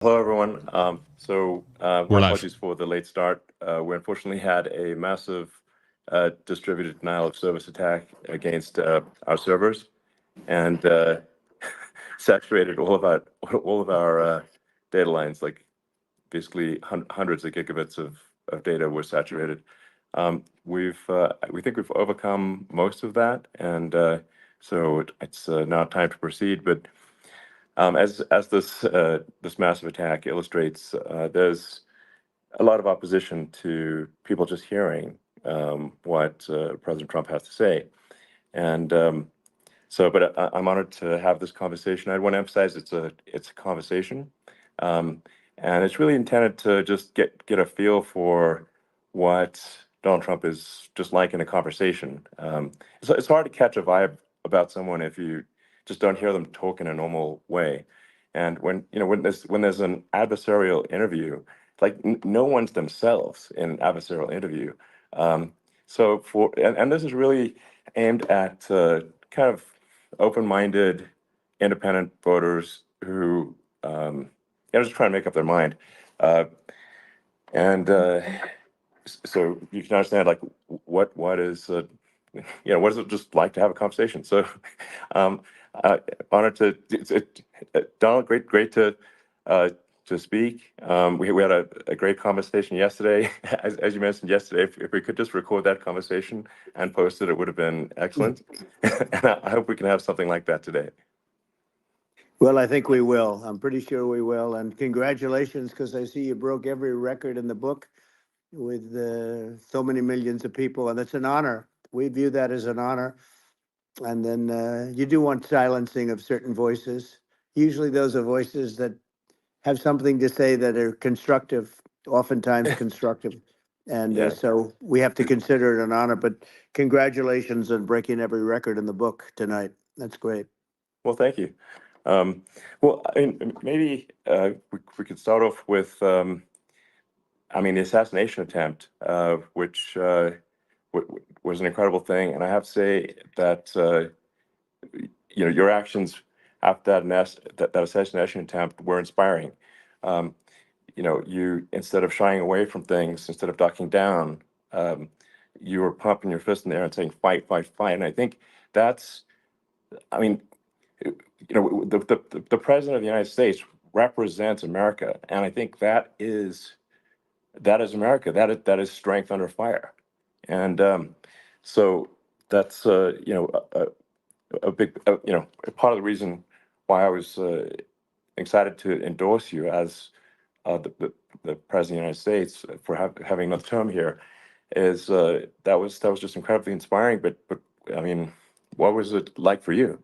Hello, everyone. We're My live. apologies for the late start. We unfortunately had a massive distributed denial of service attack against our servers, and saturated all of our data lines. Like basically hundreds of gigabits of data were saturated. We think we've overcome most of that, and it's now time to proceed. But as this massive attack illustrates, there's a lot of opposition to people just hearing what President Trump has to say, and I'm honored to have this conversation. I want to emphasize it's a conversation, um, and it's really intended to just get a feel for what Donald Trump is just like in a conversation. It's hard to catch a vibe about someone if you just don't hear them talk in a normal way. And when there's an adversarial interview, like no one's themselves in an adversarial interview. Um, and this is really aimed at kind of open-minded, independent voters who just trying to make up their mind. Uh, and so you can understand like what is what is it just like to have a conversation. So um, honored Donald, great to speak. We had a great conversation yesterday. As you mentioned yesterday, if we could just record that conversation and post it, it would have been excellent. And I hope we can have something like that today. Well, I think we will. I'm pretty sure we will. And congratulations, because I see you broke every record in the book with so many millions of people. And it's an honor. We view that as an honor. And then you do want silencing of certain voices. Usually those are voices that have something to say that are constructive, oftentimes constructive. And Yeah. so we have to consider it an honor. But congratulations on breaking every record in the book tonight. That's great. Well, thank you. Well, I mean, maybe we could start off with, the assassination attempt, which was an incredible thing. And I have to say that, your actions after that assassination attempt were inspiring. Um, you, instead of shying away from things, instead of ducking down, you were pumping your fist in the air and saying, fight, fight, fight. And I think that's, I mean, the president of the United States represents America, and I think that is America. That is strength under fire, and so that's a big a part of the reason why I was excited to endorse you as the president of the United States for having another term here. Is that was just incredibly inspiring. But I mean, what was it like for you?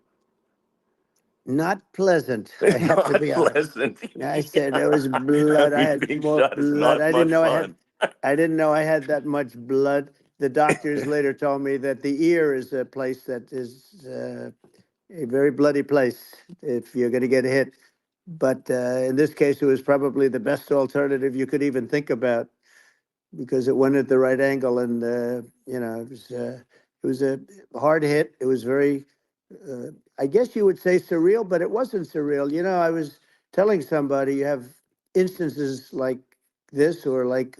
Not pleasant, I have to Not be honest. pleasant. I said there was I blood. I mean, had being more shot is blood. not I didn't much know fun. I didn't know I had that much blood. The doctors later told me that the ear is a place that is a very bloody place if you're going to get hit. But in this case, it was probably the best alternative you could even think about because it went at the right angle, and it was a hard hit. It was very, I guess you would say surreal, but it wasn't surreal. I was telling somebody you have instances like this, or like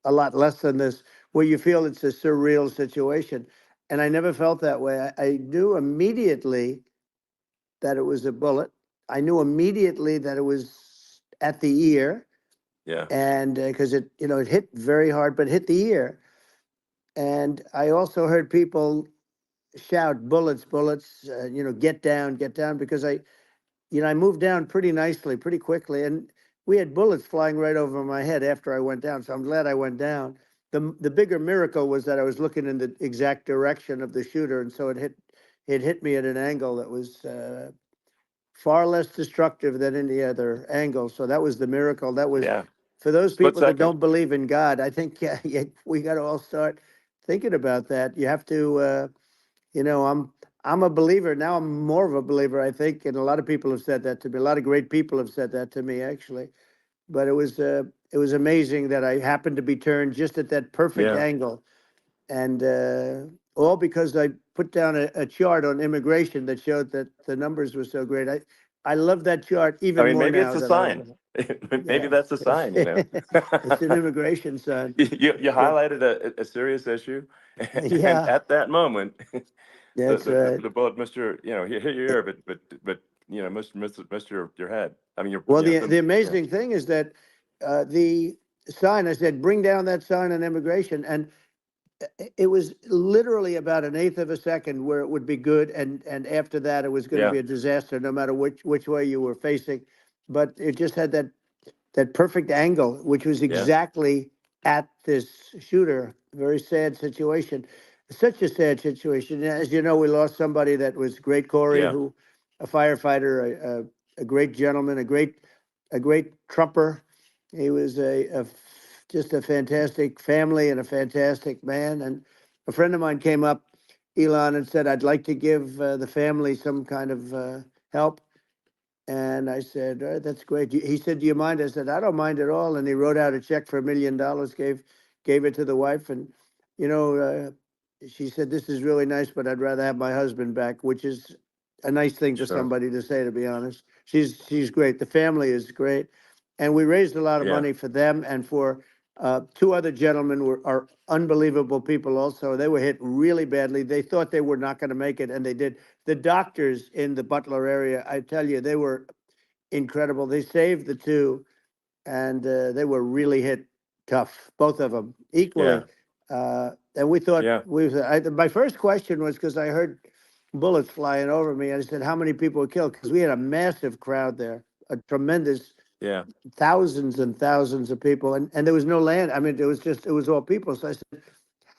a lot less than this, where you feel it's a surreal situation, and I never felt that way. I knew immediately that it was a bullet. I knew immediately that it was at the ear, Yeah. and because it hit very hard, but hit the ear. And I also heard people shout, "Bullets, bullets!" Get down, because I moved down pretty nicely, pretty quickly, and we had bullets flying right over my head after I went down. So I'm glad I went down. The bigger miracle was that I was looking in the exact direction of the shooter, and so it hit me at an angle that was far less destructive than any other angle. So that was the miracle. That was Yeah. for those Split people that second. don't believe in God. I think yeah, we got to all start thinking about that. You have to, I'm a believer now. I'm more of a believer, I think, and a lot of people have said that to me. A lot of great people have said that to me, actually. But it was amazing that I happened to be turned just at that perfect Yeah. angle, and all because I put down a chart on immigration that showed that the numbers were so great. I love that chart I even mean, more maybe it's now a than I sign. ever. Maybe Yeah. that's a sign, you know. It's an immigration sign. You But highlighted a serious issue, and yeah, at that moment, that's right. the bullet missed your, you know, hit your ear, but you know, missed your head. I mean, your, Well, you know, the yeah, amazing thing is that the sign, I said, bring down that sign on immigration. And it was literally about an eighth of a second where it would be good. And after that, it was going to yeah, be a disaster, no matter which way you were facing. But it just had that perfect angle, which was yeah, exactly at this shooter. Very sad situation. Such a sad situation. As you know, we lost somebody that was great, Corey, yeah, who, a firefighter, a great gentleman, a great trumper. He was just a fantastic family and a fantastic man. And a friend of mine came up, Elon, and said, "I'd like to give the family some kind of help." And I said, "That's great." He said, "Do you mind?" I said, "I don't mind at all." And he wrote out a check for $1 million, gave it to the wife. And, you know, she said, "This is really nice, but I'd rather have my husband back," which is a nice thing for sure, somebody to say, to be honest. She's great. The family is great. And we raised a lot of yeah, money for them and for two other gentlemen are unbelievable people also. They were hit really badly. They thought they were not going to make it, and they did. The doctors in the Butler area, I tell you, they were incredible. They saved the two, and they were really hit tough, both of them yeah, equally. And we thought yeah, my first question was, because I heard bullets flying over me. I said, "How many people were killed?" Because we had a massive crowd there, a tremendous yeah, thousands and thousands of people, and there was no land. I mean, it was all people. So I said,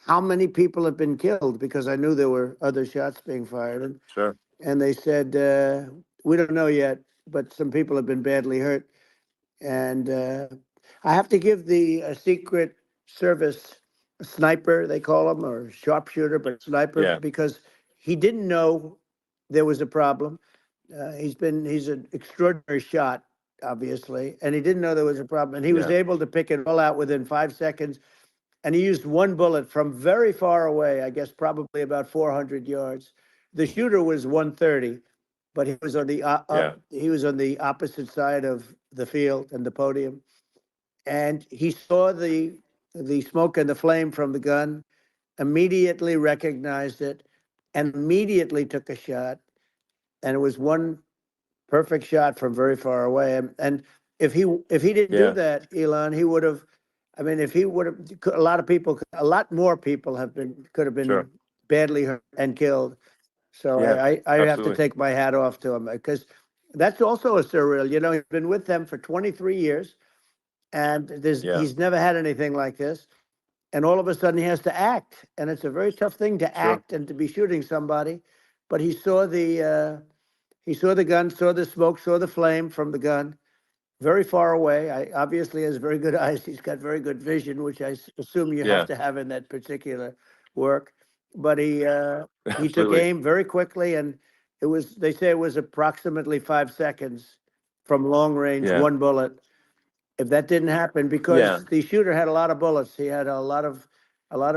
"How many people have been killed?" Because I knew there were other shots being fired, sure, and they said, "We don't know yet, but some people have been badly hurt." And I have to give the Secret Service sniper, they call him, or sharpshooter, but sniper, yeah, because he didn't know there was a problem. He's an extraordinary shot, obviously, and he didn't know there was a problem. And he was yeah, able to pick it all out within 5 seconds. And he used one bullet from very far away, I guess probably about 400 yards. The shooter was 130, but yeah, he was on the opposite side of the field and the podium, and he saw the smoke and the flame from the gun, immediately recognized it, and immediately took a shot. And it was one perfect shot from very far away. And if he didn't do yeah, that, Elon, he would have. I mean, if he would have, a lot of people, a lot more people could have been sure, badly hurt and killed. So yeah, I have to absolutely, take my hat off to him, because that's also a surreal. You know, he's been with them for 23 years, and yeah, he's never had anything like this. And all of a sudden, he has to act, and it's a very tough thing to sure, act and to be shooting somebody. But he saw the gun, saw the smoke, saw the flame from the gun, very far away. I obviously has very good eyes. He's got very good vision, which assume you have yeah, to have in that particular work. But he took absolutely, aim very quickly, and they say it was approximately 5 seconds from long range, yeah, one bullet. If that didn't happen, yeah, because the shooter had a lot of bullets, he had a lot of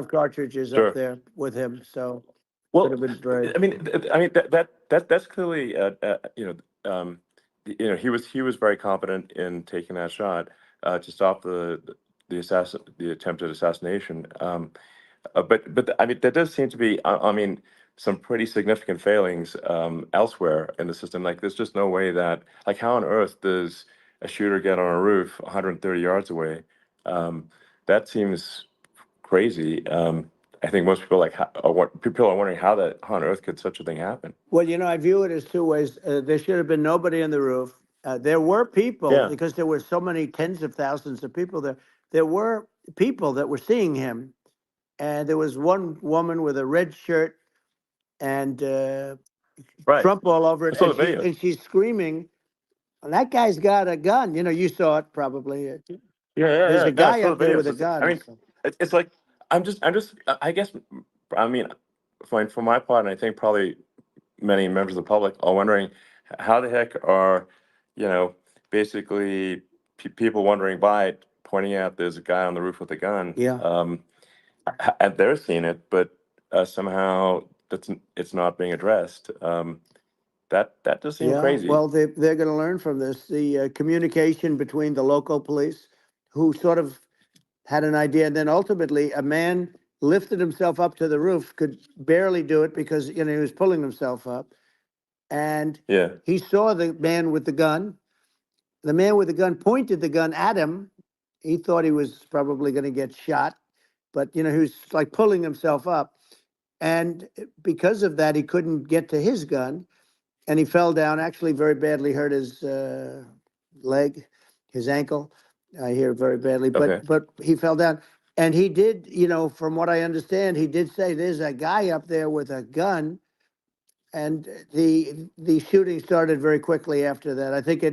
cartridges up sure. there with him, so could Well, have been very. I mean that's clearly, you know, he was very confident in taking that shot to stop the attempted assassination. But I mean, there does seem to be, I mean, some pretty significant failings elsewhere in the system. Like, there's just no way that, like, how on earth does a shooter get on a roof 130 yards away? Um, that seems crazy. I think most people what people are wondering how on earth could such a thing happen? Well, I view it as two ways. There should have been nobody on the roof. There were people, Yeah, because there were so many tens of thousands of people there. There were people that were seeing him, and there was one woman with a red shirt and right. Trump all over I it, saw and the videos. she's screaming, "That guy's got a gun!" You saw it probably. Yeah, yeah, There's yeah. a No, I guy saw up the there videos. with a I gun. mean, it's like I guess, I mean, for my part, and I think probably many members of the public are wondering how the heck are, you know, basically people wondering by pointing out there's a guy on the roof with a gun, Yeah. and they're seeing it, but somehow it's not being addressed. That just seemed Yeah, crazy. well, they're going to learn from this. The communication between the local police, who sort of had an idea, and then ultimately a man lifted himself up to the roof, could barely do it because he was pulling himself up, and Yeah. he saw the man with the gun. The man with the gun pointed the gun at him. He thought he was probably going to get shot, but he was like pulling himself up, and because of that, he couldn't get to his gun, and he fell down. Actually, very badly hurt his leg, his ankle. I hear very badly, Okay. but he fell down, and he did. From what I understand, he did say, "There's a guy up there with a gun," and the shooting started very quickly after that. I think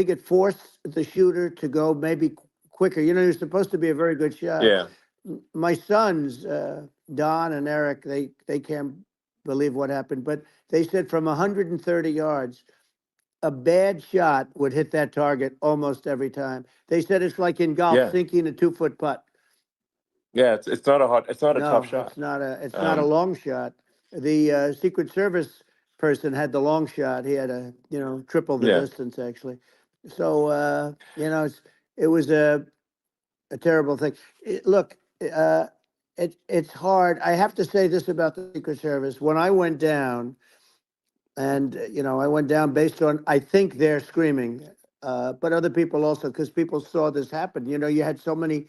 it forced the shooter to go maybe quicker. He was supposed to be a very good shot. Yeah. My sons, Don and Eric, they can't believe what happened, but they said from 130 yards, a bad shot would hit that target almost every time. They said it's like in golf, Yeah. sinking a 2-foot putt. Yeah. It's not a tough No, shot. it's not a long shot. The Secret Service person had the long shot. He had triple the Yeah. distance actually. So it was a terrible thing. Look, it's hard. I have to say this about the Secret Service. When I went down, and I went down based on, I think they're screaming, but other people also, because people saw this happen. You had so many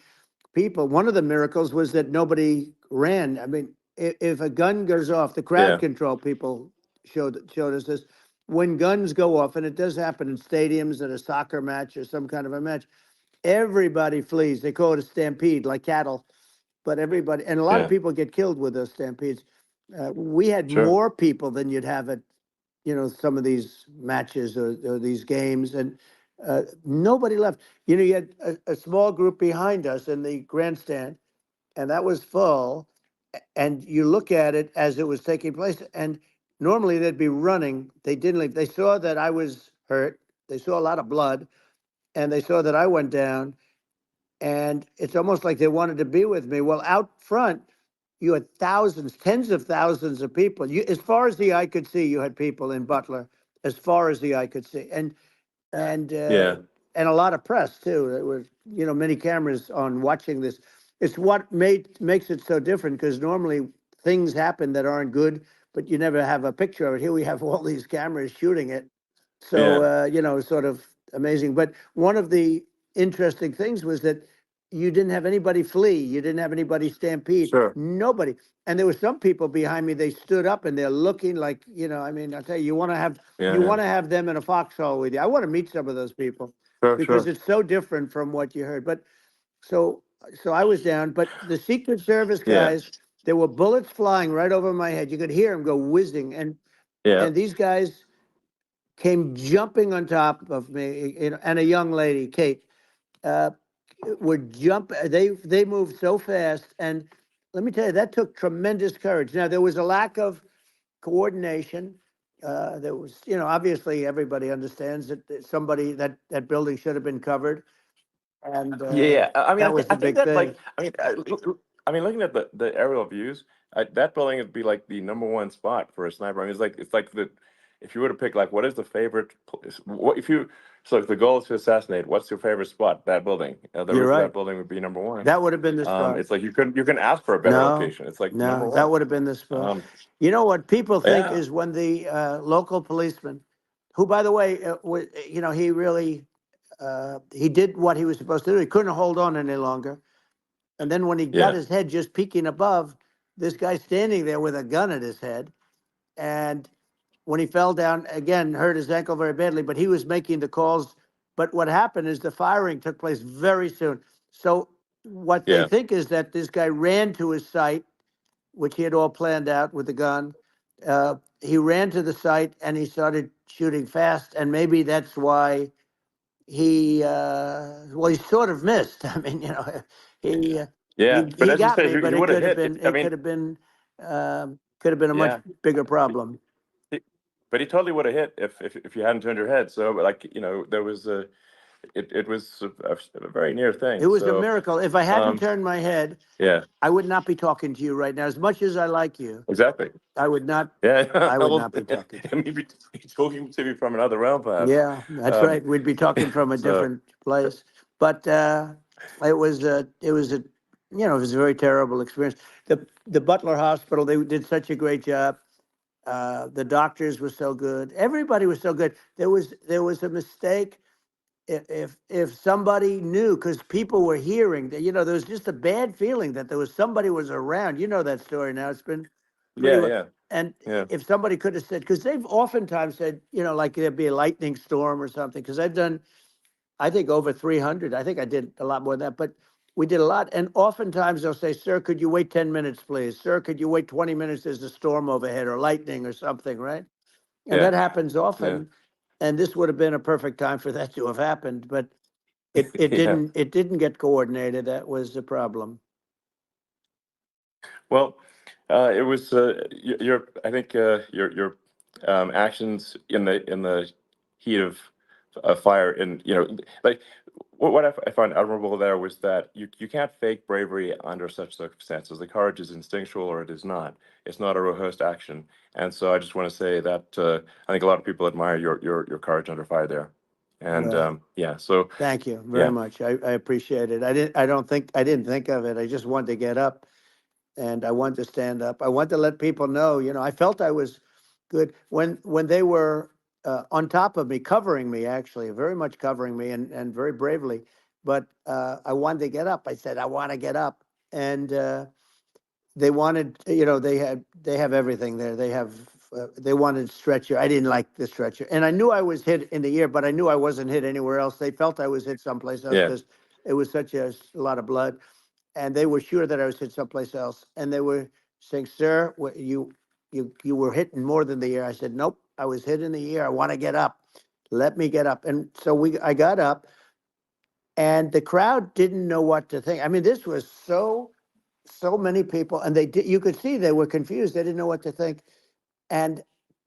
people. One of the miracles was that nobody ran. I mean, if a gun goes off, the crowd Yeah. control people showed us this. When guns go off, and it does happen in stadiums at a soccer match or some kind of a match, everybody flees. They call it a stampede, like cattle. But everybody, and a lot of Yeah. people get killed with those stampedes. We had Sure. more people than you'd have at some of these matches or these games, and nobody left. You had a small group behind us in the grandstand, and that was full. And you look at it as it was taking place, and normally they'd be running. They didn't leave. They saw that I was hurt. They saw a lot of blood, and they saw that I went down, and it's almost like they wanted to be with me. Well, out front, you had thousands, tens of thousands of people. As far as the eye could see, you had people in Butler, as far as the eye could see, and uh, Yeah. and a lot of press too. There were many cameras on watching this. It's what makes it so different, because normally things happen that aren't good, but you never have a picture of it. Here we have all these cameras shooting it, so Yeah. sort of amazing. But one of the interesting things was that you didn't have anybody flee, you didn't have anybody stampede, Sure. nobody. And there were some people behind me. They stood up and they're looking like, I mean, I tell you, Yeah. you Yeah. want to have them in a foxhole with you. I want to meet some of those people, Sure. because Sure. it's so different from what you heard. But so so I was down, but the Secret Service Yeah. guys, there were bullets flying right over my head. You could hear them go whizzing, Yeah. and these guys came jumping on top of me, and a young lady, Kate, uh, would jump. They moved so fast, and let me tell you, that took tremendous courage. Now there was a lack of coordination. There was, obviously everybody understands that that building should have been covered, and Yeah, yeah. I mean, that was I the think big that thing. like, I mean, looking at the aerial views, that building would be like the number one spot for a sniper. I mean, it's like if you were to pick like what is the favorite, what if you so if the goal is to assassinate, what's your favorite spot? That building, the You're roof of that right. building would be number one. That would have been the spot. It's like you can ask for a better No, location. It's like number no, that one. would have been the spot. Um, You know what people think yeah, is when the local policeman, who, by the way, he really he did what he was supposed to do. He couldn't hold on any longer. And then when he got yeah, his head just peeking above, this guy standing there with a gun at his head. And when he fell down, again, hurt his ankle very badly, but he was making the calls. But what happened is the firing took place very soon. So what they yeah, think is that this guy ran to his site, which he had all planned out with the gun. He ran to the site and he started shooting fast. And maybe that's why he sort of missed. I mean, he uh, yeah. But he as you got said, me, if but you it would have could have hit, been, I it mean, could have been a much yeah. bigger problem. He- But he totally would have hit if you hadn't turned your head. So like there was it was a very near thing. It was a So, miracle. If I hadn't um, turned my head, yeah, I would not be talking to you right now. As much as I like you, exactly. I would not. Yeah, I would well, not be talking to you. maybe talking to me from another realm, perhaps. Yeah, that's Um, right. We'd be talking from a so different place. But it was a, you know, it was a very terrible experience. The Butler Hospital, they did such a great job. The doctors were so good. Everybody was so good. There was a mistake. If somebody knew, because people were hearing that, you know, there was just a bad feeling that there was somebody was around. You know that story now. It's been pretty yeah, well. yeah, And yeah, if somebody could have said, because they've oftentimes said, you know, like there'd be a lightning storm or something. Because I've done, I think over 300. I think I did a lot more than that, but we did a lot. And oftentimes they'll say, "Sir, could you wait 10 minutes, please? Sir, could you wait 20 minutes? There's a storm overhead or lightning or something," right? And yeah, that happens yeah, often. And this would have been a perfect time for that to have happened, but yeah. it didn't get coordinated. That was the problem. Well, it was your I think your actions in the heat of fire, and like what I find admirable there was that you can't fake bravery under such circumstances. The courage is instinctual or it is not. It's not a rehearsed action. And so I just want to say that I think a lot of people admire your courage under fire there. And Well, yeah, so thank you very yeah, much. I appreciate it. I didn't think of it. I just wanted to get up and I wanted to stand up. I wanted to let people know, you know, I felt I was good when they were on top of me, covering me, actually, very much covering me and very bravely. But I wanted to get up. I said, I want to get up. And they wanted, you know, they have everything there. They wanted stretcher. I didn't like the stretcher, and I knew I was hit in the ear, but I knew I wasn't hit anywhere else. They felt I was hit someplace else yeah, because it was such a lot of blood, and they were sure that I was hit someplace else. And they were saying, "Sir, you were hit in more than the ear." I said, "Nope, I was hit in the ear. I want to get up. Let me get up." And so I got up, and the crowd didn't know what to think. I mean, this was so many people, and you could see they were confused. They didn't know what to think. And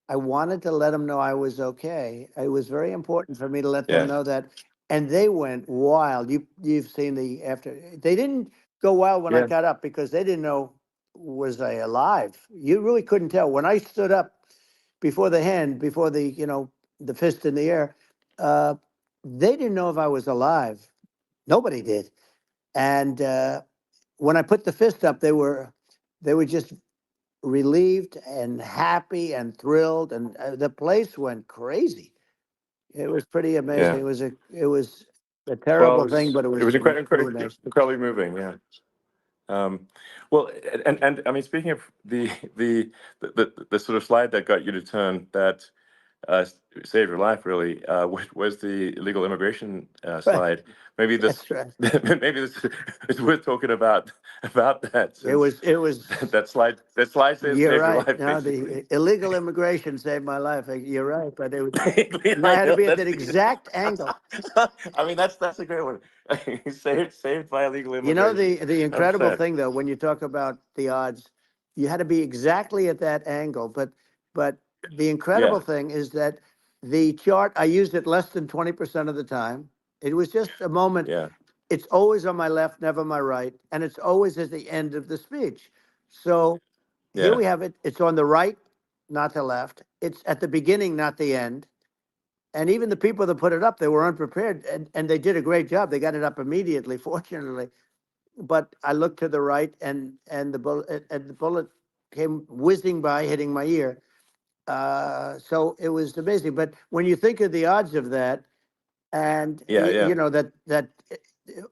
I wanted to let them know I was okay. It was very important for me to let them yeah, know that. And they went wild. You've seen the after. They didn't go wild when I yeah, got up because they didn't know, was I alive. You really couldn't tell when I stood up before the hand, before the, you know, the fist in the air. Uh, they didn't know if I was alive. Nobody did. And when I put the fist up, they were just relieved and happy and thrilled, and the place went crazy. It was pretty amazing. yeah. It was a Well, terrible thing, but it was really amazing. incredibly moving. Yeah. Um, well, and I mean, speaking of the sort of slide that got you to turn that uh, saved your life, really, was the illegal immigration Right. slide. Maybe this, That's right. maybe this is worth talking about that, since It was. that slide You're saved your right. life, No, basically. the illegal immigration saved my life. You're right, but it was. And I I had to know be at that's that exact angle. I mean, that's a great one. Saved by illegal You know, immigration, the incredible 100%. thing though, when you talk about the odds, you had to be exactly at that angle. But the Yeah, incredible thing is that the chart, I used it less than 20% of the time. It was just a moment. yeah, It's always on my left, never my right, and it's always at the end of the speech. So here yeah, we have it. It's on the right, not the left. It's at the beginning, not the end. And even the people that put it up, they were unprepared, and they did a great job. They got it up immediately, fortunately. But I looked to the right, and the bullet came whizzing by, hitting my ear. So it was amazing. But when you think of the odds of that, and yeah, yeah, you know that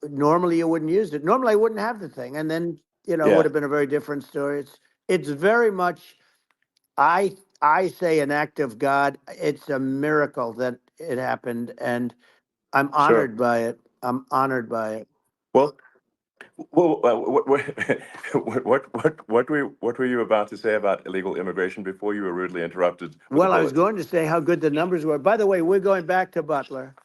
normally you wouldn't use it. Normally I wouldn't have the thing, and then you know it would yeah. have been a very different story. It's very much, I say, an act of God. It's a miracle that it happened, and I'm Sure. honored by it. I'm honored by it. Well, what were you about to say about illegal immigration before you were rudely interrupted with a Well, I was bullet? going to say how good the numbers were. By the way, we're going back to Butler,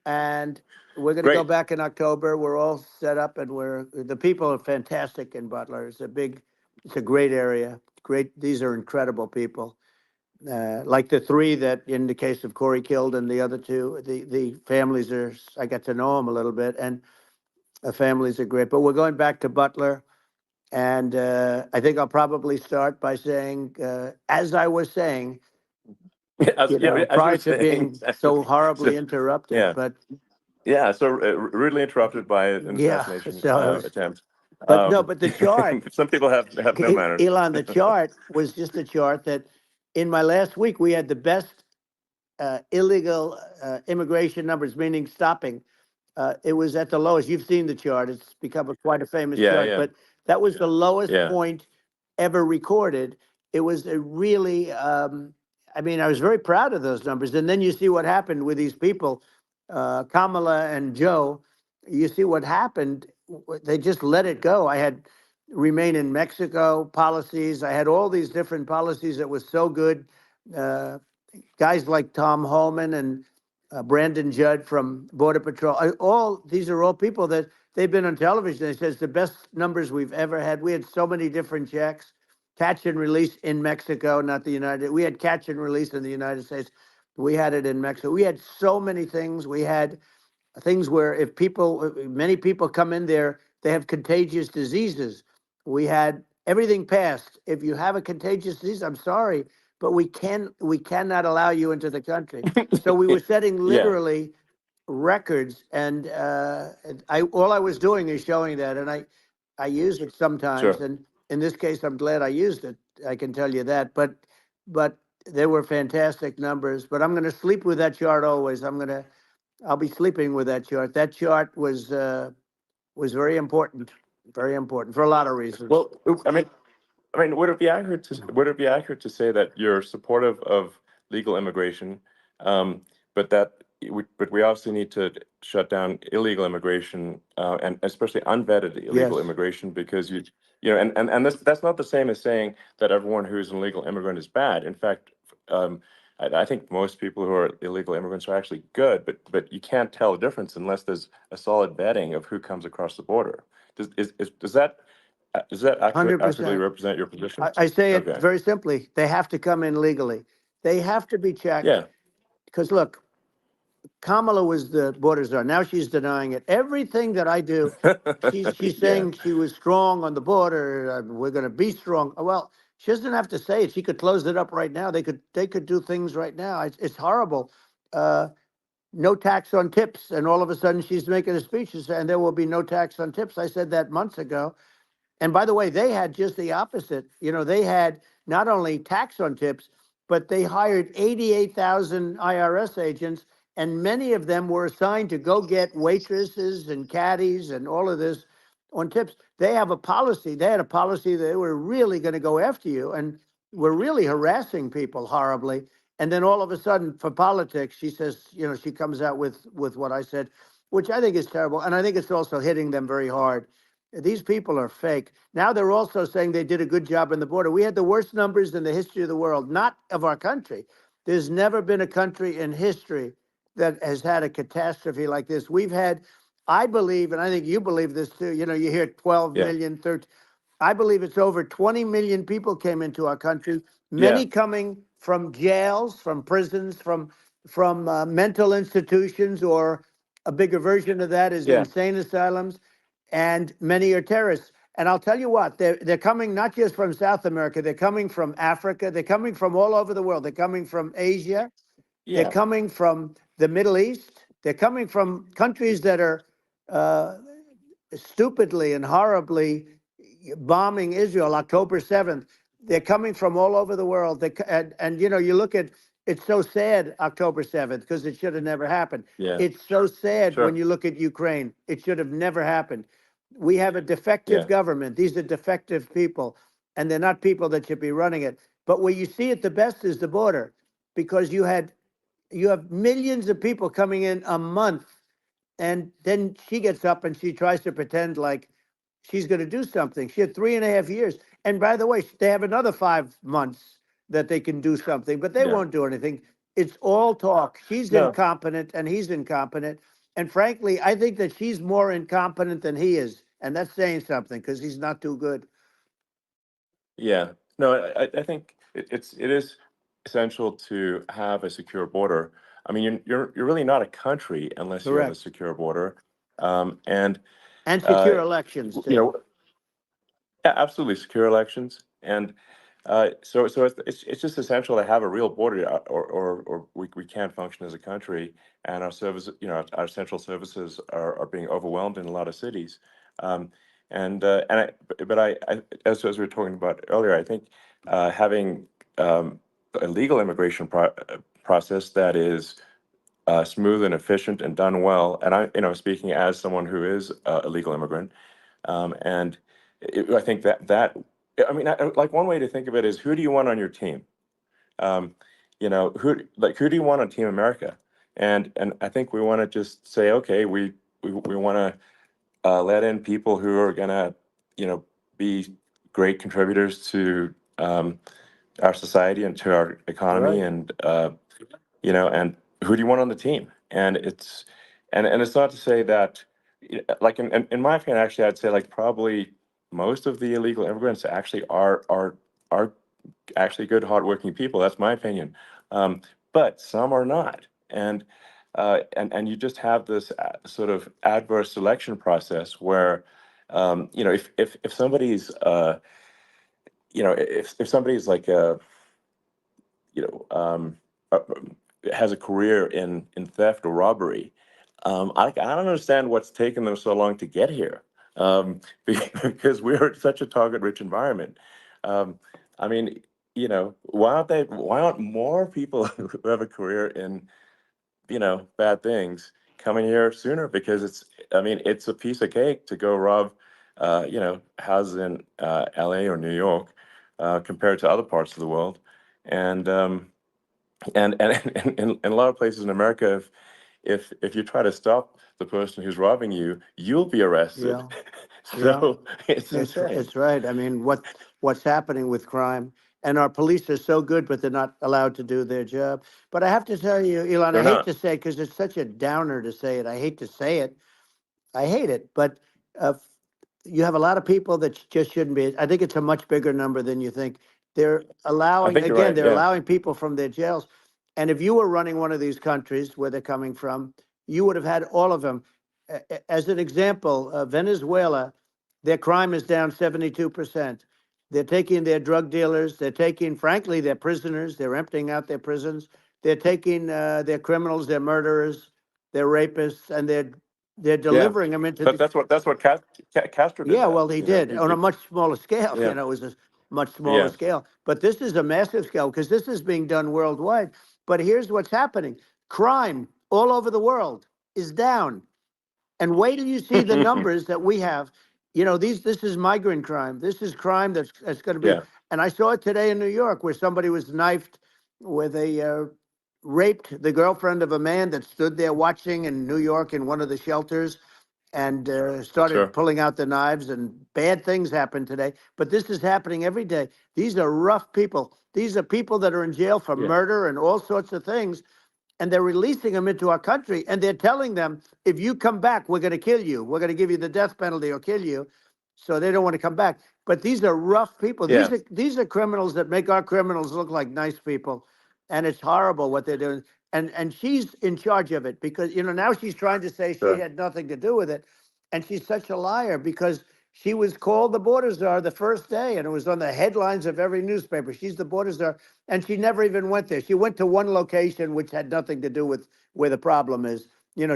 and we're going to go Great. back in October. We're all set up, and the people are fantastic in Butler. It's a great area. Great. These are incredible people. like the three that in the case of Corey killed and the other two, the families are, I got to know them a little bit, and the families are great. But we're going back to Butler. And I think I'll probably start by saying, as I was saying, As, you yeah, know, as you were prior to saying, being so horribly interrupted. yeah, But yeah. So rudely interrupted by an yeah, assassination so, attempt. but no, but the chart, Some people have no manners. Elon, the chart was just a chart that in my last week, we had the best illegal immigration numbers, meaning stopping. It was at the lowest. You've seen the chart. It's become quite a famous Yeah, chart, yeah, but that was the lowest yeah. point ever recorded. It was a really, I mean, I was very proud of those numbers. And then you see what happened with these people, Kamala and Joe. You see what happened. They just let it go. I had remain in Mexico policies. I had all these different policies that was so good. Uh, Guys like Tom Holman and Brandon Judd from Border Patrol. All these are all people that they've been on television. They said it's the best numbers we've ever had. We had so many different checks, catch and release in Mexico, not the United. We had catch and release in the United States. We had it in Mexico. We had so many things. We had things where if people, many people come in there, they have contagious diseases. We had everything passed. If you have a contagious disease, I'm sorry, but we cannot allow you into the country. So we were setting Yeah, literally records, and I all I was doing is showing that, and I use it sometimes, sure. and in this case, I'm glad I used it. I can tell you that, but they were fantastic numbers. But I'm going to sleep with that chart always. I'll be sleeping with that chart. That chart was very important for a lot of reasons. Well, I mean, would it be accurate to say that you're supportive of legal immigration, but but we also need to shut down illegal immigration, and especially unvetted illegal Yes, immigration, because you know, and that's not the same as saying that everyone who's an illegal immigrant is bad. In fact, I think most people who are illegal immigrants are actually good, but you can't tell the difference unless there's a solid vetting of who comes across the border. Does that accurately 100%. represent your position? I say it Okay. very simply. They have to come in legally. They have to be checked. Yeah. Because look, Kamala was the border czar. Now she's denying it. Everything that I do, she's Yeah. saying she was strong on the border. We're going to be strong. Well, she doesn't have to say it. She could close it up right now. They could do things right now. It's horrible. Uh, no tax on tips, and all of a sudden she's making a speech and there will be no tax on tips. I said that months ago. And by the way, they had just the opposite. You know, they had not only tax on tips, but they hired 88,000 IRS agents, and many of them were assigned to go get waitresses and caddies and all of this on tips. They have a policy. They had a policy that they were really going to go after you and were really harassing people horribly. And then all of a sudden, for politics, she says, you know, she comes out with what I said, which I think is terrible, and I think it's also hitting them very hard. These people are fake. Now they're also saying they did a good job on the border. We had the worst numbers in the history of the world, not of our country. There's never been a country in history that has had a catastrophe like this. We've had, I believe, and I think you believe this too, you know, you hear 12 Yeah. million, 13. I believe it's over 20 million people came into our country, Yeah. many coming from jails, from prisons, from mental institutions, or a bigger version of that is Yeah. insane asylums, and many are terrorists. And I'll tell you what, they're coming not just from South America, they're coming from Africa, they're coming from all over the world. They're coming from Asia, they're Yeah. coming from the Middle East, they're coming from countries that are uh, stupidly and horribly bombing Israel October 7th. They're coming from all over the world. And you know, you look at, it's so sad October 7th because it should have never happened. Yeah. It's so sad when Sure. you look at Ukraine. It should have never happened. We have a defective Yeah. government. These are defective people, and they're not people that should be running it. But where you see it the best is the border, because you have millions of people coming in a month, and then she gets up and she tries to pretend like she's going to do something. She had 3.5 years. And by the way, they have another 5 months that they can do something, but they Yeah. won't do anything. It's all talk. She's No. incompetent and he's incompetent. And frankly, I think that she's more incompetent than he is. And that's saying something because he's not too good. Yeah. No, I think it is. essential to have a secure border. I mean, you're really not a country unless you have a Correct. secure border, and And uh, secure elections you too. know, yeah, absolutely secure elections, and so it's just essential to have a real border, or we can't function as a country, and our service, our central services are being overwhelmed in a lot of cities, and as we were talking about earlier, I think having a legal immigration process that is smooth and efficient and done well, and speaking as someone who is a legal immigrant, and I think I mean, like one way to think of it is, who do you want on your team? Um, who do you want on Team America? And I think we want to just say, okay, we want to let in people who are gonna, be great contributors to our society and to our economy, Right. and and who do you want on the team? And it's not to say that, like in my opinion, actually, I'd say like probably most of the illegal immigrants actually are actually good, hardworking people. That's my opinion. Um, but some are not, and you just have this sort of adverse selection process where, if somebody's if somebody's like you know, um, uh, has a career in theft or robbery. I don't understand what's taken them so long to get here, because we're in such a target-rich environment. Um, I mean, why aren't more people who have a career in, bad things coming here sooner? Because I mean, it's a piece of cake to go rob, houses in LA or New York, compared to other parts of the world. And in a lot of places in America, if you try to stop the person who's robbing you, you'll be arrested. Yeah. Yeah. So it's insane. It's right. I mean, what's happening with crime, and our police are so good, but they're not allowed to do their job. But I have to tell you, Elon, I They're hate not. to say, because it's such a downer to say it. I hate to say it. I hate it. But uh, you have a lot of people that just shouldn't be. I think it's a much bigger number than you think. They're I allowing, think you're again, right. they're Yeah. allowing people from their jails. And if you were running one of these countries where they're coming from, you would have had all of them. As an example, Venezuela, their crime is down 72%. They're taking their drug dealers, they're taking, frankly, their prisoners, they're emptying out their prisons. They're taking their criminals, their murderers, their rapists, and they're Yeah. delivering them into But the. that's what Castro did. Yeah, That well, he did he, on a much smaller scale. yeah, It was a much smaller yeah. scale. But this is a massive scale because this is being done worldwide. But here's what's happening: crime all over the world is down. And wait till you see the numbers that we have. This is migrant crime. This is crime that's going to be. Yeah. And I saw it today in New York where somebody was knifed with raped the girlfriend of a man that stood there watching in New York in one of the shelters, and started Sure. pulling out the knives, and bad things happen today. But this is happening every day. These are rough people. These are people that are in jail for Yeah. murder and all sorts of things, and they're releasing them into our country, and they're telling them, if you come back, we're going to kill you. We're going to give you the death penalty or kill you. So they don't want to come back. But these are rough people. Yeah. These are criminals that make our criminals look like nice people, and it's horrible what they're doing. And she's in charge of it because now she's trying to say she Sure. had nothing to do with it, and she's such a liar because she was called the border czar the first day, and it was on the headlines of every newspaper. She's the border czar, and she never even went there. She went to one location which had nothing to do with where the problem is.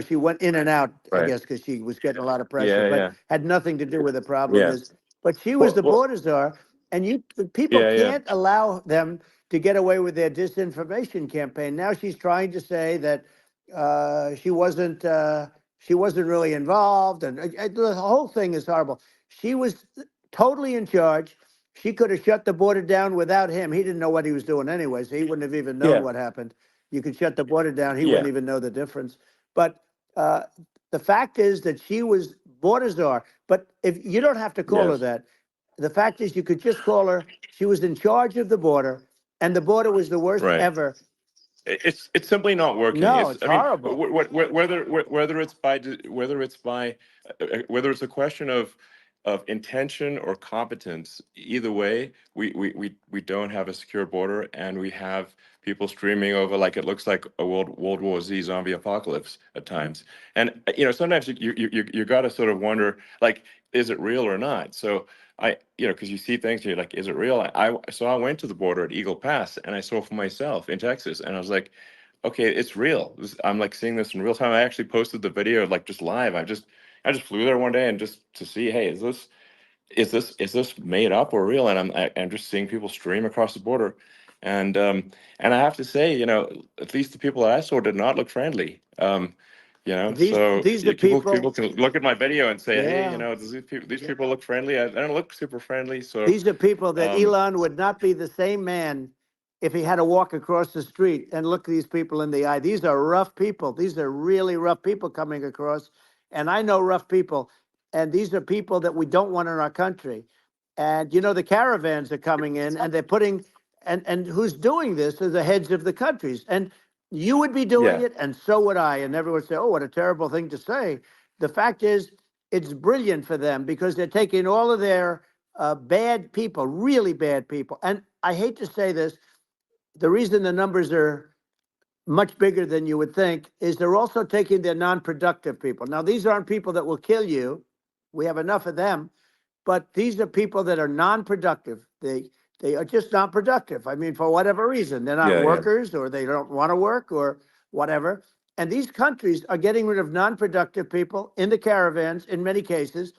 She went in and out, I Right. guess, because she was getting a lot of pressure, Yeah. but Yeah. had nothing to do where the problem Yeah. is. But she was Well. the Well. border czar, and people Yeah. Yeah. can't allow them to get away with their disinformation campaign. Now she's trying to say that she wasn't really involved, and the whole thing is horrible. She was totally in charge. She could have shut the border down without him. He didn't know what he was doing anyway, so he wouldn't have even known Yeah. what happened. You could shut the border down; he wouldn't Yeah. even know the difference. But uh, the fact is that she was border czar. But if you don't have to call her Yes. that, the fact is you could just call her. She was in charge of the border, and the border was the worst Right. ever. It's simply not working. No, it's I mean, horrible. whether it's by whether it's a question of of intention or competence. Either way, we don't have a secure border, and we have people streaming over like it looks like a World War Z zombie apocalypse at times. And sometimes you got to sort of wonder, like, is it real or not? So because you see things, and you're like, is it real? So I went to the border at Eagle Pass, and I saw for myself in Texas, and I was like, okay, it's real. I'm like seeing this in real time. I actually posted the video like just live. I just flew there one day and just to see, hey, is this made up or real? And I'm just seeing people stream across the border, and I have to say, at least the people that I saw did not look friendly. So These are people people. can look at my video and say, hey, Yeah. does these people look friendly? I don't look super friendly. So These are people that um, Elon would not be the same man if he had to walk across the street and look these people in the eye. These are rough people. These are really rough people coming across. And I know rough people. And these are people that we don't want in our country. And the caravans are coming in and they're putting, and who's doing this are the heads of the countries. And you would be doing yeah, it, and so would I. And everyone would say, oh, what a terrible thing to say. The fact is, it's brilliant for them because they're taking all of their bad people, really bad people. And I hate to say this, the reason the numbers are much bigger than you would think is they're also taking their non-productive people. Now, these aren't people that will kill you. We have enough of them, but these are people that are non-productive. They are just not productive. I mean, for whatever reason, they're not yeah, workers or they don't want to work or whatever. And these countries are getting rid of non-productive people in the caravans in many cases,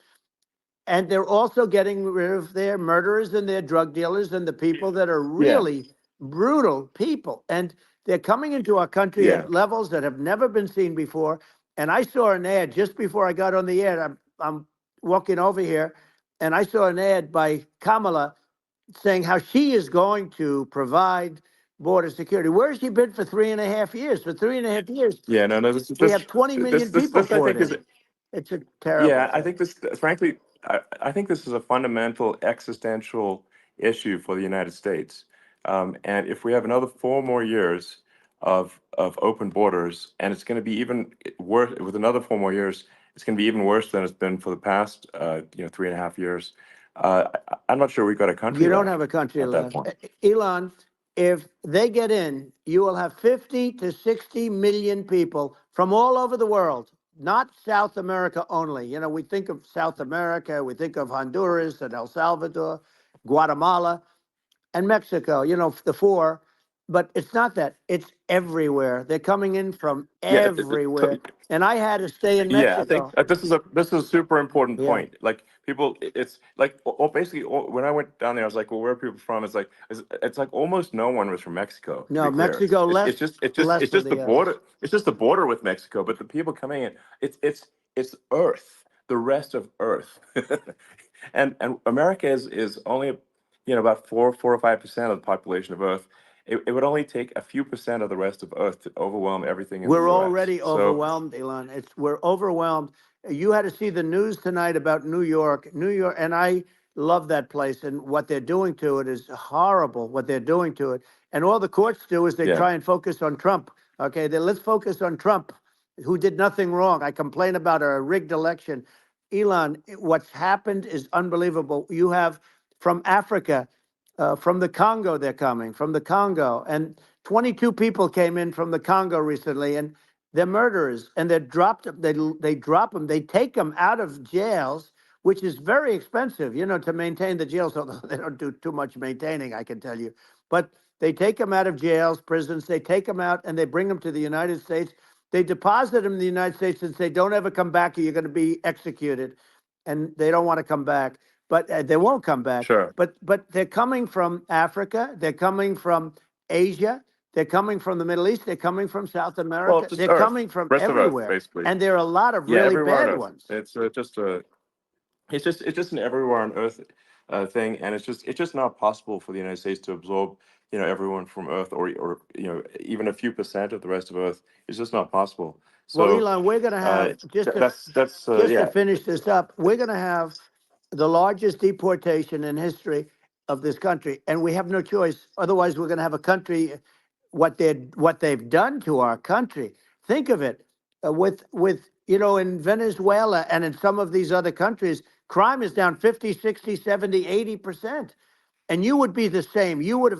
and they're also getting rid of their murderers and their drug dealers and the people that are yeah, really brutal people. And they're coming into our country yeah, at levels that have never been seen before. And I saw an ad just before I got on the air. I'm walking over here, and I saw an ad by Kamala saying how she is going to provide border security. Where has she been for 3.5 years? For 3.5 years, yeah. No, no. we have 20 million people I poured think is in. It's a terrible Yeah, I thing. think this, frankly, I think this is a fundamental existential issue for the United States. And if we have another 4 more years of open borders, and it's going to be even worse with another 4 more years, it's going to be even worse than it's been for the past, 3.5 years. I'm not sure we've got a country You don't have left a country at that left. point. Elon, if they get in, you will have 50 to 60 million people from all over the world, not South America only. We think of South America, we think of Honduras and El Salvador, Guatemala, and Mexico, the four. But it's not that. It's everywhere. They're coming in from Yeah, everywhere. And I had to stay in yeah, I think Mexico. this is a super important Yeah. point. Like people, it's like basically when I went down there, I was like, well, where are people from? It's like almost no one was from Mexico. To be No, clear, Mexico it's less, it's just it's just less it's than just the the others. border. It's just the border with Mexico. But the people coming in, it's Earth, the rest of Earth, and America is only about 4 or 5% of the population of Earth. It would only take a few percent of the rest of Earth to overwhelm everything in the We're U.S. already So overwhelmed, Elon. We're overwhelmed. You had to see the news tonight about New York. New York, and I love that place, and what they're doing to it is horrible, what they're doing to it. And all the courts do is they yeah, try and focus on Trump. Okay, let's focus on Trump, who did nothing wrong. I complain about a rigged election. Elon, what's happened is unbelievable. You have from Africa, from the Congo, they're coming, from the Congo. And 22 people came in from the Congo recently, and they're murderers, and they're dropped. They drop them. They take them out of jails, which is very expensive, to maintain the jails. Although they don't do too much maintaining, I can tell you. But they take them out of jails, prisons. They take them out, and they bring them to the United States. They deposit them in the United States and say, "Don't ever come back, or you're going to be executed." And they don't want to come back, but they won't come back. sure. But they're coming from Africa. They're coming from Asia. They're coming from the Middle East. They're coming from South Well, America. just They're Earth, coming from rest of Earth, everywhere. basically. And there are a lot of Yeah, really everywhere on bad Earth. ones. It's just a, it's just an everywhere on Earth thing, and it's just not possible for the United States to absorb everyone from Earth, or even a few percent of the rest of Earth. It's just not possible. Well, So Elon, we're going to have that's just to yeah, finish this up. We're going to have the largest deportation in history of this country, and we have no choice. Otherwise, we're going to have a country. What they've done to our country. Think of it, with in Venezuela and in some of these other countries, Crime is down 50, 60, 70, 80%. And you would be the same. Yeah, I'll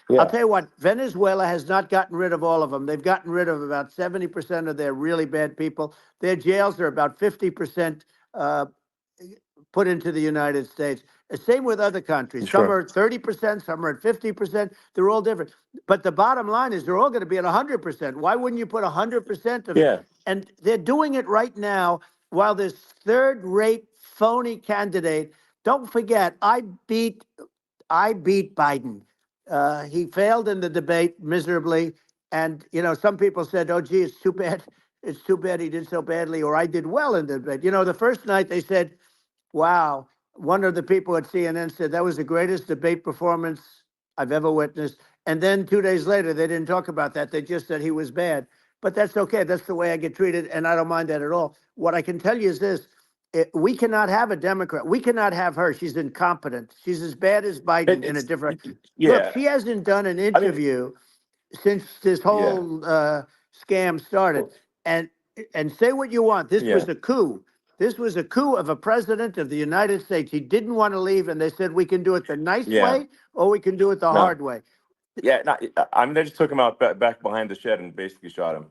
yeah, tell you what, Venezuela has not gotten rid of all of them. They've gotten rid of about 70% of their really bad people. Their jails are about 50% uh, put into the United States. The same with other countries. Some sure. are at 30%, some are at 50%. They're all different. But the bottom line is they're all going to be at 100%. Why wouldn't you put 100% of, Yeah, and they're doing it right now while this third-rate phony candidate, don't forget, I beat Biden. He failed in the debate miserably. And, some people said, oh, gee, it's too bad. It's too bad he did so badly, or I did well in the debate. The first night they said, wow, one of the people at CNN said that was the greatest debate performance I've ever witnessed. And then 2 days later, they didn't talk about that. They just said he was bad. But that's okay. That's the way I get treated, and I don't mind that at all. What I can tell you is this. We cannot have a Democrat. We cannot have her. She's incompetent. She's as bad as Biden in a it's different. Look, yeah. she hasn't done an I mean, interview since this yeah, whole scam started. well, And say what you want. This yeah, was a coup. This was a coup of a president of the United States. He didn't want to leave, and they said we can do it the nice yeah. way or we can do it the No, hard way. yeah. Not. I mean, they just took him out back behind the shed and basically shot him.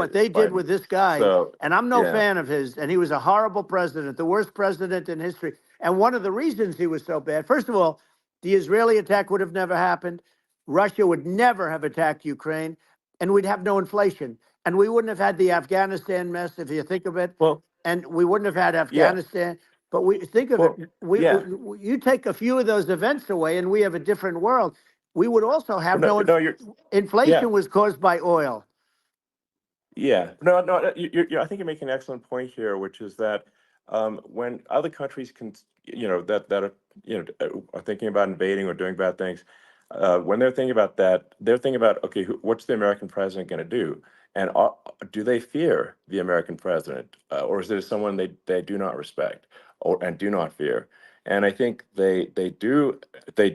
What they did Biden. with this guy, So and I'm no yeah, fan of his, and he was a horrible president, the worst president in history. And one of the reasons he was so bad, first of all, the Israeli attack would have never happened. Russia would never have attacked Ukraine, and we'd have no inflation. And we wouldn't have had the Afghanistan mess, if you think of it. well, And we wouldn't have had yeah, Afghanistan. But we think of it, well, yeah. you take a few of those events away, and we have a different world. We would also have No, no no, you're yeah. inflation was caused by oil. Yeah, no, no. I think you're making an excellent point here, which is that when other countries can, that are, are thinking about invading or doing bad things, when they're thinking about that, they're thinking about, okay, what's the American president going to do, and do they fear the American president, or is there someone they do not respect or and do not fear? And I think they would they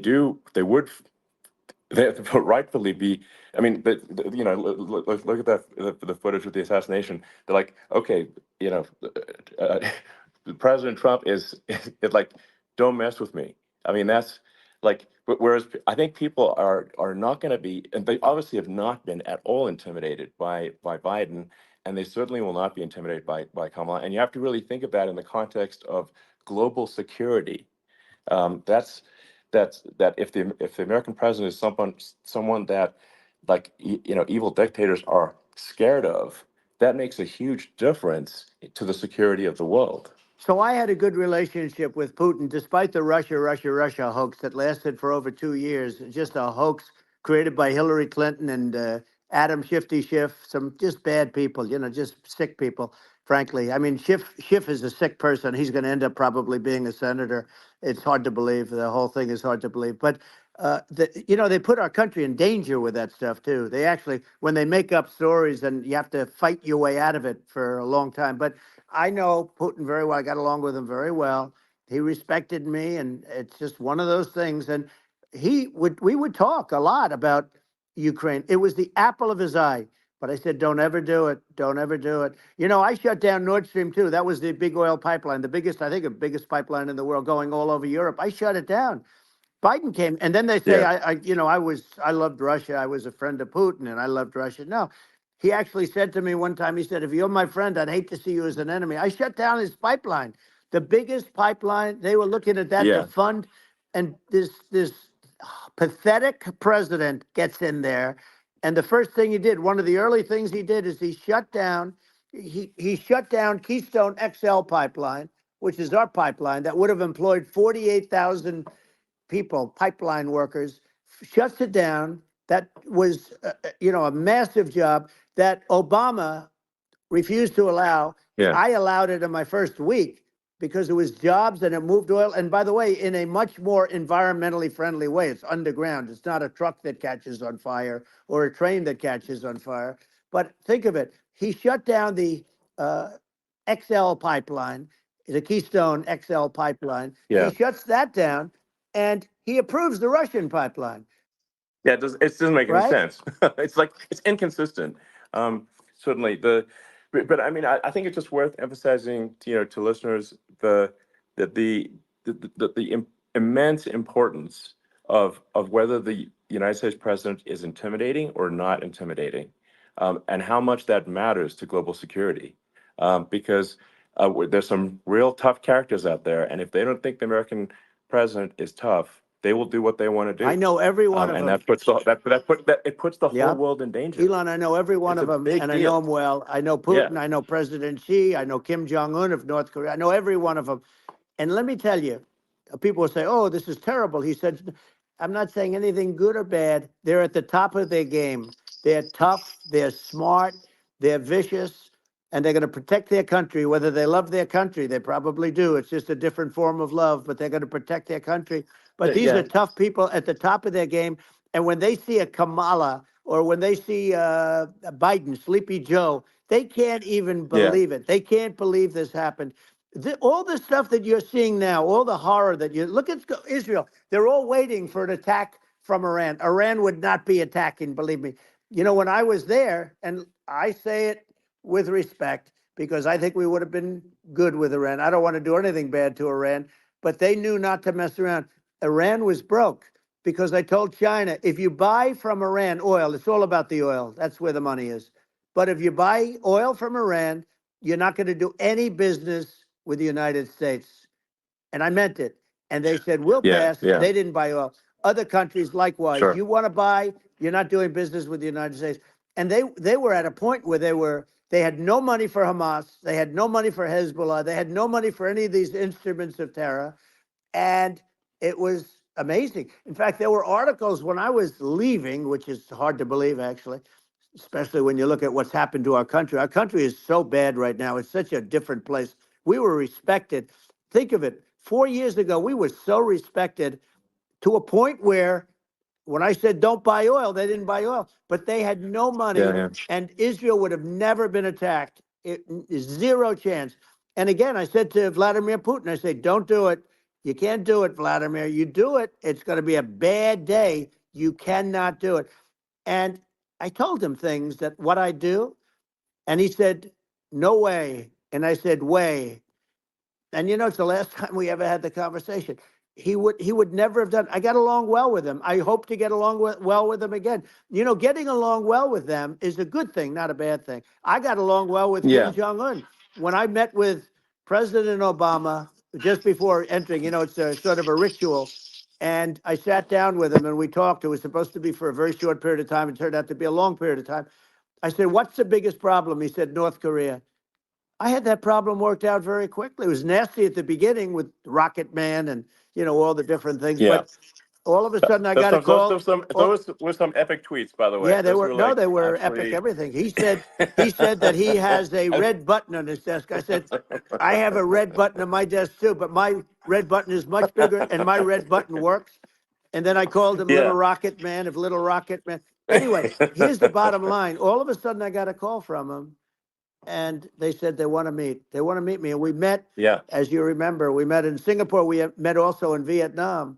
rightfully be. I mean, look at that the footage with the assassination. They're like, okay, uh, President Trump is like, don't mess with me. I mean, that's like, but whereas I think people are not going to be, and they obviously have not been at all intimidated by Biden, and they certainly will not be intimidated by Kamala. And you have to really think of that in the context of global security. That's that if the American president is someone that like evil dictators are scared of, that makes a huge difference to the security of the world. So I had a good relationship with Putin, despite the Russia hoax that lasted for over 2 years. Just a hoax created by Hillary Clinton and Adam Shifty Schiff, some just bad people, just sick people, frankly. I mean, Schiff is a sick person. He's going to end up probably being a senator. It's hard to believe. The whole thing is hard to believe. But, they put our country in danger with that stuff, too. They actually, when they make up stories, and you have to fight your way out of it for a long time. But I know Putin very well. I got along with him very well. He respected me, and it's just one of those things. And we would talk a lot about Ukraine. It was the apple of his eye. But I said, don't ever do it. Don't ever do it. I shut down Nord Stream 2. That was the big oil pipeline, the biggest, I think, the biggest pipeline in the world going all over Europe. I shut it down. Biden came, and then they say, Yeah, I loved Russia. I was a friend of Putin, and I loved Russia. No, he actually said to me one time, he said, if you're my friend, I'd hate to see you as an enemy. I shut down his pipeline, the biggest pipeline. They were looking at that to yeah, fund, and this pathetic president gets in there, and the first thing he did, one of the early things he did, is he shut down Keystone XL pipeline, which is our pipeline that would have employed 48,000 people, pipeline workers, shuts it down. That was, a massive job that Obama refused to allow. yeah, I allowed it in my first week because it was jobs and it moved oil. And by the way, in a much more environmentally friendly way. It's underground. It's not a truck that catches on fire or a train that catches on fire. But think of it. He shut down the XL pipeline, the Keystone XL pipeline. He yeah, shuts that down and he approves the Russian pipeline, yeah. It doesn't make any right? sense. It's like it's inconsistent. Certainly but I mean, I think it's just worth emphasizing, to listeners, the that the immense importance of whether the United States president is intimidating or not intimidating, and how much that matters to global security, because there's some real tough characters out there, and if they don't think the American president is tough, they will do what they want to I do, know every one of and them. it puts the whole Yeah. world in danger. Elon, I know every one It's a of them, big and I know deal. them well. I know Yeah, Putin. I know President Xi. I know Kim Jong-un of North Korea. I know every one of them. And let me tell you, people will say, oh, this is terrible. He said, I'm not saying anything good or bad. They're at the top of their game. They're tough. They're smart. They're vicious. And they're going to protect their country, whether they love their country. They probably do. It's just a different form of love, but they're going to protect their country. But these are yeah, tough people at the top of their game. And when they see a Kamala or when they see Biden, Sleepy Joe, they can't even yeah, believe it. They can't believe this happened. All the stuff that you're seeing now, all the horror that you look at Israel, they're all waiting for an attack from Iran. Iran would not be attacking, believe me. You know, when I was there, and I say it with respect because I think we would have been good with Iran. I don't want to do anything bad to Iran, but they knew not to mess around. Iran was broke because I told China, if you buy from Iran oil, it's all about the oil. That's where the money is. But if you buy oil from Iran, you're not going to do any business with the United States. And I meant it. And they said, we'll yeah, pass. yeah. They didn't buy oil. Other countries, likewise. Sure. You want to buy, you're not doing business with the United States. And they were at a point where they had no money for Hamas. They had no money for Hezbollah. They had no money for any of these instruments of terror. And it was amazing. In fact, there were articles when I was leaving, which is hard to believe, actually, especially when you look at what's happened to our country. Our country is so bad right now. It's such a different place. We were respected. Think of it. 4 years ago, we were so respected to a point where when I said don't buy oil, they didn't buy oil, but they had no Yeah, money, yeah, and Israel would have never been attacked. Zero chance. And again, I said to Vladimir Putin, I said, don't do it. You can't do it, Vladimir. You do it, it's going to be a bad day. You cannot do it. And I told him things that what I do, and he said, no way. And I said, way. And you know, it's the last time we ever had the conversation. He would never have done. I got along well with him. I hope to get along well with him again. You know, getting along well with them is a good thing, not a bad thing. I got along well with Kim yeah, Jong Un when I met with President Obama just before entering. You know, it's a sort of a ritual. And I sat down with him and we talked. It was supposed to be for a very short period of time. It turned out to be a long period of time. I said, "What's the biggest problem?" He said, "North Korea." I had that problem worked out very quickly. It was nasty at the beginning with Rocket Man and all the different things, yeah. but all of a sudden I Those got a some those call. those some Oh, those were some epic tweets, by the way. yeah, they Those were were no, like they were epic. absolutely. Everything he said that he has a red button on his desk. I said, I have a red button on my desk too, but my red button is much bigger, and my red button works. And then I called him Little Yeah. Rocket Man of Little Rocket Man. Anyway, here's the bottom line. All of a sudden I got a call from him and they said they want to meet. They want to meet me. And we met, Yeah, as you remember, we met in Singapore. We met also in Vietnam.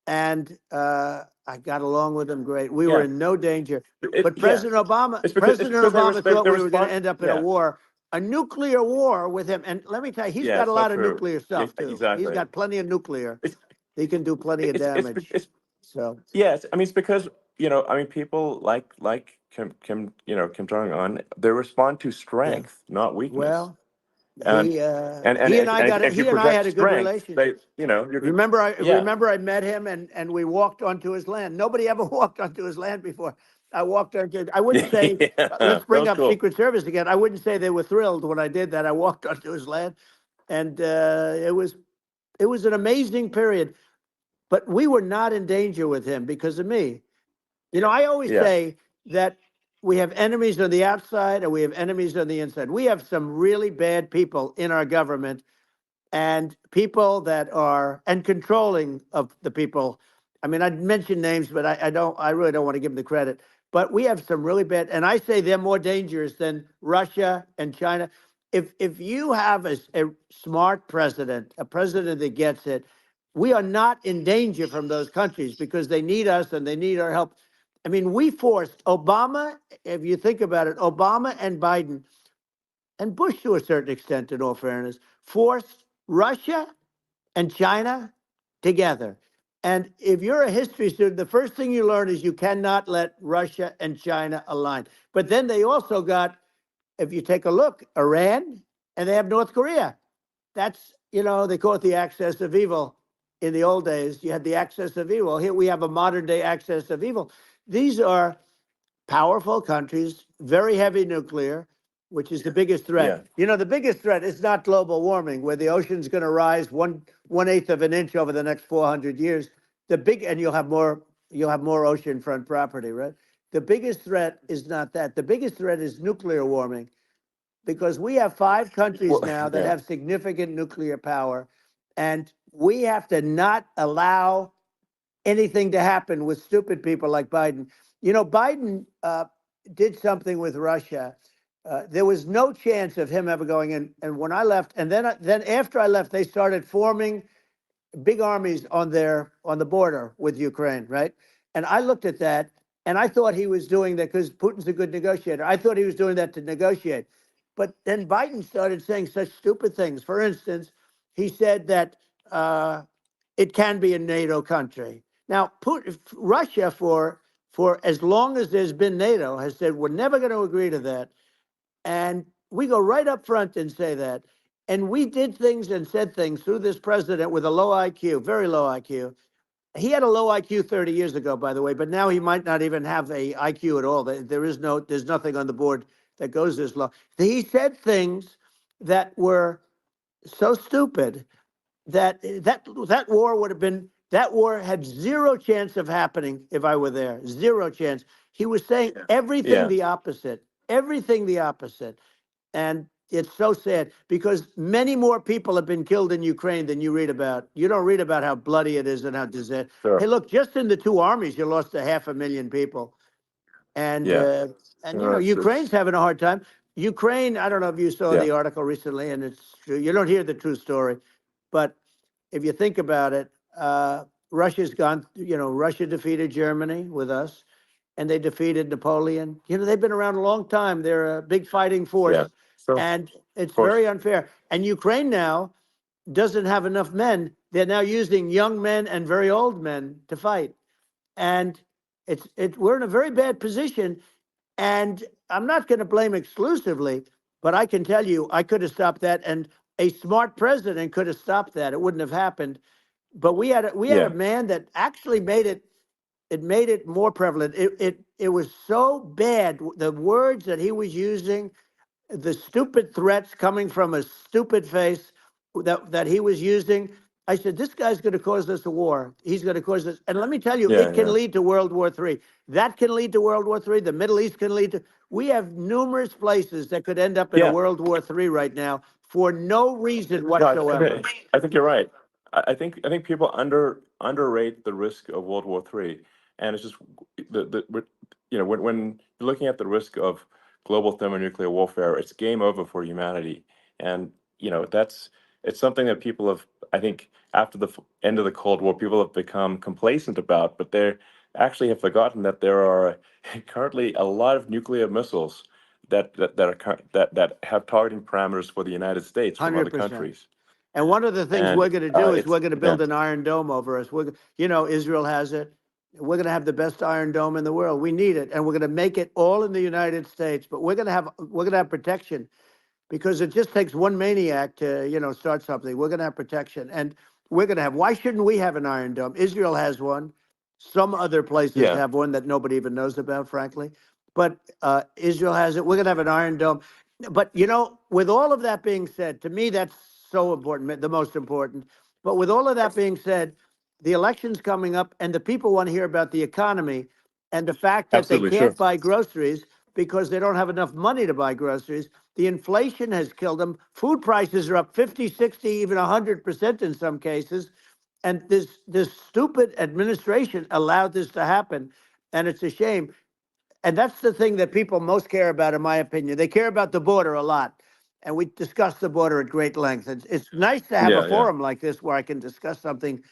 And I got along with them great. We were yeah. in no danger. It, But yeah. President Obama, It's President because Obama thought they we were going to respond. end up in a Yeah, war, a nuclear war with him. And let me tell you, he's yeah. got a It's not lot of true. nuclear Yeah, stuff too. He's exactly. got plenty of nuclear. It's He can do plenty of damage. it's So, yes. I mean, it's because I mean, people like Kim Jong Un, they respond to yeah. strength, not weakness. Well, And he and I got it. if you He and I project had a good strength, they relationship. you're good. Remember, I Yeah. remember I met him and we walked onto his land. Nobody ever walked onto his land before. I walked onto. I wouldn't say. Yeah, Let's that bring was up cool. Secret Service again. I wouldn't say they were thrilled when I did that. I walked onto his land, and it was an amazing period. But we were not in danger with him because of me. You know, I always Yeah, say that we have enemies on the outside and we have enemies on the inside. We have some really bad people in our government and people that are and controlling of the people. I mean, I'd mention names, but I really don't want to give them the credit. But we have some really bad, and I say they're more dangerous than Russia and China. If you have a smart president, a president that gets it, we are not in danger from those countries because they need us and they need our help. I mean, we forced Obama, if you think about it, Obama and Biden and Bush to a certain extent, in all fairness, forced Russia and China together. And if you're a history student, the first thing you learn is you cannot let Russia and China align. But then they also got, if you take a look, Iran, and they have North Korea. That's, they call it the axis of evil. In the old days, you had the axis of evil. Here we have a modern day axis of evil. These are powerful countries, very heavy nuclear, which is the biggest threat. Yeah. The biggest threat is not global warming, where the ocean's going to rise one eighth of an inch over the next 400 years. And you'll have more oceanfront property, right? The biggest threat is not that. The biggest threat is nuclear warming, because we have 5 countries Well, now that yeah. have significant nuclear power, and we have to not allow anything to happen with stupid people like Biden. Biden did something with Russia. There was no chance of him ever going in. And when I left, and then after I left, they started forming big armies on the border with Ukraine, right? And I looked at that, and I thought he was doing that because Putin's a good negotiator. I thought he was doing that to negotiate. But then Biden started saying such stupid things. For instance, he said that it can be a NATO country. Now, Russia, for as long as there's been NATO, has said we're never going to agree to that. And we go right up front and say that. And we did things and said things through this president with a low IQ, very low IQ. He had a low IQ 30 years ago, by the way, but now he might not even have a IQ at all. There's nothing on the board that goes this low. He said things that were so stupid that war had zero chance of happening if I were there. Zero chance. He was saying everything Yeah. the opposite. Everything the opposite. And it's so sad because many more people have been killed in Ukraine than you read about. You don't read about how bloody it is and how disastrous. Sure. Hey, look, just in the 2 armies, you lost 500,000 people. And Yeah. Ukraine's having a hard time. Ukraine, I don't know if you saw Yeah. the article recently, and it's true. You don't hear the true story, but if you think about it, Russia's gone. Russia defeated Germany with us, and they defeated Napoleon. They've been around a long time. They're a big fighting force, Yeah. Sure. and it's Of course. very unfair. And Ukraine now doesn't have enough men. They're now using young men and very old men to fight, and we're in a very bad position. And I'm not going to blame exclusively, but I can tell you I could have stopped that, and a smart president could have stopped that. It wouldn't have happened. But we had a Yeah. man that actually made it more prevalent. It was so bad, the words that he was using, the stupid threats coming from a stupid face that he was using. I said, this guy's going to cause us a war. He's going to cause us. And let me tell you, Yeah. it can Yeah. lead to World War III. That can lead to World War III. The Middle East can lead to. We have numerous places that could end up in a Yeah. World War III right now for no reason No, whatsoever. I think you're right. I think people underrate the risk of World War III, and it's just when you're looking at the risk of global thermonuclear warfare, it's game over for humanity, and it's something that people have, I think, after the end of the Cold War, people have become complacent about, but they actually have forgotten that there are currently a lot of nuclear missiles that have targeting parameters for the United States from other 100%. countries. And one of the things And we're going to do is it's we're going to yeah, build an Iron Dome over us. Israel has it. We're going to have the best Iron Dome in the world. We need it, and we're going to make it all in the United States. But we're going to have protection, because it just takes one maniac to start something. We're going to have protection, and we're going to have. Why shouldn't we have an Iron Dome? Israel has one. Some other places yeah, have one that nobody even knows about, frankly. But Israel has it. We're going to have an Iron Dome. But with all of that being said, to me that's so important, the most important. But with all of that being said, the election's coming up, and the people want to hear about the economy and the fact that they absolutely, sure. can't buy groceries because they don't have enough money to buy groceries. The inflation has killed them. Food prices are up 50, 60, even 100% in some cases. And this stupid administration allowed this to happen. And it's a shame. And that's the thing that people most care about, in my opinion. They care about the border a lot. And we discuss the border at great length. It's nice to have a Yeah, yeah. forum like this where I can discuss something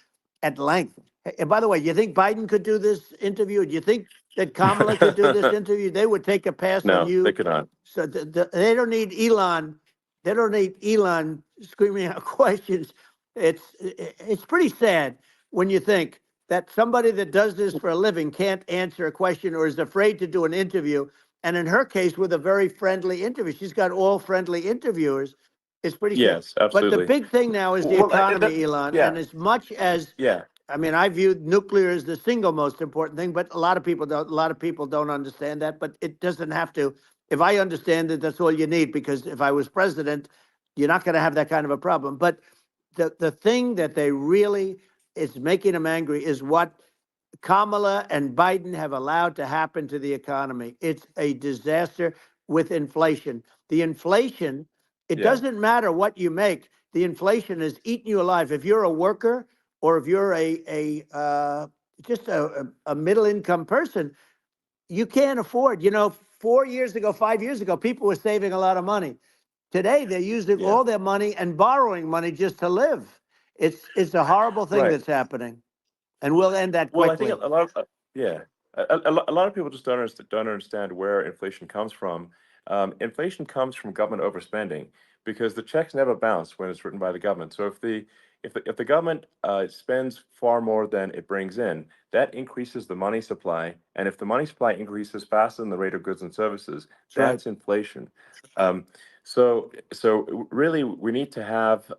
at length. And by the way, you think Biden could do this interview? Do you think that Kamala could do this interview? They would take a pass on No, they you. could not. So they don't need Elon. They don't need Elon screaming out questions. It's pretty sad when you think that somebody that does this for a living can't answer a question or is afraid to do an interview. And in her case, with a very friendly interview, she's got all friendly interviewers. It's pretty sad. Yes, But the absolutely. big thing now is the Well, economy, Elon. yeah, And as much as yeah, I mean, I view nuclear as the single most important thing, but a lot of people don't. A lot of people don't understand that. But it doesn't have to. If I understand it, that's all you need. Because if I was president, you're not going to have that kind of a problem. But the thing that they really is making them angry is what Kamala and Biden have allowed to happen to the economy. It's a disaster with inflation. The inflation, it yeah, doesn't matter what you make. The inflation is eating you alive. If you're a worker or if you're just a middle income person, you can't afford. 4 years ago, 5 years ago, people were saving a lot of money. Today, they're using yeah. all their money and borrowing money just to live. It's a horrible thing Right. that's happening, and we'll end that Well, I think quickly. a lot of yeah, a lot of people just don't understand where inflation comes from. Inflation comes from government overspending because the checks never bounce when it's written by the government. So if the government spends far more than it brings in, that increases the money supply, and if the money supply increases faster than the rate of goods and services, That's right. that's inflation. Um, so really, we need to have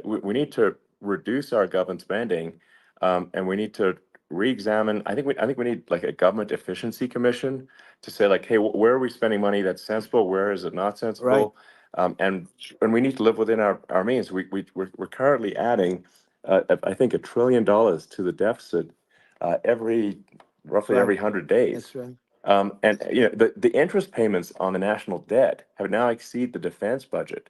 we need to reduce our government spending, and we need to re-examine. I think we need like a government efficiency commission to say like, hey, where are we spending money that's sensible? Where is it not Right. sensible? And we need to live within our means. We're currently adding, I think, $1 trillion to the deficit every That's roughly right. every 100 days. That's right. And the interest payments on the national debt have now exceed the defense budget.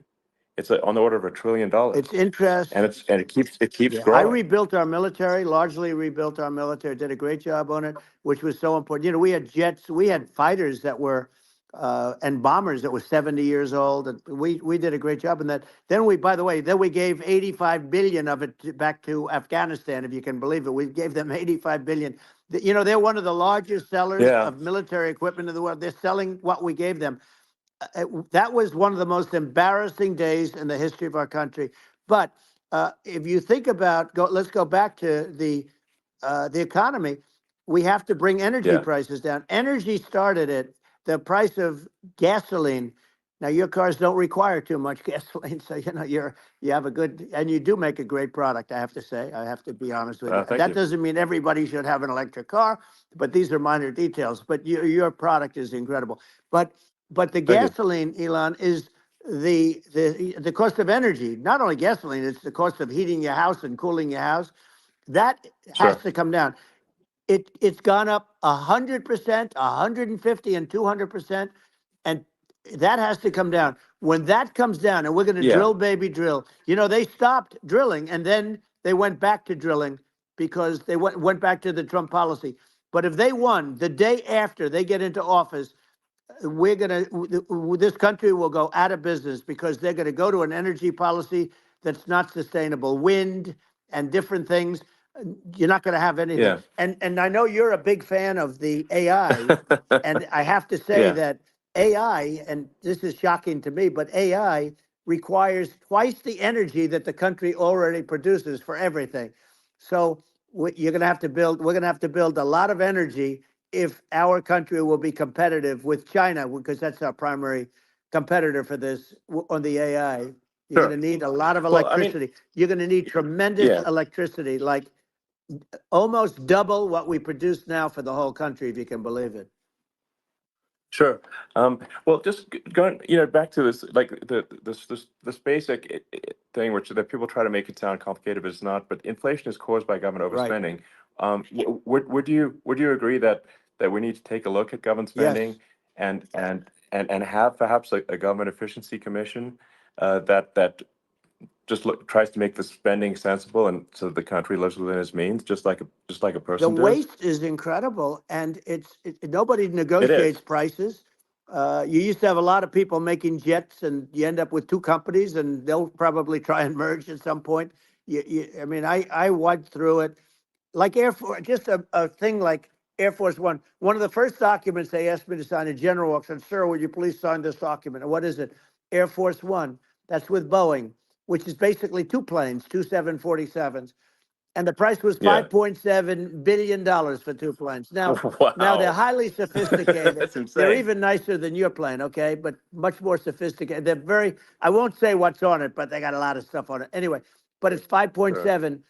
It's on the order of $1 trillion, It's interest. and it keeps Yeah, I growing. rebuilt our military, largely rebuilt our military, did a great job on it, which was so important. We had jets, we had fighters that were, and bombers that were 70 years old. And we did a great job in that. Then by the way, then we gave 85 billion of it back to Afghanistan, if you can believe it. We gave them 85 billion. They're one of the largest sellers Yeah, of military equipment in the world. They're selling what we gave them. That was one of the most embarrassing days in the history of our country. But if you think about, let's go back to the economy. We have to bring energy yeah, prices down. Energy started at the price of gasoline. Now your cars don't require too much gasoline, so you have a good, and you do make a great product. I have to say, I have to be honest with you. thank That you. doesn't mean everybody should have an electric car, but these are minor details. But your product is incredible. But the Thank you. gasoline, Elon, is the cost of energy. Not only gasoline, it's the cost of heating your house and cooling your house. That has Sure. to come down. It's gone up 100%, 150, and 200%, and that has to come down. When that comes down, and we're going to Yeah, drill, baby, drill. They stopped drilling, and then they went back to drilling because they went back to the Trump policy. But if they won the day after they get into office, this country will go out of business because they're going to go to an energy policy that's not sustainable, wind and different things. You're not going to have anything. yeah, And I know you're a big fan of the AI, and I have to say yeah, that AI, and this is shocking to me, but AI requires twice the energy that the country already produces for everything. So you're going to have to build. We're going to have to build a lot of energy if our country will be competitive with China, because that's our primary competitor for this on the AI. You're going to sure. need a lot of Well, I mean, electricity. You're going to need tremendous yeah, electricity, like almost double what we produce now for the whole country, if you can believe it. sure. Well, just going, back to this, like this basic thing, which that people try to make it sound complicated, but it's not. But inflation is caused by government Right. overspending. Would you agree that we need to take a look at government Yes. spending and have perhaps a government efficiency commission that just tries to make the spending sensible and so the country lives within its means, just like a The person does? waste is incredible, and nobody It negotiates is. prices. You used to have a lot of people making jets, and you end up with two companies, and they'll probably try and merge at some point. I mean, I went through it like Air Force, just a thing like Air Force One. One of the first documents they asked me to sign, a general said, "Sir, would you please sign this document?" And what is it? Air Force One. That's with Boeing. which is basically two planes, two 747s. And the price was Yeah. $5.7 billion for two planes. Now they're Wow. highly sophisticated. That's They're insane. even nicer than your plane, okay? But much more sophisticated. They're very, I won't say what's on it, but they got a lot of stuff on it. Anyway, but it's Sure. 5.7.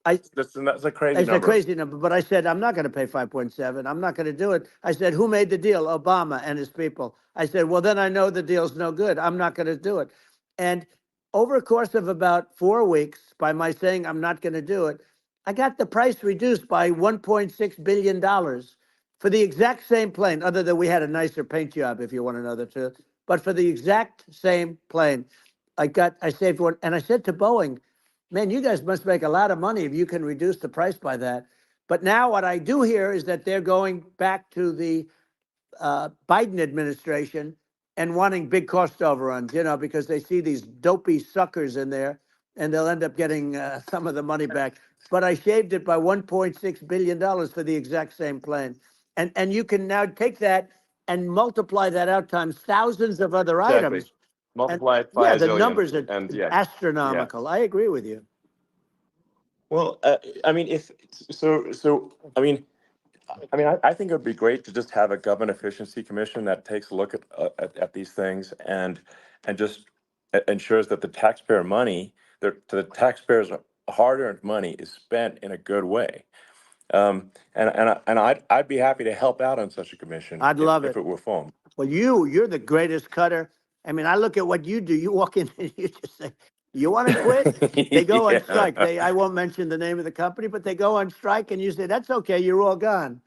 I, That's a crazy it's a number. crazy number, but I said, I'm not going to pay 5.7. I'm not going to do it. I said, who made the deal? Obama and his people. I said, well, then I know the deal's no good. I'm not going to do it. And over a course of about 4 weeks, by my saying I'm not going to do it, I got the price reduced by $1.6 billion for the exact same plane, other than we had a nicer paint job, if you want to know the truth. But for the exact same plane, I saved one. And I said to Boeing, man, you guys must make a lot of money if you can reduce the price by that. But now what I do hear is that they're going back to the Biden administration and wanting big cost overruns, because they see these dopey suckers in there, and they'll end up getting some of the money back. But I shaved it by $1.6 billion for the exact same plane. And you can now take that and multiply that out times thousands of other Exactly. items. And Multiply it by yeah, a the zillion, numbers are and yeah. astronomical. I agree with you. Well, I mean, if so, I think it would be great to just have a government efficiency commission that takes a look at these things and just ensures that the taxpayer money, the taxpayers' hard-earned money, is spent in a good way. I'd be happy to help out on such a commission I'd love if it. it were formed. Well, you're the greatest cutter. I mean, I look at what you do. You walk in and you just say, "You want to quit?" They go on Yeah. strike. I won't mention the name of the company, but they go on strike, and you say, "That's okay. You're all gone.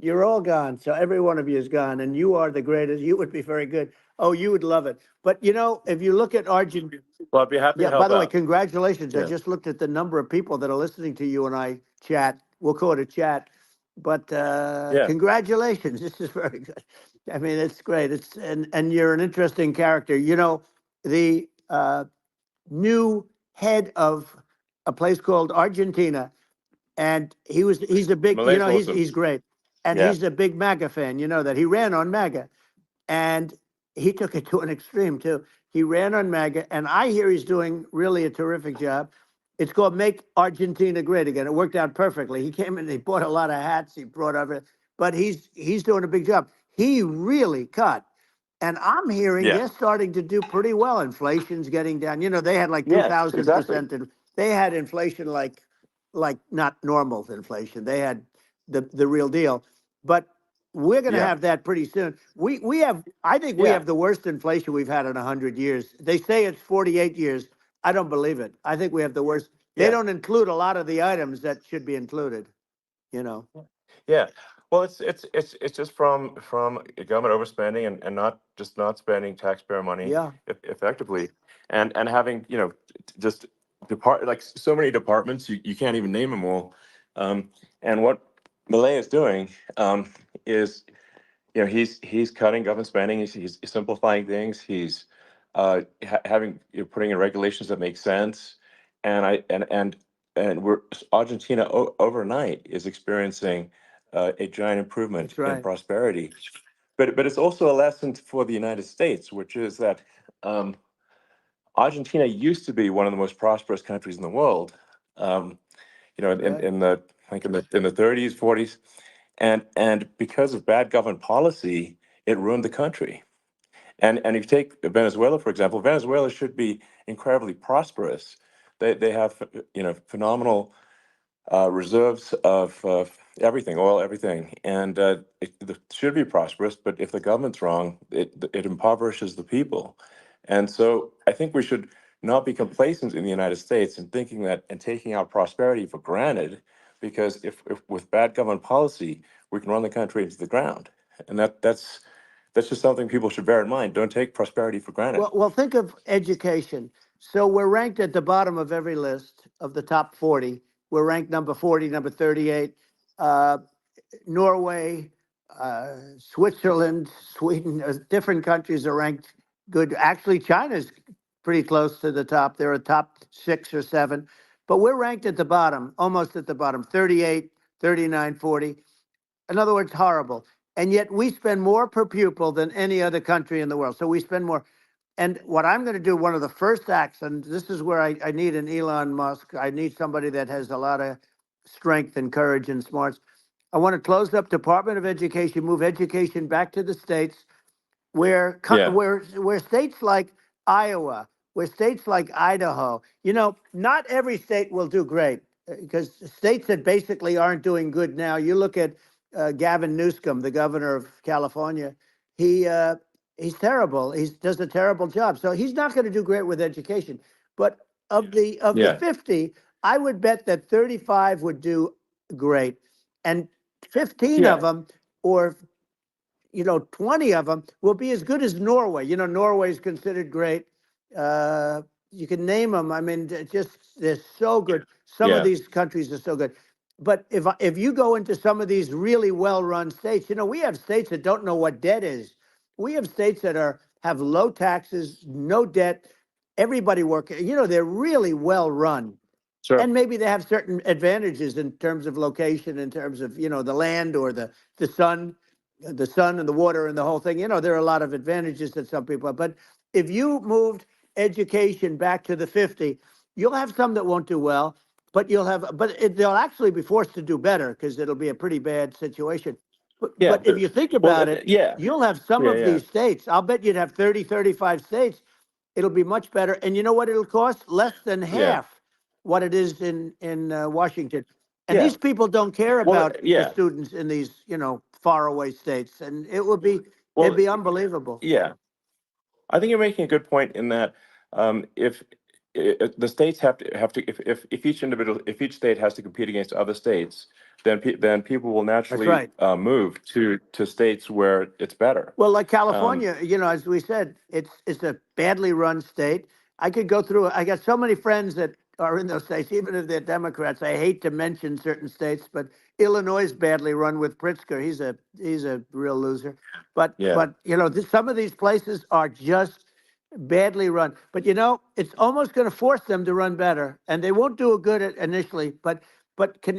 You're all gone." So every one of you is gone, and you are the greatest. You would be very good. Oh, you would love it. But if you look at Argentina. Well, I'd be happy to Yeah, by help the way, out. congratulations. I Yeah. just looked at the number of people that are listening to you and I chat. We'll call it a chat. But Yeah. congratulations. This is very good. I mean, it's great. And you're an interesting character. The new head of a place called Argentina, and he's a big, Malay's he's awesome. he's great. And Yeah. he's a big MAGA fan, that he ran on MAGA. And he took it to an extreme too. He ran on MAGA, and I hear he's doing really a terrific job. It's called Make Argentina Great Again. It worked out perfectly. He came in, he bought a lot of hats, he brought over, but he's doing a big job. He really cut. And I'm hearing Yeah. they're starting to do pretty well. Inflation's getting down. They had like Yes, exactly. 2,000%. They had inflation like not normal inflation. They had the real deal. But we're going to Yeah. have that pretty soon. I think we Yeah. have the worst inflation we've had in 100 years. They say it's 48 years. I don't believe it. I think we have the worst. They Yeah. don't include a lot of the items that should be included, Yeah. Well, it's just from government overspending and not spending taxpayer money Yeah, effectively, and having just like so many departments, you can't even name them all. And what Malay is doing is he's cutting government spending. He's simplifying things. He's having putting in regulations that make sense, and we're Argentina overnight is experiencing a giant improvement that's in right. prosperity. But it's also a lesson for the United States, which is that um, Argentina used to be one of the most prosperous countries in the world. Um, Okay. in the like in the 30s, 40s, and because of bad government policy, it ruined the country. And if you take Venezuela, for example, Venezuela should be incredibly prosperous. They have phenomenal reserves of everything, oil, everything, and it should be prosperous. But if the government's wrong, it impoverishes the people. And so I think we should not be complacent in the United States and thinking that and taking our prosperity for granted, because if with bad government policy, we can run the country into the ground. And that's just something people should bear in mind. Don't take prosperity for granted. Well, think of education. So we're ranked at the bottom of every list of the top 40. We're ranked number 40, number 38. Uh, Norway, Switzerland, Sweden, different countries are ranked good. Actually, China's pretty close to the top. They're a top 6 or 7. But we're ranked at the bottom, almost at the bottom, 38, 39, 40. In other words, horrible. And yet we spend more per pupil than any other country in the world. So we spend more. And what I'm going to do, one of the first acts, and this is where I need an Elon Musk. I need somebody that has a lot of strength and courage and smarts. I want to close up Department of Education, move education back to the states, where Yeah. where states like Iowa, where states like Idaho, not every state will do great, because states that basically aren't doing good now. You look at Gavin Newsom, the governor of California. He's terrible. He does a terrible job. So he's not going to do great with education. But of the Yeah. 50, I would bet that 35 would do great, and 15 of Yeah. them, or 20 of them will be as good as Norway. Norway is considered great. You can name them. I mean, they're so good. Some of Yeah. these countries are so good. But if you go into some of these really well-run states, we have states that don't know what debt is. We have states that have low taxes, no debt, everybody working. They're really well run. Sure. And maybe they have certain advantages in terms of location, in terms of the land, or the sun, and the water and the whole thing. There are a lot of advantages that some people have. But if you moved education back to the 50, you'll have some that won't do well, but they'll actually be forced to do better, because it'll be a pretty bad situation. But, Yeah. but if you think Well, about it, yeah. you'll have some Yeah. of Yeah. these states. I'll bet you'd have 30, 35 states. It'll be much better. And you know what it'll cost? Less than Yeah. half what it is in Washington. And Yeah. these people don't care Well, about the yeah. students in these, faraway states. And it'd Well, be unbelievable. yeah. I think you're making a good point in that if the states have to if each state has to compete against other states, then people will That's naturally right. move to states where it's better. Well, like Um, California, as we said, it's a badly run state. I could go through it. I got so many friends that are in those states, even if they're Democrats. I hate to mention certain states, but Illinois is badly run with Pritzker. He's a real loser. But yeah, but some of these places are just badly run. But it's almost going to force them to run better, and they won't do a good at initially. But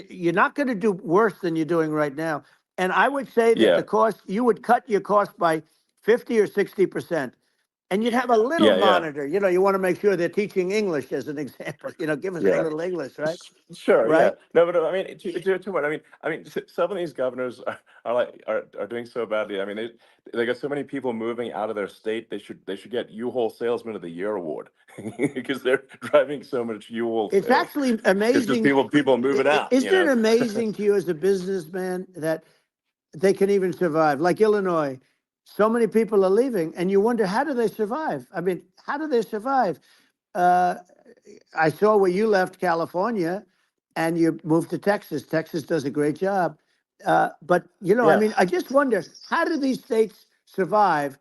you're not going to do worse than you're doing right now. And I would say that yeah, the cost, you would cut your cost by 50 or 60%. And you'd have a little yeah, yeah, monitor. You want to make sure they're teaching English, as an example. Give us a yeah. little English, right? Sure, yeah. Right? No, but I mean, to what some of these governors are doing so badly. I mean, they got so many people moving out of their state. They should get U-Haul Salesman of the Year award because they're driving so much U-Haul It's sales. actually It's just amazing. people moving out. Isn't it amazing to you as a businessman that they can even survive? Like Illinois, so many people are leaving, and you wonder, how do they survive? I mean, how do they survive? Uh, I saw where you left California and you moved to Texas. Texas does a great job. But, I Yeah, mean, I just wonder, how do these states survive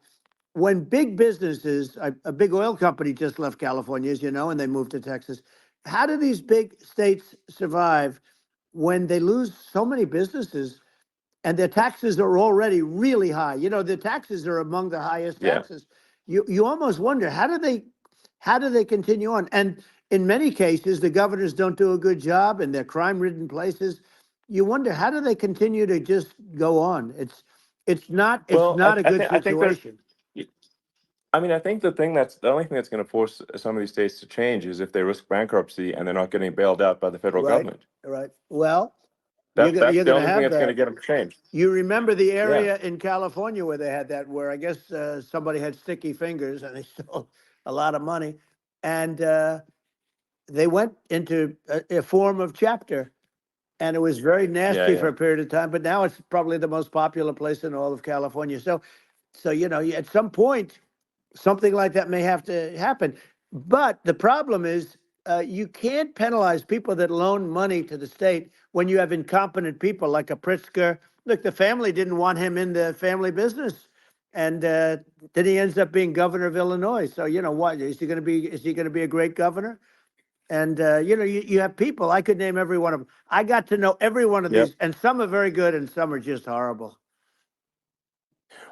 when big businesses, a big oil company just left California, as you know, and they moved to Texas. How do these big states survive when they lose so many businesses and their taxes are already really high? The taxes are among the highest yeah. taxes. You almost wonder, how do they continue on? And in many cases, the governors don't do a good job, and they're crime-ridden places. You wonder, how do they continue to just go on? It's Well, not a good I think there's. situation. I mean, I think the only thing that's going to force some of these states to change is if they risk bankruptcy and they're not getting bailed out by the federal Right, government. right. Well, you're That's gonna that's you're the gonna only thing have that's going to that. get them to change. You remember the Yeah, area in California where they had that, where I guess somebody had sticky fingers and they stole a lot of money, and they went into a form of chapter, and it was very yeah, nasty yeah, for a period of time. But now it's probably the most popular place in all of California. So at some point, something like that may have to happen. But the problem is, you can't penalize people that loan money to the state when you have incompetent people like a Pritzker. Look, the family didn't want him in the family business, and then he ends up being governor of Illinois. So what is he going to be? Is he going to be a great governor? And you have people. I could name every one of them. I got to know every one of yep. these, and some are very good, and some are just horrible.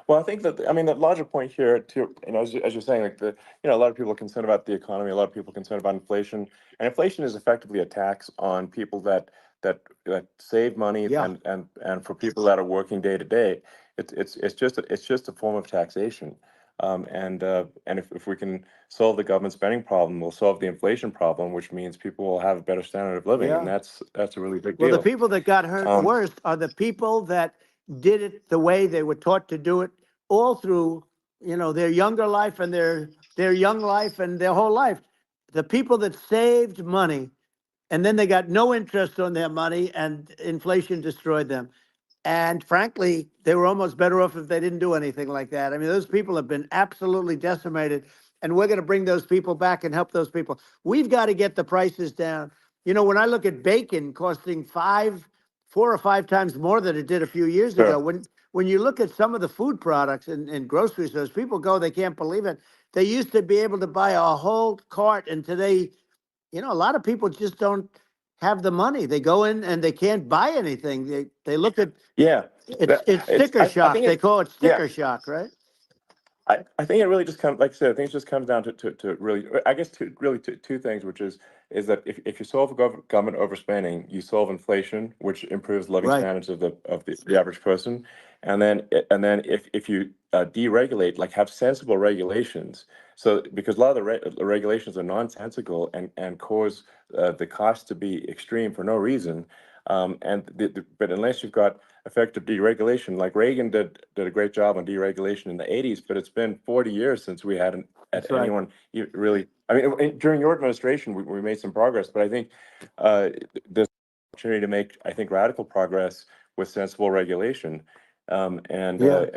Well, I think the larger point here, too, as you're saying, like a lot of people are concerned about the economy, a lot of people are concerned about inflation, and inflation is effectively a tax on people that save money, Yeah. and for people that are working day to day, it's just a form of taxation. And if we can solve the government spending problem, we'll solve the inflation problem, which means people will have a better standard of living, and Yeah. that's a really big Well, the deal. people that got hurt worst are the people that did it the way they were taught to do it all through, their younger life and their young life and their whole life. The people that saved money and then they got no interest on their money and inflation destroyed them. And frankly, they were almost better off if they didn't do anything like that. I mean, those people have been absolutely decimated, and we're going to bring those people back and help those people. We've got to get the prices down. When I look at bacon costing 4 or 5 times more than it did a few years ago, Sure. when you look at some of the food products in grocery stores, people go, they can't believe it. They used to be able to buy a whole cart, and today, a lot of people just don't have the money. They go in and they can't buy anything. They look at Yeah. it's It's sticker I shock. think They it call it yeah. sticker shock, right? I think it really just comes, like I said, I think it just comes down to really, I guess, two things, which is that if you solve government overspending, you solve inflation, which improves living Right. standards of the average person, and then if you deregulate, like have sensible regulations, so because a lot of the regulations are nonsensical and cause the cost to be extreme for no reason, but unless you've got effective deregulation. Like Reagan did a great job on deregulation in the 80s, but it's been 40 years since we had That's right. anyone really. I mean, during your administration, we made some progress, but I think there's opportunity to make, I think, radical progress with sensible regulation. Yeah. And Well,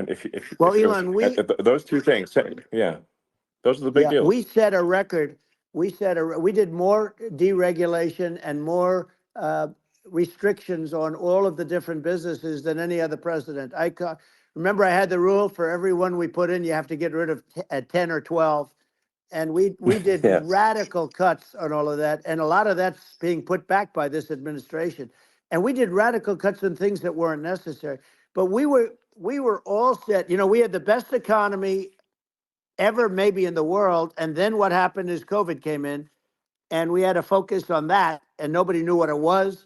if Elon, those two things, yeah, those are the big yeah, deals. we set a record. We did more deregulation and more restrictions on all of the different businesses than any other president. Remember, I had the rule for every one we put in, you have to get rid of 10 or 12. And we did Yes. radical cuts on all of that. And a lot of that's being put back by this administration. And we did radical cuts on things that weren't necessary. But we were all set. We had the best economy ever maybe in the world. And then what happened is COVID came in and we had to focus on that and nobody knew what it was.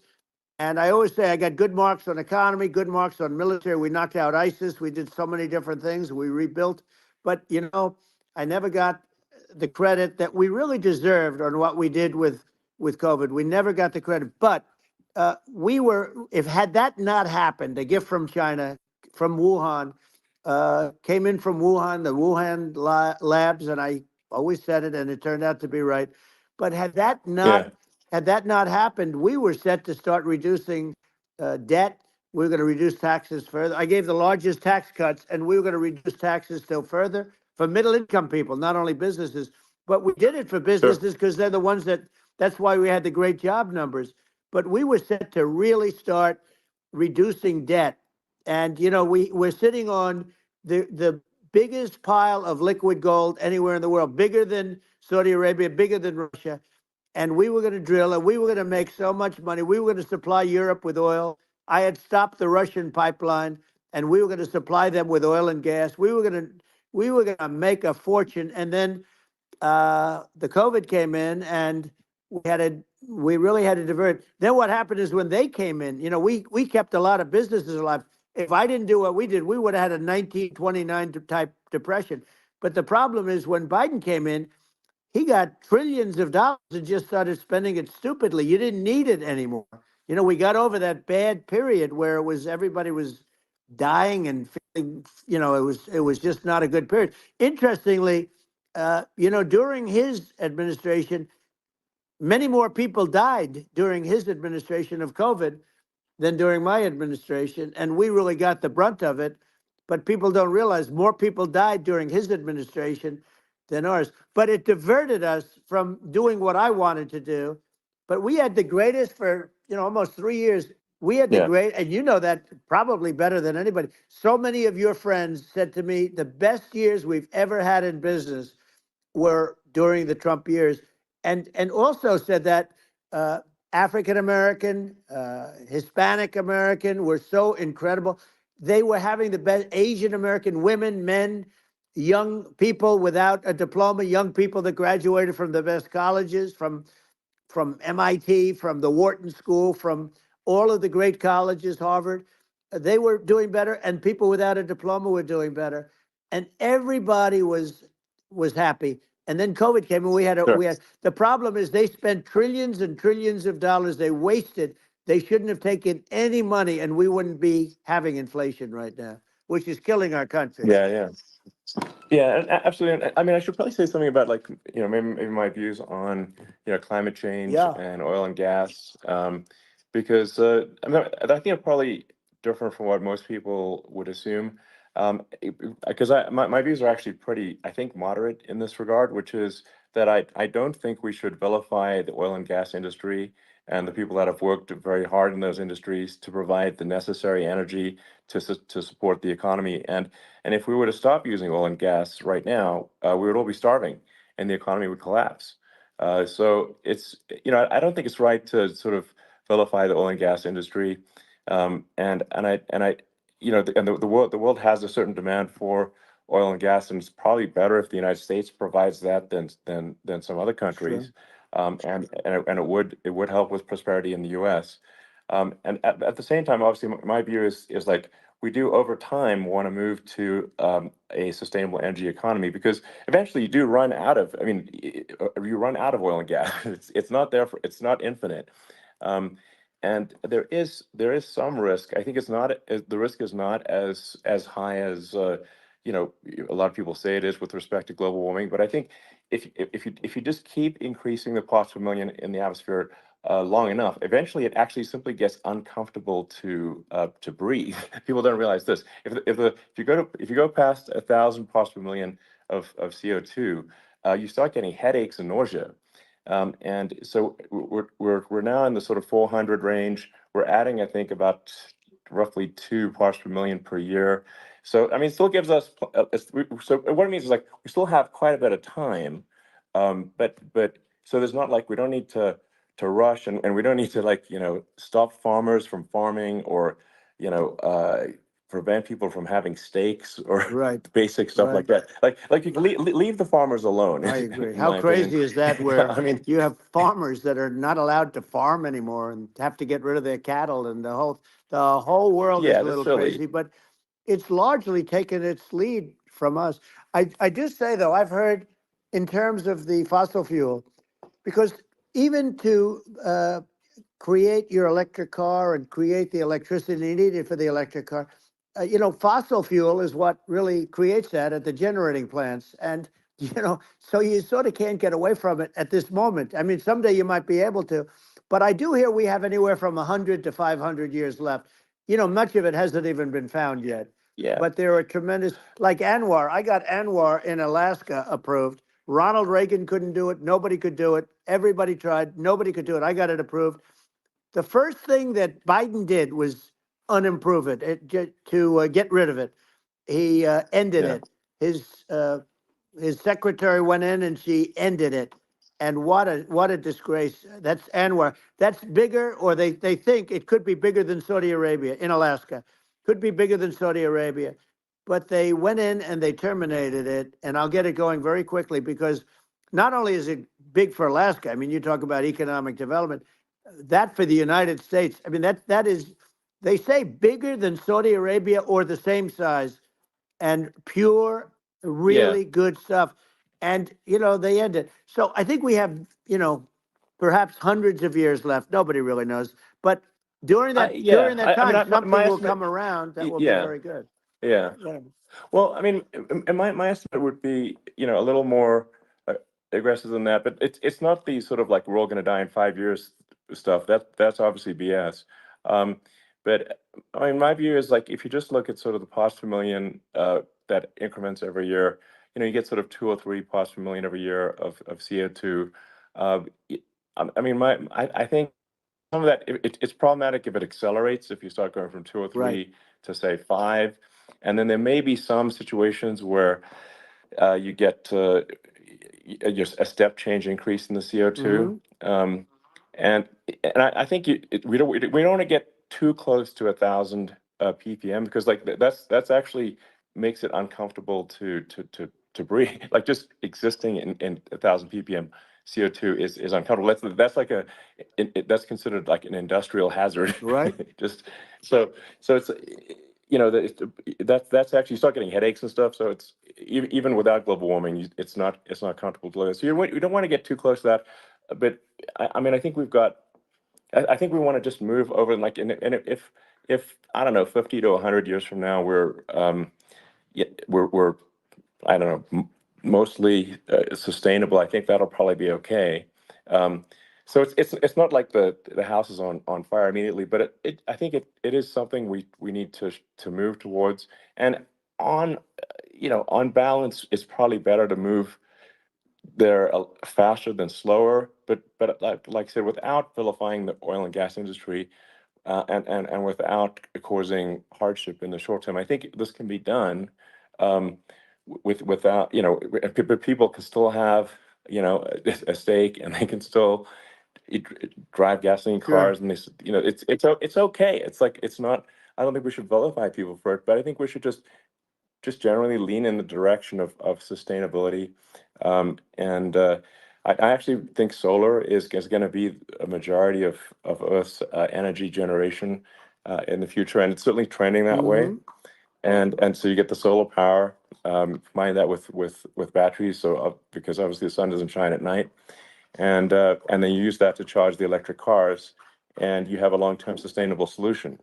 And I always say I got good marks on economy, good marks on military. We knocked out ISIS. We did so many different things. We rebuilt. But, I never got the credit that we really deserved on what we did with COVID. We never got the credit. But if had that not happened, a gift from China, from Wuhan, came in from Wuhan, the Wuhan labs, and I always said it, and it turned out to be right. But Yeah. had that not happened, we were set to start reducing debt. We were going to reduce taxes further. I gave the largest tax cuts, and we were going to reduce taxes still further for middle income people, not only businesses. But we did it for Sure. businesses because they're the ones that's why we had the great job numbers. But we were set to really start reducing debt. And, we're sitting on the biggest pile of liquid gold anywhere in the world, bigger than Saudi Arabia, bigger than Russia. And we were going to drill and we were going to make so much money. We were going to supply Europe with oil. I had stopped the Russian pipeline and we were going to supply them with oil and gas. We were going to make a fortune. And then the COVID came in and we really had to divert. Then what happened is when they came in, we kept a lot of businesses alive. If I didn't do what we did, we would have had a 1929 type depression. But the problem is when Biden came in, he got trillions of dollars and just started spending it stupidly. You didn't need it anymore. We got over that bad period where everybody was dying and feeling, it was just not a good period. Interestingly, during his administration, many more people died during his administration of COVID than during my administration, and we really got the brunt of it. But people don't realize more people died during his administration than ours. But it diverted us from doing what I wanted to do. But we had the greatest for almost 3 years. We had the Yeah. great, and you know that probably better than anybody. So many of your friends said to me, the best years we've ever had in business were during the Trump years, and also said that African American, Hispanic American were so incredible. They were having the best. Asian American women, men, young people without a diploma, young people that graduated from the best colleges, from MIT, from the Wharton School, from all of the great colleges, Harvard. They were doing better, and people without a diploma were doing better. and everybody was happy. And then COVID came, and Sure. we had the problem is they spent trillions and trillions of dollars. They wasted. They shouldn't have taken any money, and we wouldn't be having inflation right now, which is killing our country. Yeah, yeah. Yeah, absolutely. I mean, I should probably say something about like, maybe my views on, climate change Yeah, and oil and gas, because I think it's probably different from what most people would assume. Because my views are actually pretty, I think, moderate in this regard, which is that I don't think we should vilify the oil and gas industry and the people that have worked very hard in those industries to provide the necessary energy to support the economy. And if we were to stop using oil and gas right now, we would all be starving, and the economy would collapse. So I don't think it's right to sort of vilify the oil and gas industry. The world has a certain demand for oil and gas, and it's probably better if the United States provides that than some other sure. countries. And it would help with prosperity in the U.S. And at the same time, obviously, my view is like we do over time want to move to a sustainable energy economy, because eventually you do run out of. I mean, you run out of oil and gas. It's not there it's not infinite. Um, and there is some risk. I think the risk is not as high as a lot of people say it is with respect to global warming. But I think if you just keep increasing the parts per million in the atmosphere long enough, eventually it actually simply gets uncomfortable to breathe. People don't realize this. If you go past 1,000 parts per million of CO2, you start getting headaches and nausea. And so we're now in the sort of 400 range. We're adding, I think, about roughly 2 parts per million per year. So I mean, it still gives us. So what it means is like we still have quite a bit of time, but so there's not like we don't need to rush, and we don't need to like stop farmers from farming, or you know uh, prevent people from having steaks or Right, basic stuff like right. that. Like you can leave the farmers alone, I agree. in How my opinion. crazy is that? Where I mean, you have farmers that are not allowed to farm anymore and have to get rid of their cattle, and the whole world is yeah, a that's little silly. crazy. But it's largely taken its lead from us. I just say though, I've heard in terms of the fossil fuel, because even to create your electric car and create the electricity needed for the electric car. Fossil fuel is what really creates that at the generating plants. And, so you sort of can't get away from it at this moment. I mean, someday you might be able to, but I do hear we have anywhere from 100 to 500 years left. Much of it hasn't even been found yet. Yeah, But there are tremendous, like Anwar. I got Anwar in Alaska approved. Ronald Reagan couldn't do it. Nobody could do it. Everybody tried. Nobody could do it. I got it approved. The first thing that Biden did was unimprove to get rid of it. He ended yeah. it. His secretary went in and she ended it. And what a disgrace. That's Anwar. That's bigger, or they think it could be bigger than Saudi Arabia in Alaska. Could be bigger than Saudi Arabia. But they went in and they terminated it. And I'll get it going very quickly, because not only is it big for Alaska, I mean, you talk about economic development, that for the United States, I mean, that is, they say bigger than Saudi Arabia or the same size, and pure, Yeah. really good stuff. And, they end it. So I think we have, perhaps hundreds of years left. Nobody really knows. But during I that yeah. during that I mean, time, my something will estimate. come around that will be Yeah, very good. yeah. Yeah. Well, I mean, and my estimate would be, a little more uh, aggressive than that. But it's not the sort of like we're all going to die in 5 years stuff. That's obviously BS. Um, but I mean, my view is like if you just look at sort of the parts per million that increments every year, you get sort of 2 or 3 parts per million every year of CO2. Uh, I mean, I think some of that it's problematic if it accelerates, if you start going from two or Right. three to say five, and then there may be some situations where you get just a step change increase in the CO2, Hmm. and I think we don't want to get too close to 1,000 ppm, because like that's actually makes it uncomfortable to breathe. Like just existing in 1,000 ppm CO2 is uncomfortable. That's like that's considered like an industrial hazard. Right. Just so it's that's actually, you start getting headaches and stuff. So it's even without global warming, it's not comfortable to live in. So you don't want to get too close to that. But I mean, I think I think we want to just move over, and if I don't know, 50 to 100 years from now, we're I don't know, mostly sustainable. I think that'll probably be okay. Um, so it's not like the house is on fire immediately, but I think it is something we need to move towards. And on on balance, it's probably better to move there faster than slower. But like I said, without vilifying the oil and gas industry, and without causing hardship in the short term. I think this can be done, um, without, but people can still have, a stake, and they can still drive gasoline Sure. cars, and it's okay. It's like, it's not. I don't think we should vilify people for it, but I think we should just generally lean in the direction of sustainability. And I actually think solar is going to be a majority of Earth's energy generation in the future, and it's certainly trending that way. Mm-hmm. And so you get the solar power, combine that with batteries, so because obviously the sun doesn't shine at night, and then you use that to charge the electric cars, and you have a long-term sustainable solution.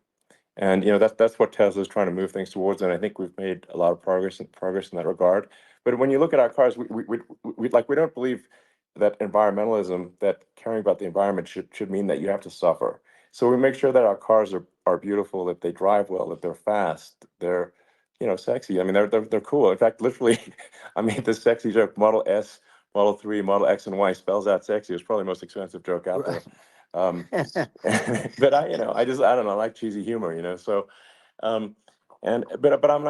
And that's what Tesla's trying to move things towards, and I think we've made a lot of progress in that regard. But when you look at our cars, we don't believe that environmentalism, that caring about the environment should mean that you have to suffer. So we make sure that our cars are beautiful, that they drive well, that they're fast, they're sexy. I mean, they're cool. In fact, literally, I made this sexy joke: Model S, Model 3, Model X, and Y spells out sexy. It's probably the most expensive joke out there. Right. Um, but I don't know, I like cheesy humor, so, um, but I'm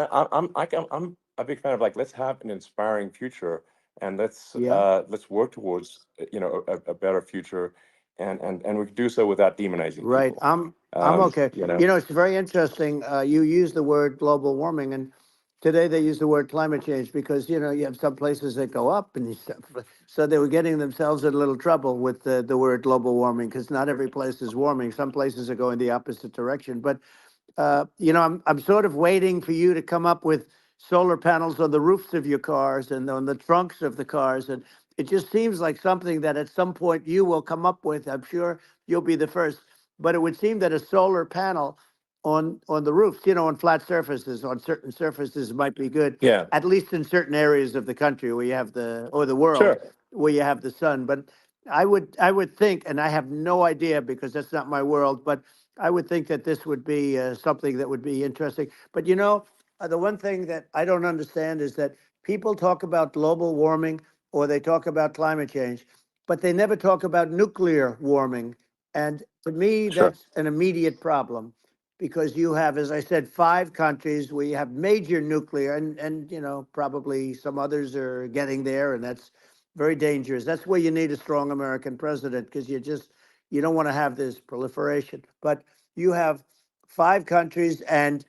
a big fan of, like, let's have an inspiring future, and Yeah. let's work towards, a better future, and we can do so without demonizing Right. people. I'm okay. It's very interesting. You use the word global warming, and today they use the word climate change because you have some places that go up, and so they were getting themselves in a little trouble with the word global warming because not every place is warming. Some places are going the opposite direction. But I'm sort of waiting for you to come up with solar panels on the roofs of your cars and on the trunks of the cars, and it just seems like something that at some point you will come up with. I'm sure you'll be the first, but it would seem that a solar panel on the roofs, on flat surfaces, on certain surfaces might be good, Yeah, at least in certain areas of the country where you have the world sure. where you have the sun. But I would think, and I have no idea because that's not my world, but I would think that this would be something that would be interesting. But the one thing that I don't understand is that people talk about global warming or they talk about climate change, but they never talk about nuclear warming. And to me, Sure. that's an immediate problem because you have, as I said, 5 countries where you have major nuclear, and probably some others are getting there, and that's very dangerous. That's where you need a strong American president because you don't want to have this proliferation. But you have 5 countries and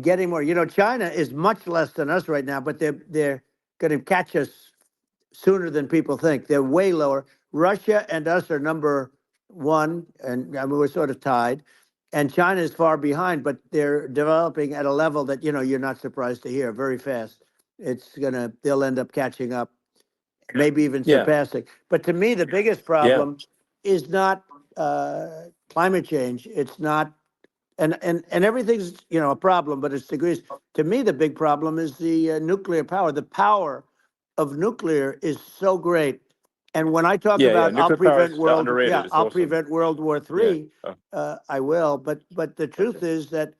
getting more. China is much less than us right now, but they're going to catch us sooner than people think. They're way lower. Russia and us are number one, and I mean, we're sort of tied. And China is far behind, but they're developing at a level that you're not surprised to hear very fast. They'll end up catching up, maybe even Yeah, surpassing. But to me, the biggest yeah, problem is not climate change. It's not, and everything's a problem, but it's degrees. To me, the big problem is the nuclear power. The power of nuclear is so great. And when I talk yeah. about Nuclear power is underrated. It's I'll awesome. prevent World War Yeah. III, I will. But the truth is that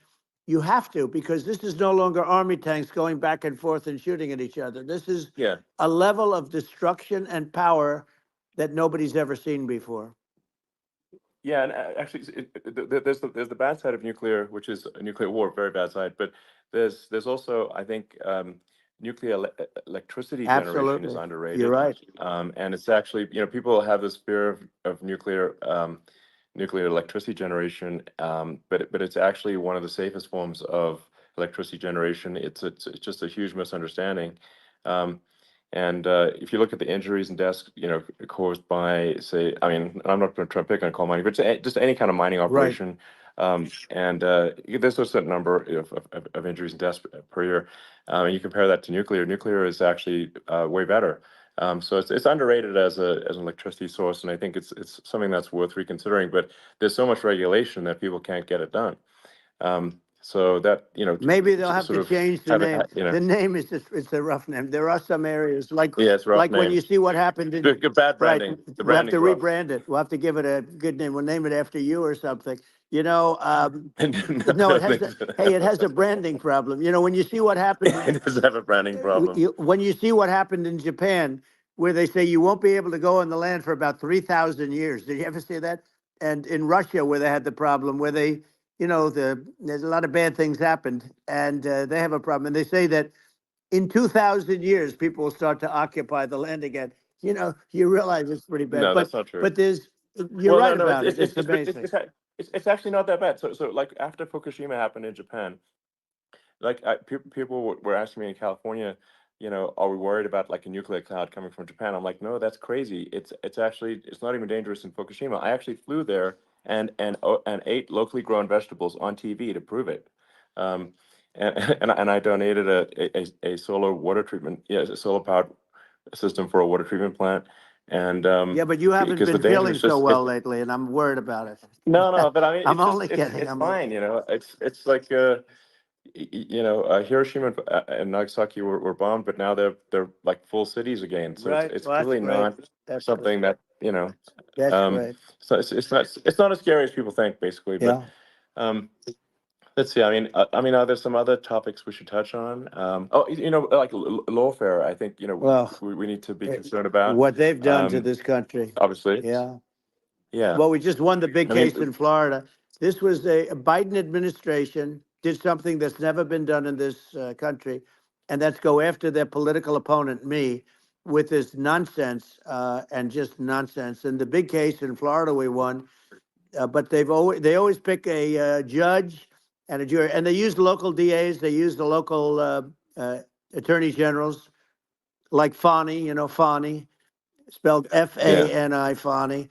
you have to because this is no longer army tanks going back and forth and shooting at each other. This is Yeah. a level of destruction and power that nobody's ever seen before. Yeah, and actually, there's the bad side of nuclear, which is a nuclear war, very bad side. But there's also, I think, nuclear electricity generation is Absolutely, you're underrated, right. and it's actually, people have this fear of nuclear electricity generation, but it's actually one of the safest forms of electricity generation. It's just a huge misunderstanding. Um, and if you look at the injuries and deaths, caused by, say, I mean, I'm not going to try to pick on coal mining, but just any kind of mining Right. operation, And there's a certain number of injuries and deaths per year. And you compare that to nuclear. Nuclear is actually way better. So it's underrated as an electricity source, and I think it's something that's worth reconsidering. But there's so much regulation that people can't get it done. So that Maybe they'll have sort to of change the have it, name. The name is just, it's a rough name. There are some areas yeah, it's a rough like when name. you see what happened in, Good bad right, branding. The we'll have to branding's rough. rebrand it. We'll have to give it a good name. We'll name it after you or something. You know, no, it has it has a branding problem. You know, when you see what happened It does have a branding problem. when you see what happened in Japan, where they say you won't be able to go on the land for about 3,000 years. Did you ever see that? And in Russia, where they had the problem, where they, there's a lot of bad things happened, and they have a problem. And they say that in 2,000 years, people will start to occupy the land again. You know, you realize it's pretty bad, No, that's not true. but you're Well, right no, about it. It's amazing. it's actually not that bad. So like after Fukushima happened in Japan, like people were asking me in California, are we worried about like a nuclear cloud coming from Japan? I'm like, no, that's crazy. It's not even dangerous in Fukushima. I actually flew there and ate locally grown vegetables on TV to prove it. Um, and I donated a solar water treatment, a solar powered system for a water treatment plant. And Yeah, but you haven't because the been danger feeling is so just well lately, and I'm worried about it. no, but I mean, I'm it's just only kidding. it's fine, It's like Hiroshima and Nagasaki were bombed, but now they're like full cities again. So Right. it's Well, that's clearly great. not That's great. something that That's um, great. so it's not as scary as people think, basically. But Yeah. um, let's see. I mean, are there some other topics we should touch on? Like lawfare. I think Well, we need to be concerned about. what they've done to this country. Obviously, Yeah. yeah. Well, we just won the big I mean, case in Florida. This was a Biden administration did something that's never been done in this country, and that's go after their political opponent, me, with this nonsense and just nonsense. And the big case in Florida we won, but they always pick a judge and a jury, and they use local DAs, they use the local attorney generals, like Fani, Fani, spelled yeah, Fani, Fani,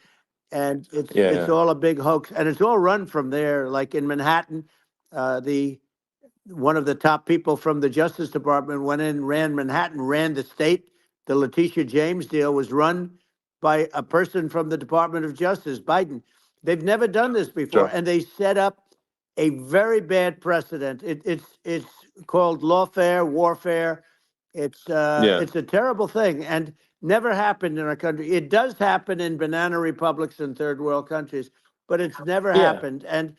and it's yeah, all a big hoax, and it's all run from there. Like in Manhattan, the one of the top people from the Justice Department went in, ran Manhattan, ran the state. The Letitia James deal was run by a person from the Department of Justice, Biden. They've never done this before, sure, and they set up a very bad precedent. It's called lawfare, warfare. yeah, It's a terrible thing, and never happened in our country. It does happen in banana republics and third world countries, but it's never yeah, happened. And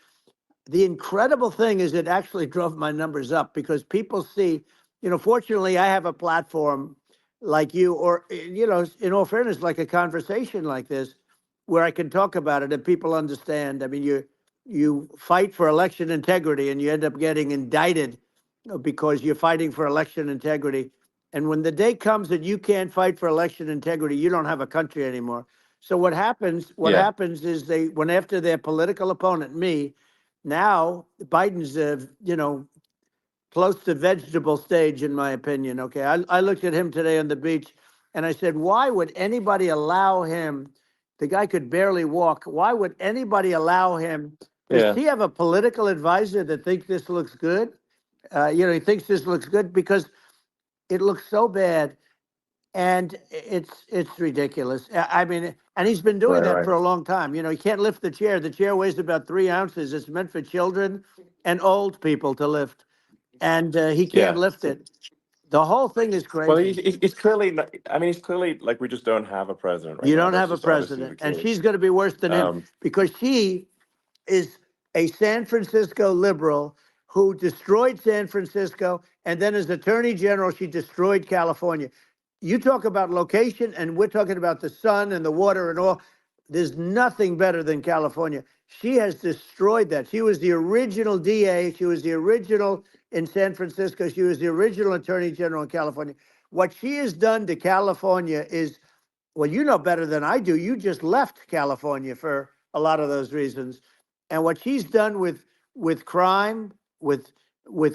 the incredible thing is it actually drove my numbers up because people see, fortunately I have a platform like you, or, in all fairness, like a conversation like this, where I can talk about it and people understand. I mean, you fight for election integrity and you end up getting indicted because you're fighting for election integrity. And when the day comes that you can't fight for election integrity, you don't have a country anymore. So what yeah, happens is they went after their political opponent, me. Now Biden's, close to vegetable stage, in my opinion. Okay, I looked at him today on the beach, and I said, why would anybody allow him? The guy could barely walk. Why would anybody allow him? Does yeah, he have a political advisor that thinks this looks good? He thinks this looks good because it looks so bad, and it's ridiculous. I mean, and he's been doing right, that right, for a long time. He can't lift the chair. The chair weighs about 3 ounces. It's meant for children and old people to lift, and he can't yeah. lift it. The whole thing is Well, crazy. he's clearly not, I mean, he's clearly like we just don't have a president right You now. don't That's have a just obviously the president, and case. she's going to be worse than him Um, because she is a San Francisco liberal who destroyed San Francisco, and then as Attorney General, she destroyed California. You talk about location, and we're talking about the sun and the water and all. There's nothing better than California. She has destroyed that. She was the original DA. She was the original in San Francisco. She was the original Attorney General in California. What she has done to California is, well, you know better than I do. You just left California for a lot of those reasons. And what she's done with crime, with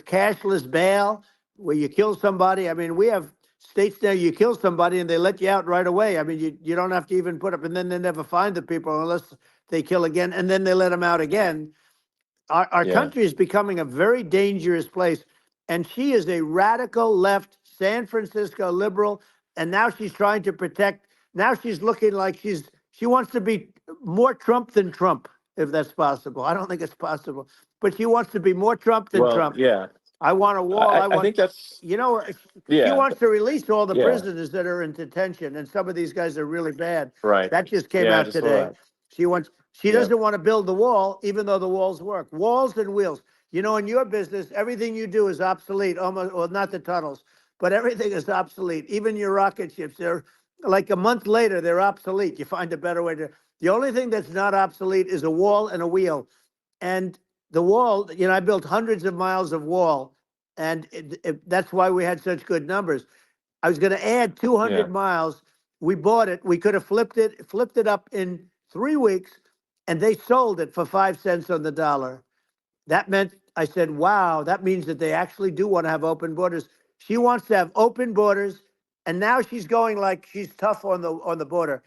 cashless bail, where you kill somebody. I mean, we have states now you kill somebody and they let you out right away. I mean, you don't have to even put up, and then they never find the people unless they kill again, and then they let them out again. our Yeah. country is becoming a very dangerous place. And she is a radical left San Francisco liberal. And now she's trying to protect. Now she's looking like she wants to be more Trump than Trump, if that's possible. I don't think it's possible, but she wants to be more Trump than Well, Trump. yeah. I want a wall. I I want, think that's you know, she yeah. wants to release all the Yeah. prisoners that are in detention, and some of these guys are really bad. Right. That just came Yeah, I out just saw today. that. She Yeah. doesn't want to build the wall, even though the walls work. Walls and wheels. You know, in your business, everything you do is obsolete, almost, well, not the tunnels, but everything is obsolete. Even your rocket ships, they're like a month later, they're obsolete. You find a better way to. The only thing that's not obsolete is a wall and a wheel. And the wall, you know, I built hundreds of miles of wall, and that's why we had such good numbers. I was going to add Yeah. 200 miles. We bought it. We could have flipped it up in 3 weeks, and they sold it for 5 cents on the dollar. That meant I said, "Wow, that means that they actually do want to have open borders." She wants to have open borders, and now she's going like she's tough on the border.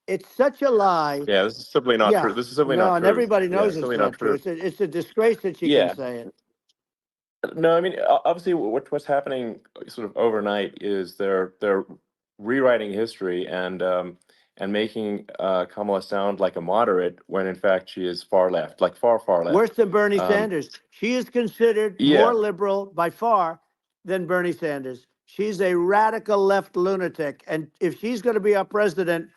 It's such a lie. Yeah, this is simply not Yeah, true. This is simply no, not and true. everybody Yeah, knows it's it's simply not not true. true. It's a disgrace that she can Yeah. say it. No, I mean, obviously, what's happening sort of overnight is they're rewriting history and making Kamala sound like a moderate when in fact she is far left, like far Worse left. than Bernie Um, Sanders. She is considered more yeah, liberal by far than Bernie Sanders. She's a radical left lunatic. And if she's going to be our president,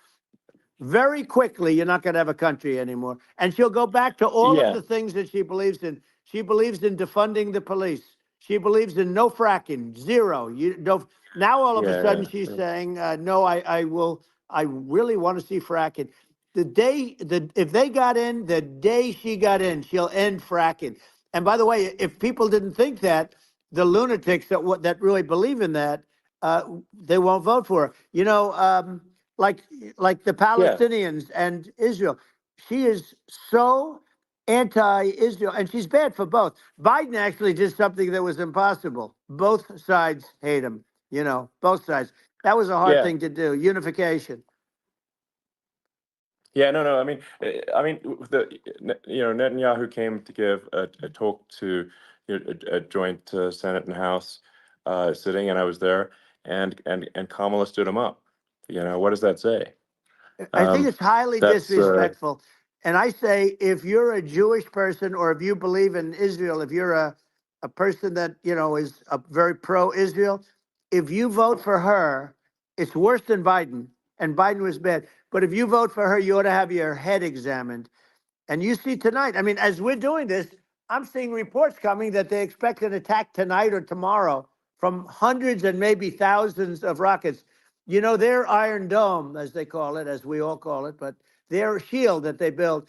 very quickly, you're not going to have a country anymore. And she'll go back to all of yeah, the things that she believes in. She believes in defunding the police. She believes in no fracking, zero. You don't. Now all of a yeah, sudden she's yeah, saying, no, I will. I really want to see fracking. If they got in, the day she got in, she'll end fracking. And by the way, if people didn't think that, the lunatics that really believe in that, they won't vote for her. You know, like like the yeah, Palestinians and Israel. She is so anti-Israel, and she's bad for both. Biden actually did something that was impossible. Both sides hate him. You know, both sides. That was a hard yeah. thing to do. Unification. Yeah, no, no. I mean, Netanyahu came to give a talk to a joint Senate and House sitting, and I was there, and Kamala stood him up. What does that say? I think Um, it's highly that's disrespectful. And I say, if you're a Jewish person or if you believe in Israel, if you're a person that, you know, is a very pro-Israel, if you vote for her, it's worse than Biden. And Biden was bad. But if you vote for her, you ought to have your head examined. And you see tonight, I mean, as we're doing this, I'm seeing reports coming that they expect an attack tonight or tomorrow from hundreds and maybe thousands of rockets. You know, their Iron Dome, as they call it, as we all call it, but their shield that they build,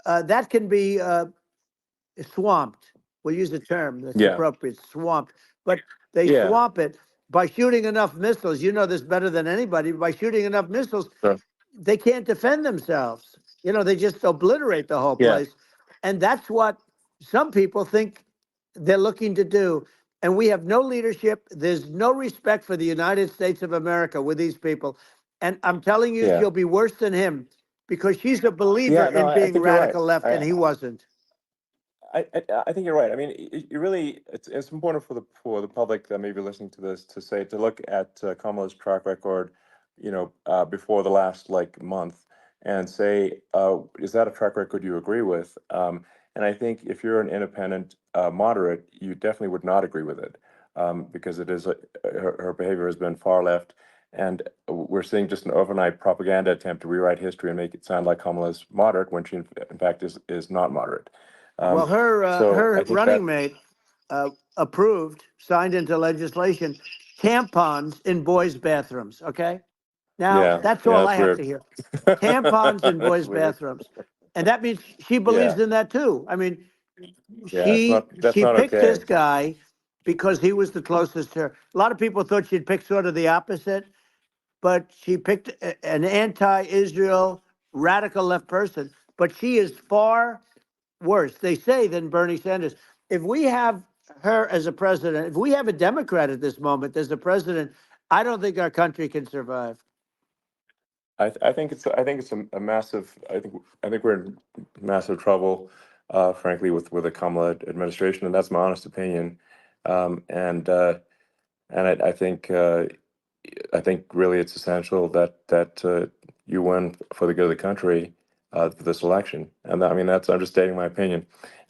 that can be swamped. We'll use a term that's yeah, appropriate, swamped. But they yeah, swamp it by shooting enough missiles. You know this better than anybody. By shooting enough missiles, so, they can't defend themselves. You know, they just obliterate the whole yeah, place. And that's what some people think they're looking to do. And we have no leadership. There's no respect for the United States of America with these people. And I'm telling you, yeah, she'll be worse than him because she's a believer yeah. No, in I being think you're right. radical left, and he wasn't. I think you're right. I mean, you really, it's important for the public that may be listening to this to look at Kamala's track record, before the last like month, and say, is that a track record you agree with? And I think if you're an independent moderate, you definitely would not agree with it, because it is her behavior has been far left, and we're seeing just an overnight propaganda attempt to rewrite history and make it sound like Kamala's moderate when she in fact is not moderate. Well, So her I think that, running mate approved, signed into legislation, tampons in boys' bathrooms. Okay, now yeah, that's yeah, all I that's have to weird. hear. Tampons in That's boys' weird. bathrooms, and that means she Yeah, believes in that too. I mean, yeah, that's she not picked this okay. guy because he was the closest to her. A lot of people thought she'd pick sort of the opposite, but she picked an anti-Israel radical left person. But she is far worse, they say, than Bernie Sanders. If we have her as a president, if we have a Democrat at this moment as the president, I don't think our country can survive. I think it's a massive. I think we're in massive trouble. frankly, with the Kamala administration, and that's my honest opinion. Um, and uh, and I think really it's essential that you win for the good of the country for this election, and I mean that's understating my opinion.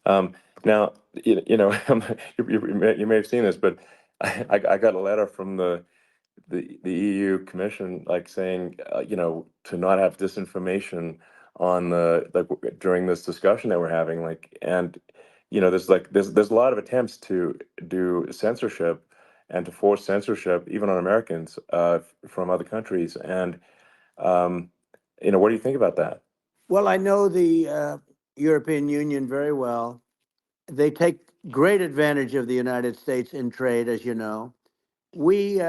Um, Now, you may have seen this, but I got a letter from the EU Commission, like saying, to not have disinformation on during this discussion that we're having, and there's a lot of attempts to do censorship and to force censorship even on Americans from other countries, and um, what do you think about that? Well, I know the European Union very well. They take great advantage of the United States in trade, as you know. We,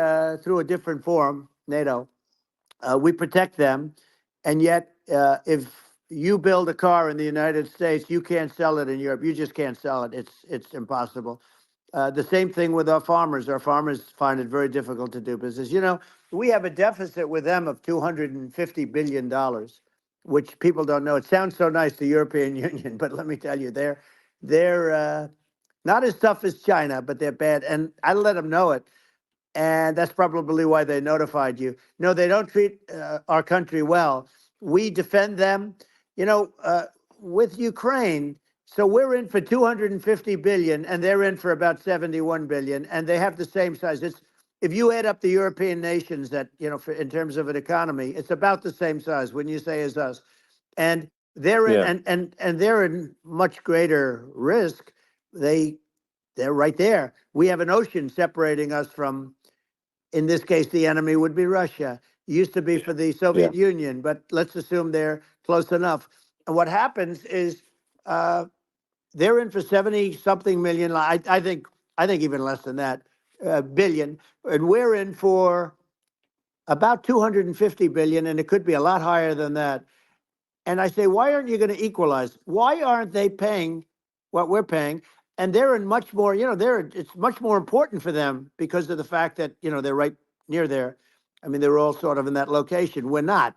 through a different forum, NATO, we protect them. And yet, if you build a car in the United States, you can't sell it in Europe. You just can't sell it. It's impossible. The same thing with our farmers. Our farmers find it very difficult to do business. You know, we have a deficit with them of $250 billion, which people don't know. It sounds so nice, the European Union, but let me tell you, they're not as tough as China, but they're bad. And I let them know it, and that's probably why they notified you. No, they don't treat our country well. We defend them, with Ukraine. So we're in for 250 billion, and they're in for about 71 billion, and they have the same size. It's if you add up the European nations that in terms of an economy, it's about the same size. When you say as us, and they're in, Yeah, and they're in much greater risk. They they're right there. We have an ocean separating us from, in this case, the enemy would be Russia. It used to be for the yeah, Soviet Union, but let's assume they're close enough. And what happens is uh, they're in for 70 something million. I think even less than that, billion, and we're in for about 250 billion, and it could be a lot higher than that. And I say, why aren't you going to equalize? Why aren't they paying what we're paying? And they're in much more, it's much more important for them because of the fact that, they're right near there. I mean, they're all sort of in that location. We're not.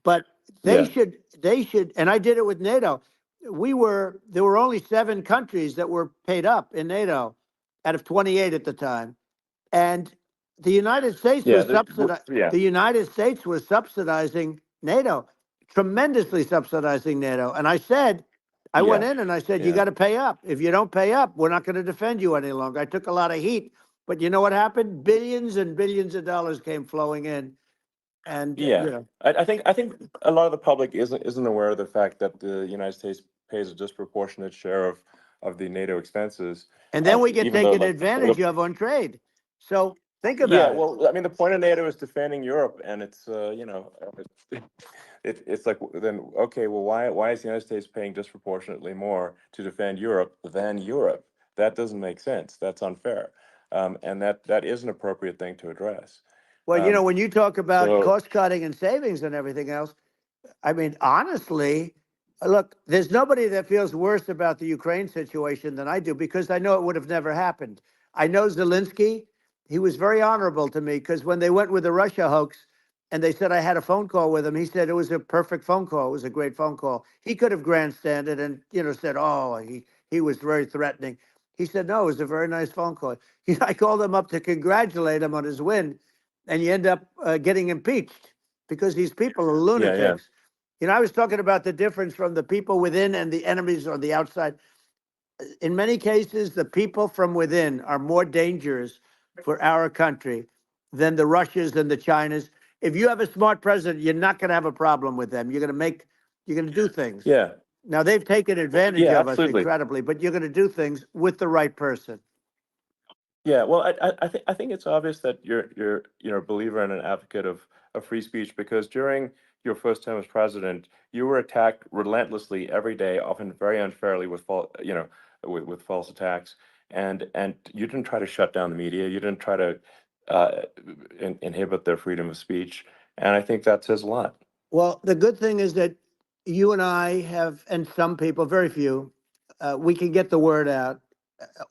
But they yeah, should, they should, and I did it with NATO. There were only 7 countries that were paid up in NATO out of 28 at the time. And the United States yeah, was subsidized. yeah, The United States was subsidizing NATO, tremendously subsidizing NATO. And I said, I went yeah, in and I said, you yeah, got to pay up. If you don't pay up, we're not going to defend you any longer. I took a lot of heat, but you know what happened? Billions and billions of dollars came flowing in, and yeah. I think a lot of the public isn't aware of the fact that the United States pays a disproportionate share of the NATO expenses, and then we get even though taken advantage of on trade. So think yeah, about it. well, I mean, the point of NATO is defending Europe, and it's it's like, then okay, well, why is the United States paying disproportionately more to defend Europe than Europe? That doesn't make sense. That's unfair, and that is an appropriate thing to address. Well, Um, when you talk about so cost cutting and savings and everything else, I mean, honestly, look, there's nobody that feels worse about the Ukraine situation than I do because I know it would have never happened. I know Zelensky. He was very honorable to me because when they went with the Russia hoax and they said I had a phone call with him, he said it was a perfect phone call. It was a great phone call. He could have grandstanded and, said, oh, he was very threatening. He said, no, it was a very nice phone call. I called him up to congratulate him on his win, and you end up getting impeached because these people are yeah, yeah, lunatics. I was talking about the difference from the people within and the enemies on the outside. In many cases, the people from within are more dangerous for our country than the Russias and the Chinas. If you have a smart president, you're not going to have a problem with them. You're going to do things. yeah, Now, they've taken advantage yeah, of us absolutely. incredibly, but you're going to do things with the right person. Yeah, well, I think it's obvious that you're a believer and an advocate of free speech, because during your first term as president, you were attacked relentlessly every day, often very unfairly with false attacks, and you didn't try to shut down the media. You didn't try to uh, inhibit their freedom of speech, and I think that says a lot. Well, the good thing is that you and I have, and some people, very few, we can get the word out.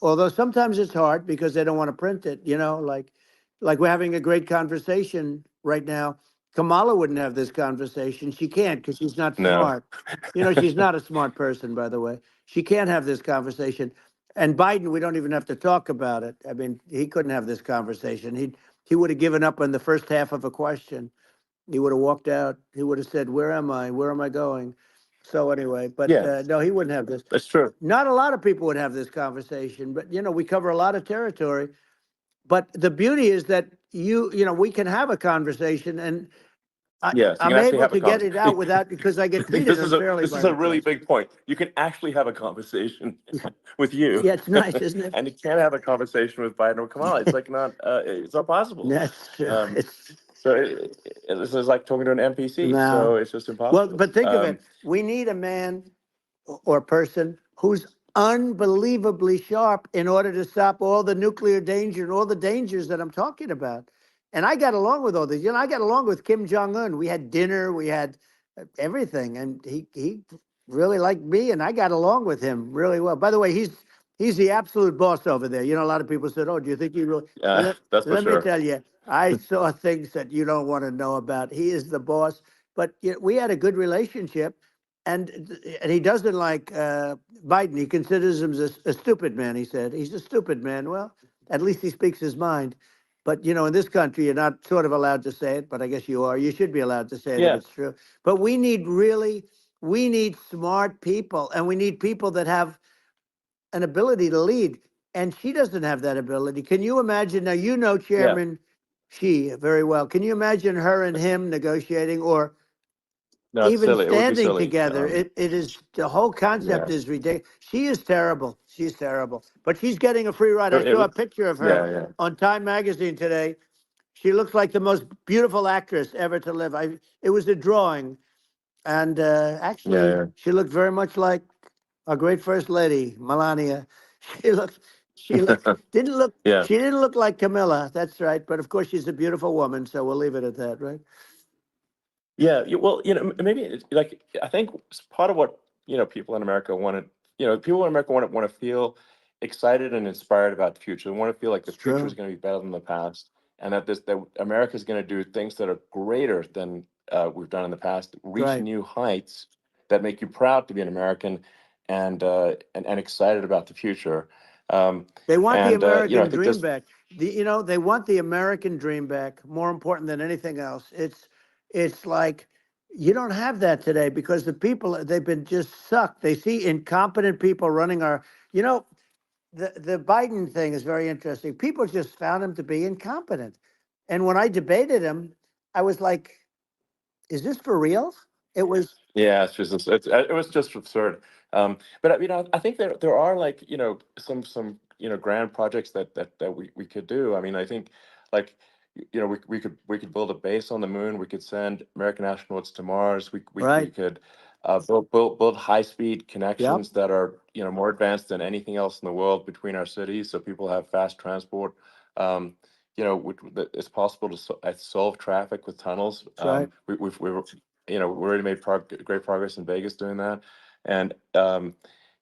Although sometimes it's hard because they don't want to print it. Like we're having a great conversation right now. Kamala wouldn't have this conversation. She can't because she's not No. smart. You know, she's not a smart person, by the way. She can't have this conversation. And Biden, we don't even have to talk about it. I mean, he couldn't have this conversation. He would have given up on the first half of a question. He would have walked out. He would have said, "Where am I? Where am I going?" So anyway, but Yeah, no, he wouldn't have this. that's true. Not a lot of people would have this conversation, but you know, we cover a lot of territory. But the beauty is that we can have a conversation, and Yes, you can I'm actually able have a to get it out conversation. without because I get I think treated unfairly this by is a the really press. big point. You can actually have a conversation with you, Yeah, it's nice, isn't it? and you can't have a conversation with Biden or Kamala. It's like it's not possible. That's true. Um, It's so this is like talking to an NPC. So no. it's just Well, impossible. but think of it. We need a man or person who's unbelievably sharp in order to stop all the nuclear danger and all the dangers that I'm talking about. And I got along with all these. You know, I got along with Kim Jong Un. We had dinner, we had everything, and he really liked me, and I got along with him really well. By the way, he's the absolute boss over there. You know, a lot of people said, "Oh, do you think he really?" That's for Let me sure. tell you, I saw things that you don't want to know about. He is the boss. But we had a good relationship, and he doesn't like Biden. He considers him a stupid man. He said he's a stupid man. Well, at least he speaks his mind. But you know, in this country, you're not sort of allowed to say it, but I guess you are. You should be allowed to say it if Yeah, it's true. But we need smart people, and we need people that have an ability to lead. And she doesn't have that ability. Can you imagine? Now, you know yeah. Chairman Xi very well. Can you imagine her and him negotiating or No, it's even silly. It would be standing silly. together? It is, the whole Yeah. concept is ridiculous. She is terrible. She's terrible. But she's getting a free ride. I It saw a would. picture of her Yeah, yeah, on Time Magazine today. She looks like the most beautiful actress ever to live. It was a drawing, and yeah, actually, yeah. she looked very much like our great first lady, Melania. She looked, she looked, didn't look, Yeah. she didn't look like Camilla. That's right. But of course, she's a beautiful woman, so we'll leave it at that, right? Yeah, well, maybe like I think part of what people in America want to, people in America want to feel excited and inspired about the future. They want to feel like the It's future is true. going to be better than the past, and that America is going to do things that are greater than we've done in the past, reach Right. new heights that make you proud to be an American, and excited about the future. Um, They want the I American think dream this, back. They want the American dream back. More important than anything else. It's like you don't have that today because the people they've been just sucked. They see incompetent people running our. You know, the Biden thing is very interesting. People just found him to be incompetent, and when I debated him, I was like, "Is this for real?" It was Yeah, it was just absurd. But I think there are like some grand projects that we could do. I mean, I think like we could build a base on the moon. We could send American astronauts to Mars. We right. could build high speed Yep. connections that are more advanced than anything else in the world between our cities, so people have fast transport. Um, that it's possible to solve traffic with tunnels. That's right. We already made great progress in Vegas doing that, and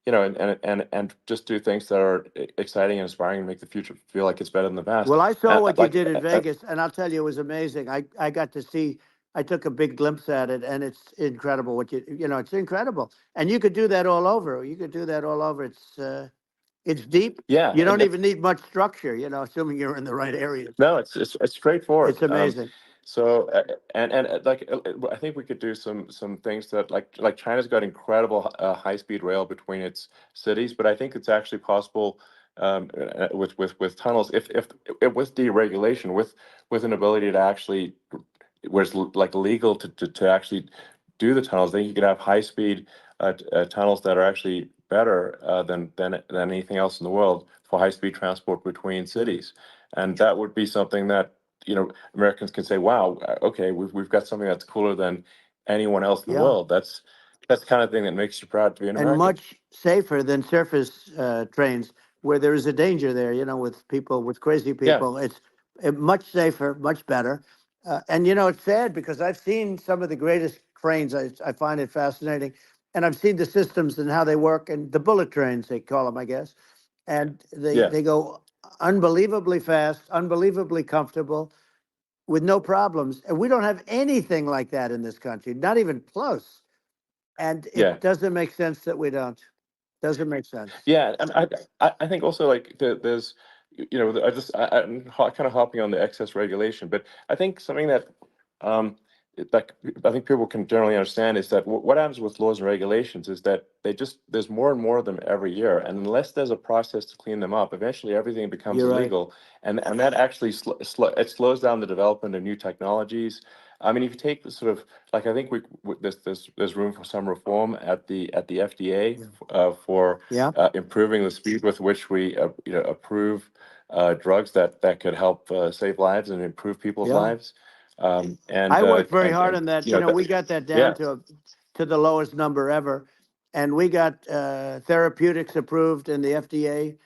and just do things that are exciting and inspiring and make the future feel like it's better than the past. Well, I saw And what you did in Vegas, and I'll tell you, it was amazing. I got to see. I took a big glimpse at it, and it's incredible. It's incredible, and you could do that all over. You could do that all over. It's deep. yeah, You don't even need much structure. Assuming you're in the right areas. no, it's It's straightforward. amazing. So like I think we could do some things that like China's got incredible high speed rail between its cities, but I think it's actually possible with tunnels if with deregulation with an ability to actually where it's like legal to actually do the tunnels. Then you could have high speed tunnels that are actually better than anything else in the world for high speed transport between Yeah. cities, and that would be something that Americans can say, "Wow, okay, we've got something that's cooler than anyone else in the Yeah. world." That's the kind of thing that makes you proud to be an And American. much safer than surface trains where there is a danger there, with people, with crazy Yeah, people. It's much safer, much better. And, it's sad because I've seen some of the greatest trains. I find it fascinating. And I've seen the systems and how they work, and the bullet trains, they call them, I guess. And they, yeah, they go unbelievably fast, unbelievably comfortable. with no problems. And we don't have anything like that in this country, not even close. And Yeah. it doesn't make sense that we don't. Doesn't make sense. Yeah, and I think also like there's I'm kind of hopping on the excess regulation, but I think something that like I think people can generally understand is that what happens with laws and regulations is that there's more and more of them every year, and unless there's a process to clean them up, eventually everything becomes You're right. illegal, and that actually it slows down the development of new technologies. I mean, if you take the sort of like I think there's room for some reform at the FDA Yeah. for Yeah. improving the speed with which we approve drugs that could help save lives and improve people's Yeah. lives. And I worked very hard and on that. You know, we got that down yeah, to the lowest number ever, and we got therapeutics approved in the FDA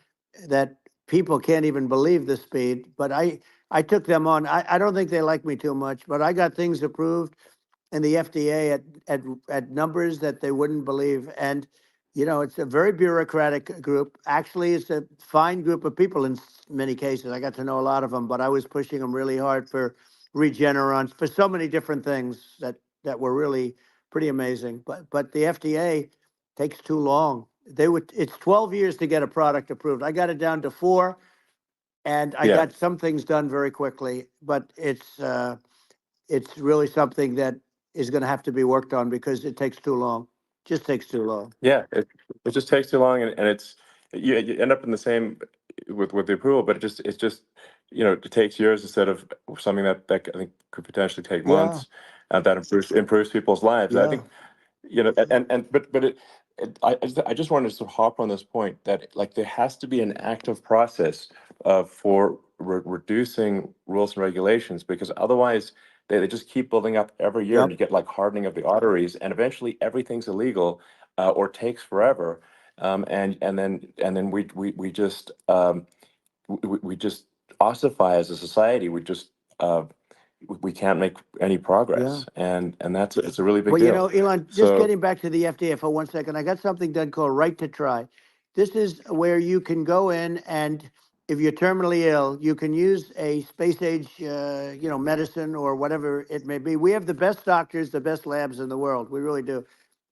that people can't even believe the speed. But I took them on. I don't think they like me too much, but I got things approved in the FDA at numbers that they wouldn't believe. And you know, it's a very bureaucratic group. Actually, it's a fine group of people in many cases. I got to know a lot of them, but I was pushing them really hard for Regeneron, for so many different things that were really pretty amazing. But the FDA takes too long. It's 12 years to get a product approved. I got it down to 4, and I yeah, got some things done very quickly. But it's really something that is going to have to be worked on because it takes too long. Just takes too long. yeah. It just takes too long, and it's you end up in the same with the approval, but it's just it takes years instead of something that I think could potentially take Yeah, months, that improves people's lives. I yeah, think but I just wanted to sort of hop on this point that like there has to be an active process for reducing rules and regulations, because otherwise they just keep building up every year, and yep. you get like hardening of the arteries, and eventually everything's illegal, or takes forever, and then we just we just ossify as a society. Uh, we can't make any Yeah. progress, and that's it's a really big Well, you deal. know, Elon, just So getting back to the FDA for 1 second, I got something done called Right to Try. This is where you can go in and if you're terminally ill, you can use a space age, medicine or whatever it may be. We have the best doctors, the best labs in the world. We really do.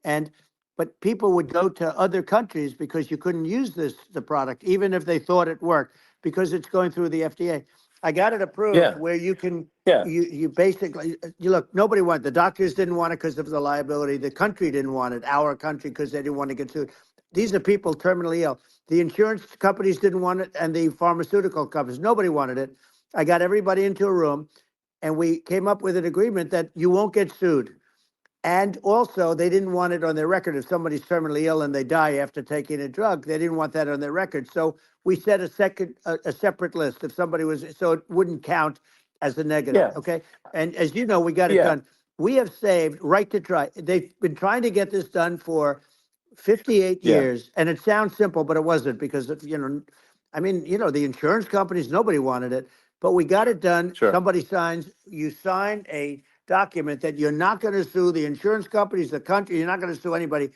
And but people would go to other countries because you couldn't use the product, even if they thought it worked, because it's going through the FDA. I got it approved yeah, where you can yeah, you basically you look, nobody wanted, the doctors didn't want it because of the liability, the country didn't want it, our country, because they didn't want to get sued. These are people terminally ill. The insurance companies didn't want it, and the pharmaceutical companies, nobody wanted it. I got everybody into a room, and we came up with an agreement that you won't get sued. And also, they didn't want it on their record. If somebody's terminally ill and they die after taking a drug, they didn't want that on their record. So we set a separate list. If somebody was, so it wouldn't count as a negative. yeah, Okay. And as you know, we got it yeah, done. We have saved Right to Try. They've been trying to get this done for 58 yeah, years. And it sounds simple, but it wasn't because, I mean, the insurance companies, nobody wanted it, but we got it done. sure, Somebody signs, you sign a document that you're not going to sue the insurance companies, the country, you're not going to sue anybody.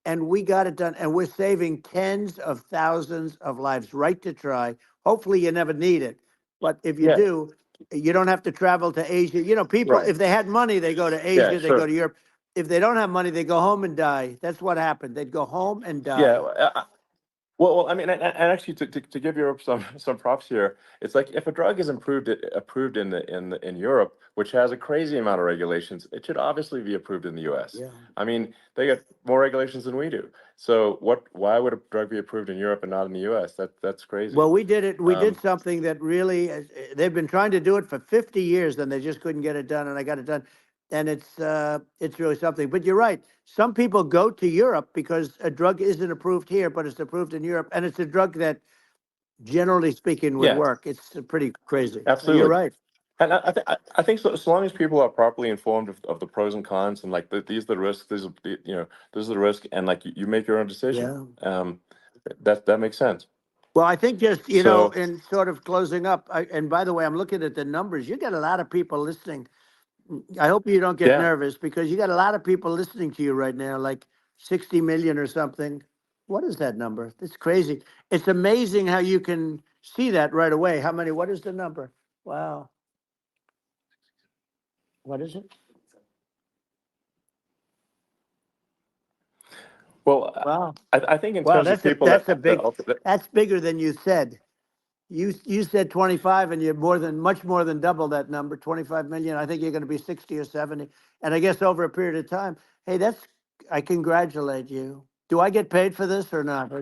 And we got it done. And we're saving tens of thousands of lives. Right to Try. Hopefully you never need it. But if you yeah, do, you don't have to travel to Asia. People, right, if they had money, they go to yeah, Asia, they go sure, to Europe. If they don't have money, they go home and die. That's what happened. They'd go home and yeah. die. Well, I mean, and actually, to give Europe some props here, it's like if a drug is approved in Europe, which has a crazy amount of regulations, it should obviously be approved in the U.S. Yeah. I mean, they get more regulations than we do. So why would a drug be approved in Europe and not in the U.S.? That's crazy. Well, we did it. We did Um, something that really, they've been trying to do it for 50 years and they just couldn't get it done. And I got it done. And it's really something. But you're right. Some people go to Europe because a drug isn't approved here, but it's approved in Europe. And it's a drug that, generally speaking, would yeah, work. It's pretty crazy. You're absolutely. right. And I think so long as people are properly informed of the pros and cons, and like these are the risks, this is the risk, and like you make your own decision. Yeah. That makes sense. Well, I think just, So in sort of closing up, and by the way, I'm looking at the numbers. You got a lot of people listening. I hope you don't get yeah, nervous because you got a lot of people listening to you right now, like 60 million or something. What is that number? It's crazy. It's amazing how you can see that right away. How many? What is the number? Wow. What is it? Well, Wow. I think in Wow, terms of people that's bigger than you said. You said 25 and you're much more than double that number, 25 million. I think you're going to be 60 or 70. And I guess over a period of time, hey, I congratulate you. Do I get paid for this or not?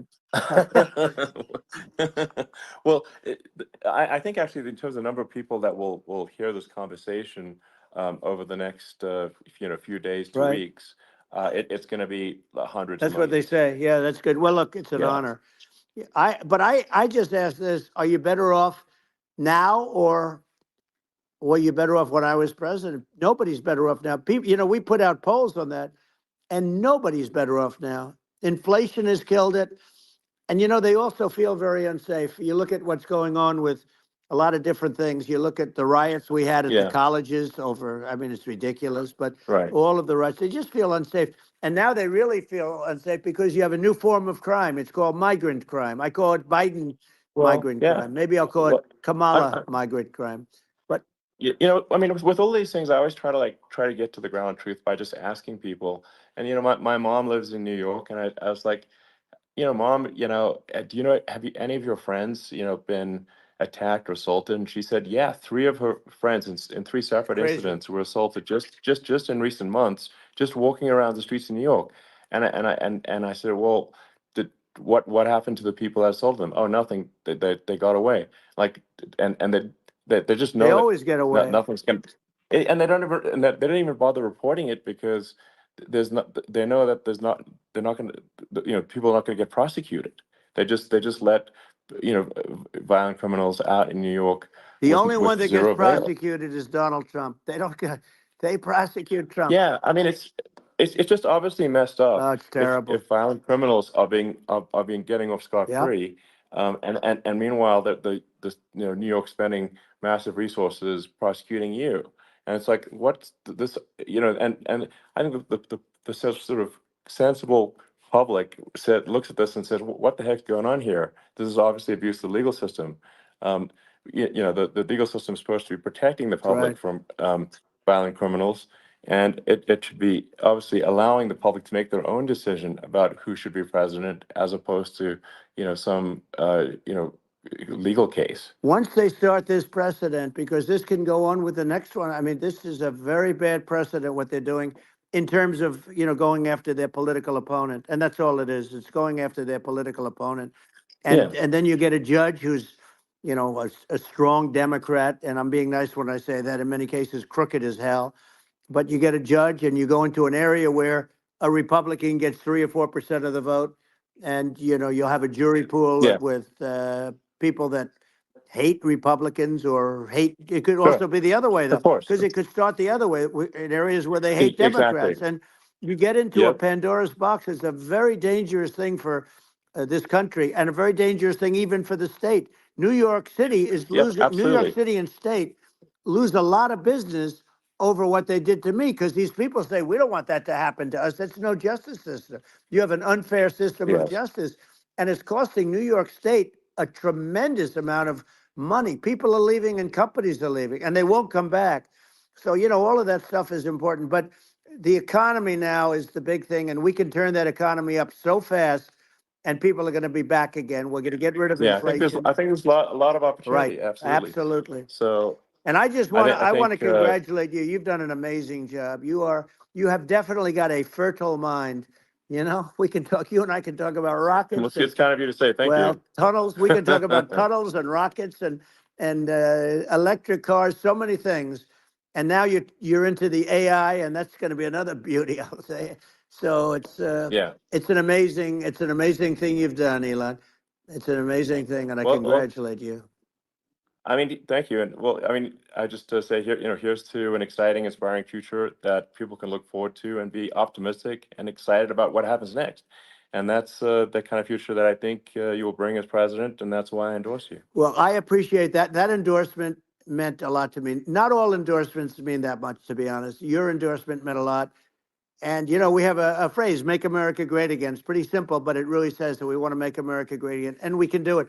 well, I think actually in terms of the number of people that will hear this conversation over the next few days to Right. weeks, it's going to be hundreds of That's what they millions. say. Yeah, that's good. Well, look, it's an Yeah. honor. I just asked this, are you better off now or were you better off when I was president? Nobody's better off now. People, we put out polls on that and nobody's better off now. Inflation has killed it. And they also feel very unsafe. You look at what's going on with a lot of different things. You look at the riots we had at the Yeah. colleges over, I mean, it's ridiculous, but Right. all of the riots, they just feel unsafe. And now they really feel unsafe because you have a new form of crime. It's called migrant crime. I call it Biden Well, migrant yeah. crime. Maybe I'll call it Well, Kamala migrant crime. But I mean, with all these things, I always try to get to the ground truth by just asking people. And my mom lives in New York, and I was like, Mom, do have any of your friends, been attacked or assaulted? And she said, yeah, three of her friends in three separate crazy. incidents were assaulted just in recent months, just walking around the streets of New York. And I said, well, what happened to the people that assaulted them? Oh, nothing. They got away. Like, and they just They know always get away. nothing's going to, and they don't even bother reporting it because there's not, they know that they're not going to, people are not going to get prosecuted. They just let, violent criminals out in New York The only one with that gets zero bail. prosecuted is Donald Trump. They prosecute Trump. Yeah, I mean it's just obviously messed Oh, up it's terrible. if violent criminals are being getting off scot Yeah. free, and meanwhile New York spending massive resources prosecuting you, and it's like what's this, and I think the sort of sensible public looks at this and says, what the heck's going on here? This is obviously abuse of the legal system. Um, the legal system is supposed to be protecting the public right. from violent criminals, and it should be obviously allowing the public to make their own decision about who should be president, as opposed to some legal case. Once they start this precedent, because this can go on with the next one. I mean, this is a very bad precedent what they're doing in terms of going after their political opponent, and that's all it is. It's going after their political opponent, and Yeah. and then you get a judge who's a strong Democrat, and I'm being nice when I say that. In many cases, crooked as hell. But you get a judge and you go into an area where a Republican gets 3 or 4% of the vote, and you'll have a jury pool Yeah. with people that hate Republicans or hate. It could Sure. also be the other way though, Of course. because it could start the other way in areas where they hate Democrats, Exactly. and you get into a Yep. Pandora's box. It's a very dangerous thing for this country, and a very dangerous thing even for the state. New York City is Yep. losing. New York Absolutely. City and state lose a lot of business over what they did to me, because these people say we don't want that to happen to us. That's no justice system. You have an unfair system of Yes. justice, and it's costing New York State a tremendous amount of money. People are leaving and companies are leaving, and they won't come back. So all of that stuff is important, but the economy now is the big thing, and we can turn that economy up so fast, and people are going to be back again. We're going to get rid of Yeah. inflation. I think there's a lot of opportunity. Right. Absolutely. Absolutely. So And I just I want to think I I want to think congratulate you. You've done an amazing job. You have definitely got a fertile mind. We can talk. You and I can talk about rockets it's and kind of you to say. Thank you. tunnels. We can talk about tunnels and rockets and electric cars. So many things. And now you're into the AI, and that's going to be another beauty, I'll say. So Yeah. it's an amazing thing you've done, Elon. It's an amazing thing, and I Well, congratulate you. I mean, thank you. And well, I mean, I just say here, here's to an exciting, inspiring future that people can look forward to and be optimistic and excited about what happens next. And that's the kind of future that I think you will bring as president, and that's why I endorse you. Well, I appreciate that. That endorsement meant a lot to me. Not all endorsements mean that much, to be honest. Your endorsement meant a lot. And, we have a phrase, make America great again. It's pretty simple, but it really says that we want to make America great again. And we can do it.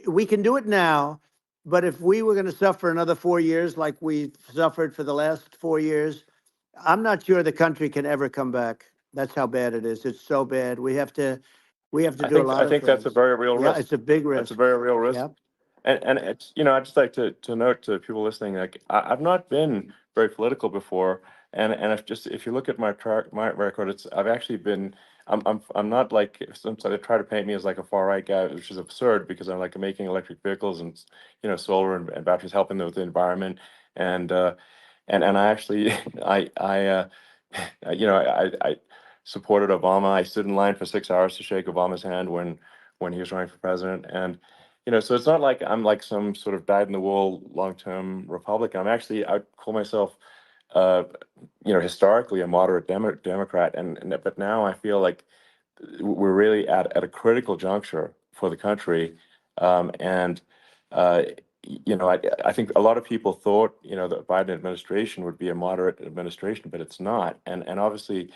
We can do it now. But if we were going to suffer another 4 years like we suffered for the last 4 years, I'm not sure the country can ever come back. That's how bad it is. It's so bad. We have to do a I lot of think that's a things. very real Yeah, risk. it's a big That's a risk. very real risk. Yeah, And it's, I'd just like to note to people listening, like I've not been very political before, and if you look at my record, I've actually been. I'm not like some sort of try to paint me as like a far right guy, which is absurd because I'm like making electric vehicles and solar and batteries, helping with the environment, and and I actually I supported Obama. I stood in line for 6 hours to shake Obama's hand when he was running for president, and so it's not like I'm like some sort of dyed in the wool long-term Republican. I call myself, uh, historically a moderate Democrat, but now I feel like we're really at a critical juncture for the country, and uh, I think a lot of people thought the Biden administration would be a moderate administration, but it's not, and obviously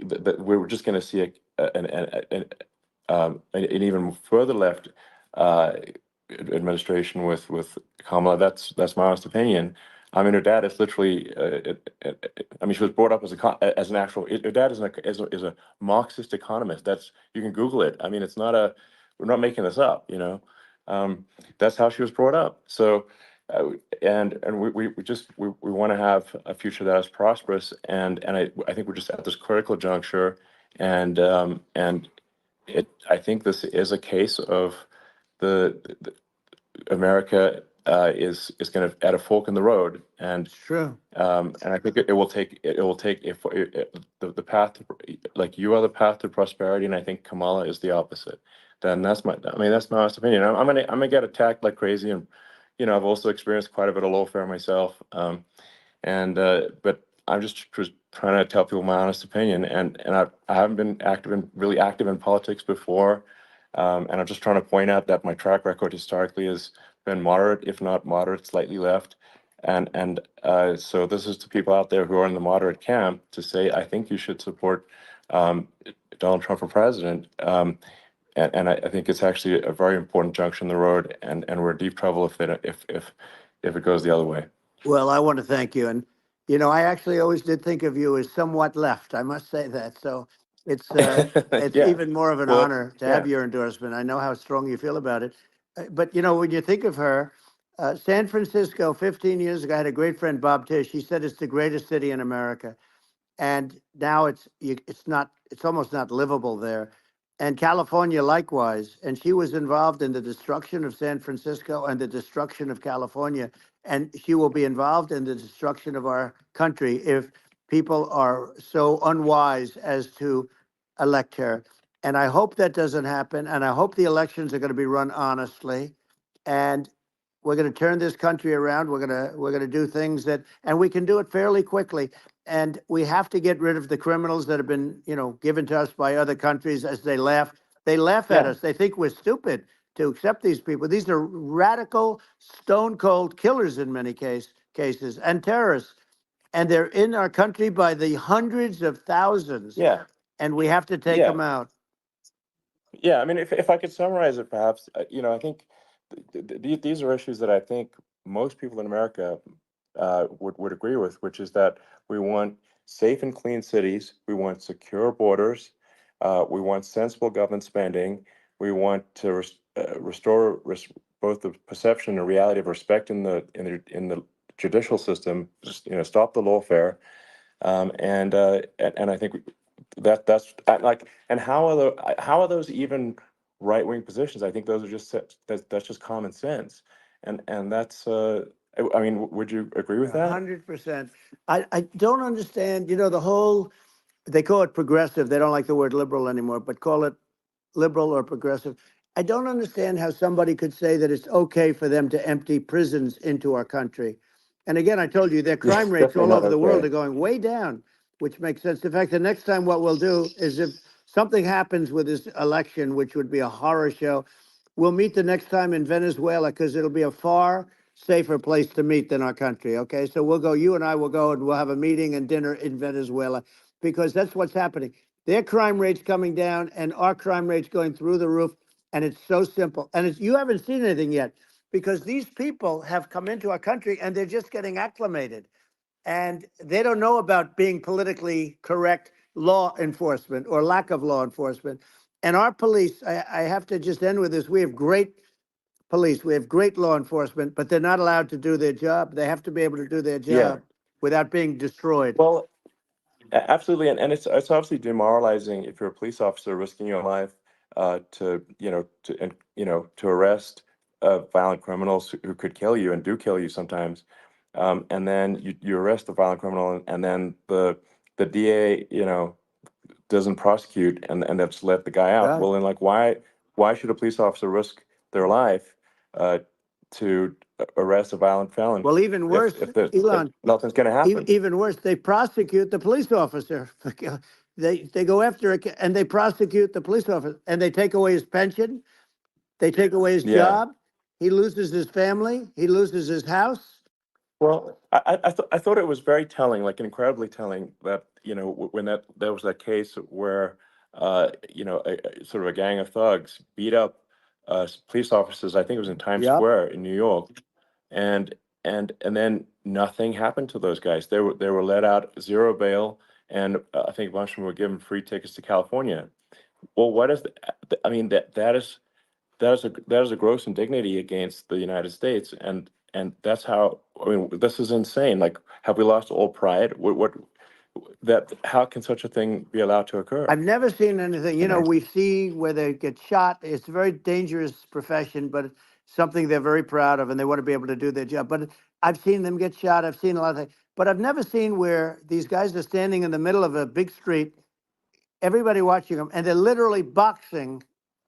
we're just going to see an even further left uh, administration with Kamala. That's my honest opinion. I mean, her dad is literally. I mean, she was brought up as an actual. Her dad is a Marxist economist. You can Google it. I mean, it's not a. We're not making this up. Um, that's how she was brought up. So, and we want to have a future that is prosperous. And I think we're just at this critical juncture, and I think this is a case of the America is going to at a fork in the road, it's true. and I think it will take if the path to, like you are the path to prosperity, and I think Kamala is the opposite. Then that's my honest opinion. I'm gonna get attacked like crazy, and I've also experienced quite a bit of lawfare myself. And but I'm just trying to tell people my honest opinion, and I haven't been really active in politics before, and I'm just trying to point out that my track record historically has been moderate, if not moderate, slightly left, and so this is to people out there who are in the moderate camp to say I think you should support um, Donald Trump for president. And I think it's actually a very important junction in the road, and we're in deep trouble if it goes the other way. Well, I want to thank you. And, I actually always did think of you as somewhat left. I must say that. So it's Yeah. even more of an Well, honor to yeah. have your endorsement. I know how strong you feel about it. But, when you think of her, San Francisco, 15 years ago, I had a great friend, Bob Tish. He said it's the greatest city in America, and now it's almost not livable there. And California likewise. And she was involved in the destruction of San Francisco and the destruction of California, and she will be involved in the destruction of our country if people are so unwise as to elect her. And I hope that doesn't happen, and I hope the elections are going to be run honestly, and we're going to turn this country around. We're going to do things and we can do it fairly quickly. And we have to get rid of the criminals that have been, given to us by other countries as they laugh. They laugh at Yeah. us. They think we're stupid to accept these people. These are radical, stone cold killers in many cases and terrorists. And they're in our country by the hundreds of thousands. Yeah. And we have to take Yeah. them out. Yeah. I mean, if I could summarize it, perhaps, I think these are issues that I think most people in America would agree with, which is that we want safe and clean cities, we want secure borders, we want sensible government spending, we want to restore both the perception and reality of respect in the judicial system, just stop the lawfare, and I think that's like, and how are those even right wing positions? I think those are that's just common sense, and that's I mean, would you agree with that? 100%. I don't understand, the whole, they call it progressive. They don't like the word liberal anymore, but call it liberal or progressive. I don't understand how somebody could say that it's okay for them to empty prisons into our country. And again, I told you their Yeah, crime rates definitely all not over the world okay. are going way down, which makes sense. In fact, the next time what we'll do is if something happens with this election, which would be a horror show, we'll meet the next time in Venezuela because it'll be a far safer place to meet than our country. Okay. So you and I will go and we'll have a meeting and dinner in Venezuela because that's what's happening. Their crime rate's coming down and our crime rate's going through the roof. And it's so simple. And you haven't seen anything yet. because these people have come into our country and they're just getting acclimated, and they don't know about being politically correct law enforcement or lack of law enforcement. And our police, I have to just end with this. We have great police. We have great law enforcement, but they're not allowed to do their job. They have to be able to do their Yeah. job without being destroyed. Well, absolutely, and it's obviously demoralizing if you're a police officer risking your life to to arrest violent criminals who could kill you and do kill you sometimes, and then you arrest the violent criminal, and then the DA doesn't prosecute, and that's let the guy out. Right. Well, then, like, why should a police officer risk their life uh, to arrest a violent felon Well, even worse, if Elon, nothing's going to happen? even worse, they prosecute the police officer. They go after it and they prosecute the police officer, and they take away his pension. They take away his Yeah. job. He loses his family. He loses his house. Well, I thought it was very telling, like incredibly telling, that when there was that case where sort of a gang of thugs beat up police officers. I think it was in Times Yep. Square in New York, and and then nothing happened to those guys. They were let out, zero bail, and I think a bunch of them were given free tickets to California. Well, what is I mean, that is a gross indignity against the United States, and that's how, I mean, this is insane. Like, have we lost all pride? What that how can such a thing be allowed to occur? I've never seen anything. You know? We see where they get shot. It's a very dangerous profession, but it's something they're very proud of, and they want to be able to do their job. But I've seen them get shot. I've seen a lot of things, but I've never seen where these guys are standing in the middle of a big street, everybody watching them, and they're literally boxing,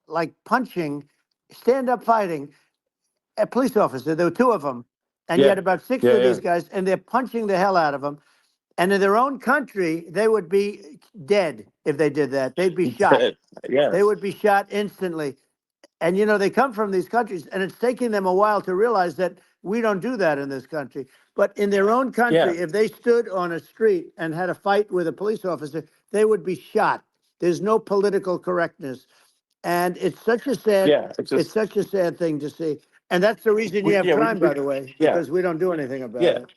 like punching, stand up fighting a police officer. There were two of them, and Yeah, yet about six yeah, of yeah. these guys, and they're punching the hell out of them. And in their own country, they would be dead if they did that. They'd be shot. They Yes. would be shot instantly. And they come from these countries, and it's taking them a while to realize that we don't do that in this country. But in their own Yeah, country, if they stood on a street and had a fight with a police officer, they would be shot. There's no political correctness. And it's such a sad, yeah. It's it's just such a sad thing to see. And that's the reason you have crime, by the way, yeah, because we don't do anything about yeah. it.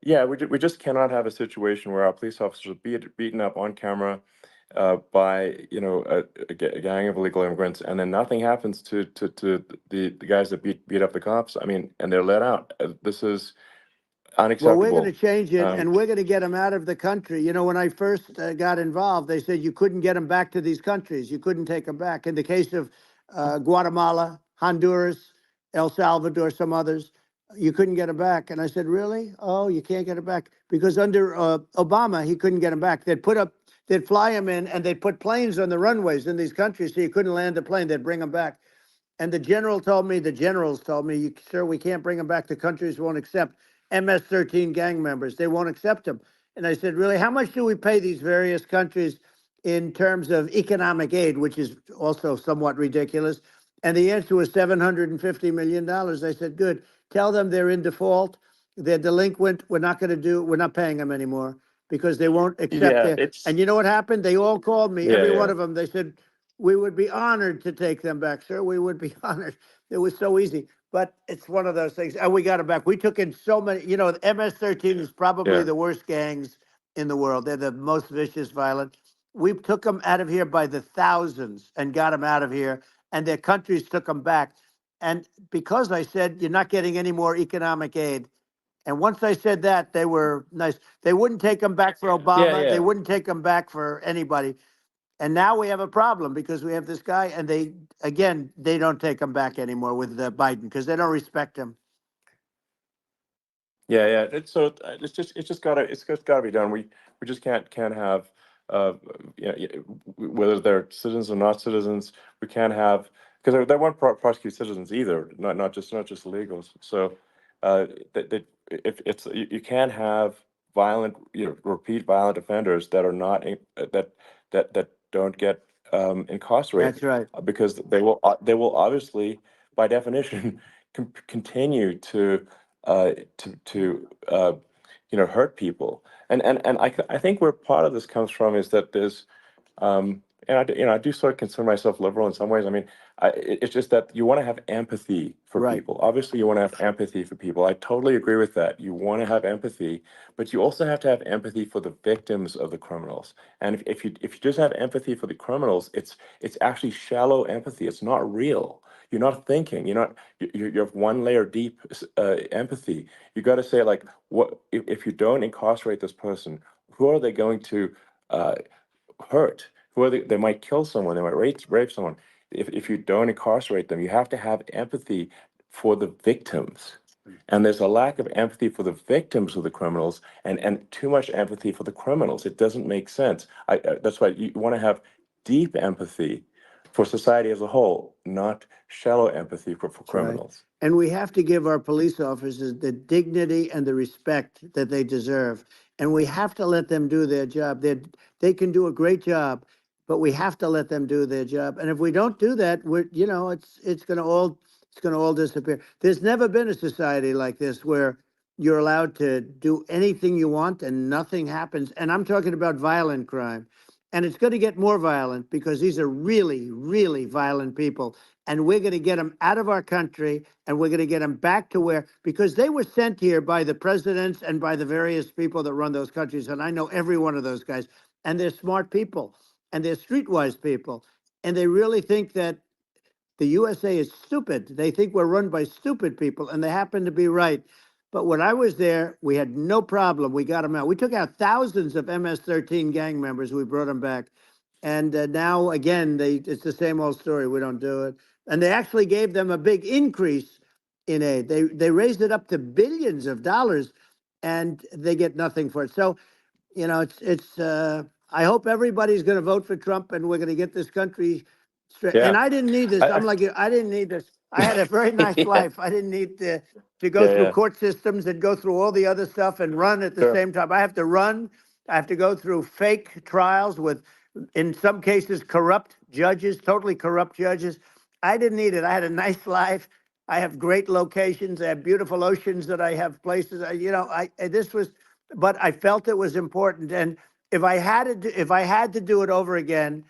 Yeah, we just cannot have a situation where our police officers are beaten up on camera by a gang of illegal immigrants, and then nothing happens to the guys that beat up the cops. I mean, and they're let out. This is Well, we're going to unacceptable. change it, Um, and we're going to get them out of the country. When I first got involved, they said you couldn't get them back to these countries. You couldn't take them back. In the case of Guatemala, Honduras, El Salvador, some others, you couldn't get them back. And I said, really? Oh, you can't get them back because under Obama, he couldn't get them back. They'd fly them in, and they'd put planes on the runways in these countries, so you couldn't land a plane. They'd bring them back. And the generals told me, sir, we can't bring them back. The countries won't accept MS-13 gang members. They won't accept them. And I said, really, how much do we pay these various countries in terms of economic aid, which is also somewhat ridiculous? And the answer was $750 million. I said, good. Tell them they're in default. They're delinquent. We're not paying them anymore because they won't accept yeah, their. it's And you know what happened? They all called me, yeah, every one yeah, of them. They said, we would be honored to take them back, sir. We would be honored. It was so easy. But it's one of those things. And we got them back. We took in so many, the MS-13 is probably yeah, the worst gangs in the world. They're the most vicious, violent. We took them out of here by the thousands and got them out of here. And their countries took them back. And because I said, you're not getting any more economic aid. And once I said that, they were nice. They wouldn't take them back for yeah, Obama. They yeah. wouldn't take them back for anybody. And now we have a problem because we have this guy, and they don't take him back anymore with Biden because they don't respect him. Yeah, yeah. It's just gotta be done. We just can't have whether they're citizens or not citizens. We can't have, because they won't prosecute citizens either. Not just illegals. So that if you can't have violent, repeat violent offenders that are not that don't get incarcerated, That's right. because they will obviously, by definition, continue to hurt people. And I think where part of this comes from is that there's I do sort of consider myself liberal in some ways. I mean, it's just that you want to have empathy for Right. people. Obviously, you want to have empathy for people. I totally agree with that. You want to have empathy, but you also have to have empathy for the victims of the criminals. And if you just have empathy for the criminals, it's actually shallow empathy. It's not real. You're not thinking. You have one layer deep empathy. You got to say, like, what if you don't incarcerate this person? Who are they going to hurt? Who are they might kill someone. They might rape someone. If you don't incarcerate them, you have to have empathy for the victims. And there's a lack of empathy for the victims of the criminals, and too much empathy for the criminals. It doesn't make sense. That's why you want to have deep empathy for society as a whole, not shallow empathy for That's right. criminals. And we have to give our police officers the dignity and the respect that they deserve. And we have to let them do their job. They can do a great job, but we have to let them do their job. And if we don't do that, it's going to all disappear. There's never been a society like this where you're allowed to do anything you want and nothing happens. And I'm talking about violent crime. And it's going to get more violent because these are really, really violent people. And we're going to get them out of our country, and we're going to get them back to because they were sent here by the presidents and by the various people that run those countries. And I know every one of those guys. And they're smart people, and they're streetwise people. And they really think that the USA is stupid. They think we're run by stupid people, and they happen to be right. But when I was there, we had no problem. We got them out. We took out thousands of MS-13 gang members. We brought them back. And now, again, it's the same old story. We don't do it. And they actually gave them a big increase in aid. They raised it up to billions of dollars, and they get nothing for it. So, I hope everybody's going to vote for Trump, and we're going to get this country straight. Yeah. And I didn't need this. I, I'm like you. I didn't need this. I had a very nice yeah, life. I didn't need to go yeah, through yeah. court systems and go through all the other stuff and run at the Sure. same time. I have to run. I have to go through fake trials with, in some cases, corrupt judges, totally corrupt judges. I didn't need it. I had a nice life. I have great locations. I have beautiful oceans that I have places. This was, but I felt it was important. And if I had to do it over again,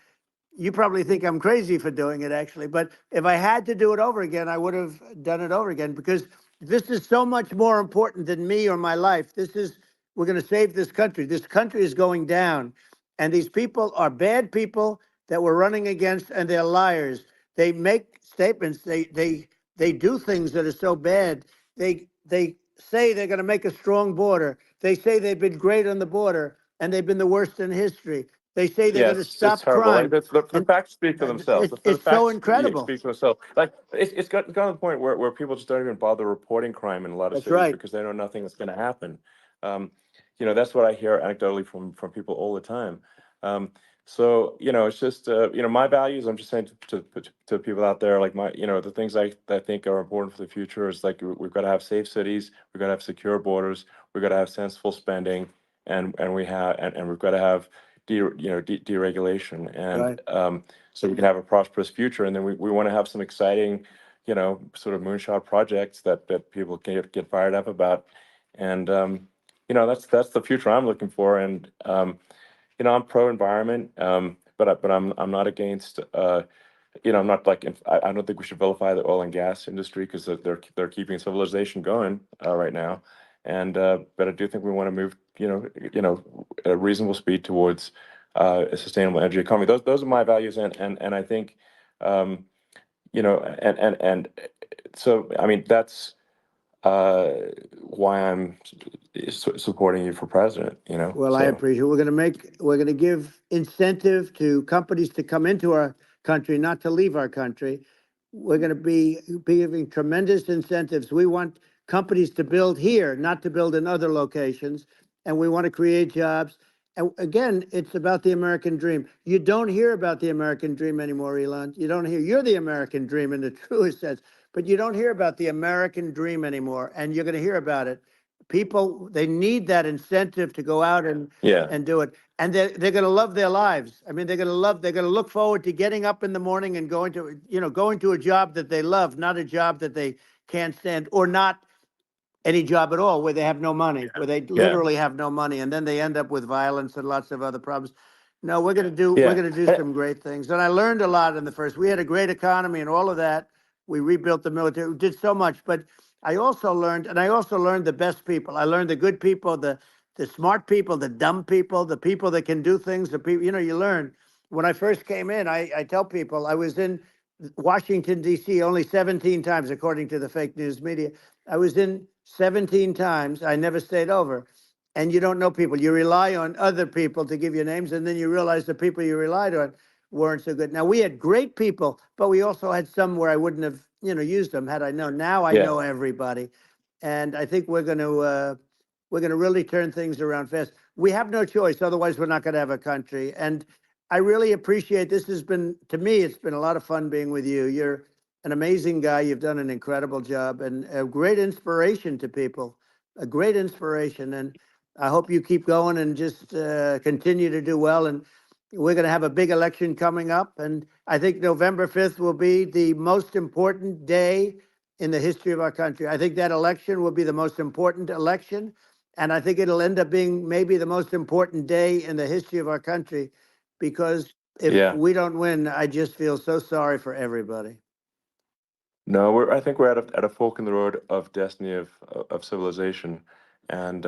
you probably think I'm crazy for doing it, actually. But if I had to do it over again, I would have done it over again, because this is so much more important than me or my life. We're going to save this country. This country is going down. And these people are bad people that we're running against, and they're liars. They make statements. They do things that are so bad. They say they're going to make a strong border. They say they've been great on the border, and they've been the worst in history. They say they're Yeah, going to it's stop terrible. Like crime, the and facts speak for themselves. The it's so facts incredible. speak for themselves. Like it's gotten to the point where people just don't even bother reporting crime in a lot of That's cities right. because they know nothing is going to happen. Um, that's what I hear anecdotally from people all the time. So it's just my values. I'm just saying to people out there, like the things I think are important for the future is like we've got to have safe cities, we've got to have secure borders, we've got to have sensible spending, and we've got to have deregulation, and Right. so we can have a prosperous future. And then we want to have some exciting, sort of moonshot projects that people can get fired up about. And that's the future I'm looking for. And I'm pro environment, but I'm not against. I'm not like I don't think we should vilify the oil and gas industry because they're keeping civilization going right now. And but I do think we want to move, at a reasonable speed towards a sustainable energy economy. Those are my values, and I think, and so I mean that's uh, why I'm supporting you for president. Well, I So appreciate it. We're going to give incentive to companies to come into our country, not to leave our country. We're going to be giving tremendous incentives. We want companies to build here, not to build in other locations. And we want to create jobs. And again, it's about the American dream. You don't hear about the American dream anymore, Elon. You're the American dream in the truest sense, but you don't hear about the American dream anymore. And you're going to hear about it. People, they need that incentive to go out yeah. and do it. And they're going to love their lives. I mean, they're going to look forward to getting up in the morning and going to a job that they love, not a job that they can't stand, or not any job at all where they have no money, where they Yeah. literally have no money. And then they end up with violence and lots of other problems. No, we're Yeah. gonna do some great things. And I learned a lot in the first. We had a great economy and all of that. We rebuilt the military. We did so much, but I also learned, and I also learned the best people. I learned the good people, the smart people, the dumb people, the people that can do things. The people, you learn. When I first came in, I tell people I was in Washington D.C. only 17 times, according to the fake news media. I was in 17 times. I never stayed over, and you don't know people. You rely on other people to give you names, and then you realize the people you relied on weren't so good. Now, we had great people, but we also had some where I wouldn't have, used them had I known. Now I Yeah. know everybody, and I think we're going to really turn things around fast. We have no choice, otherwise we're not going to have a country. And I really appreciate this. Has been, to me, it's been a lot of fun being with you. You're an amazing guy. You've done an incredible job and a great inspiration to people. A great inspiration, and I hope you keep going and just continue to do well. And we're going to have a big election coming up, and I think November 5th will be the most important day in the history of our country. I think that election will be the most important election, and I think it'll end up being maybe the most important day in the history of our country, because if Yeah. we don't win, I just feel so sorry for everybody. No, I think we're at a fork in the road of destiny of civilization, and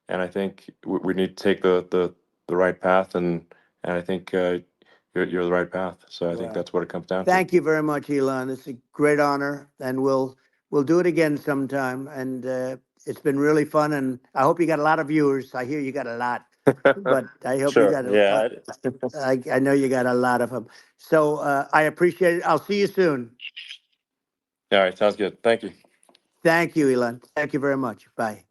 I think we need to take the right path, and I think you're the right path. So I think Well, that's what it comes down to. thank you very much, Elon. It's a great honor, and we'll do it again sometime. And it's been really fun, and I hope you got a lot of viewers. I hear you got a lot, but I hope you Sure. got Yeah. I know you got a lot of them. So I appreciate it. I'll see you soon. All right. Sounds good. Thank you. Thank you, Elon. Thank you very much. Bye.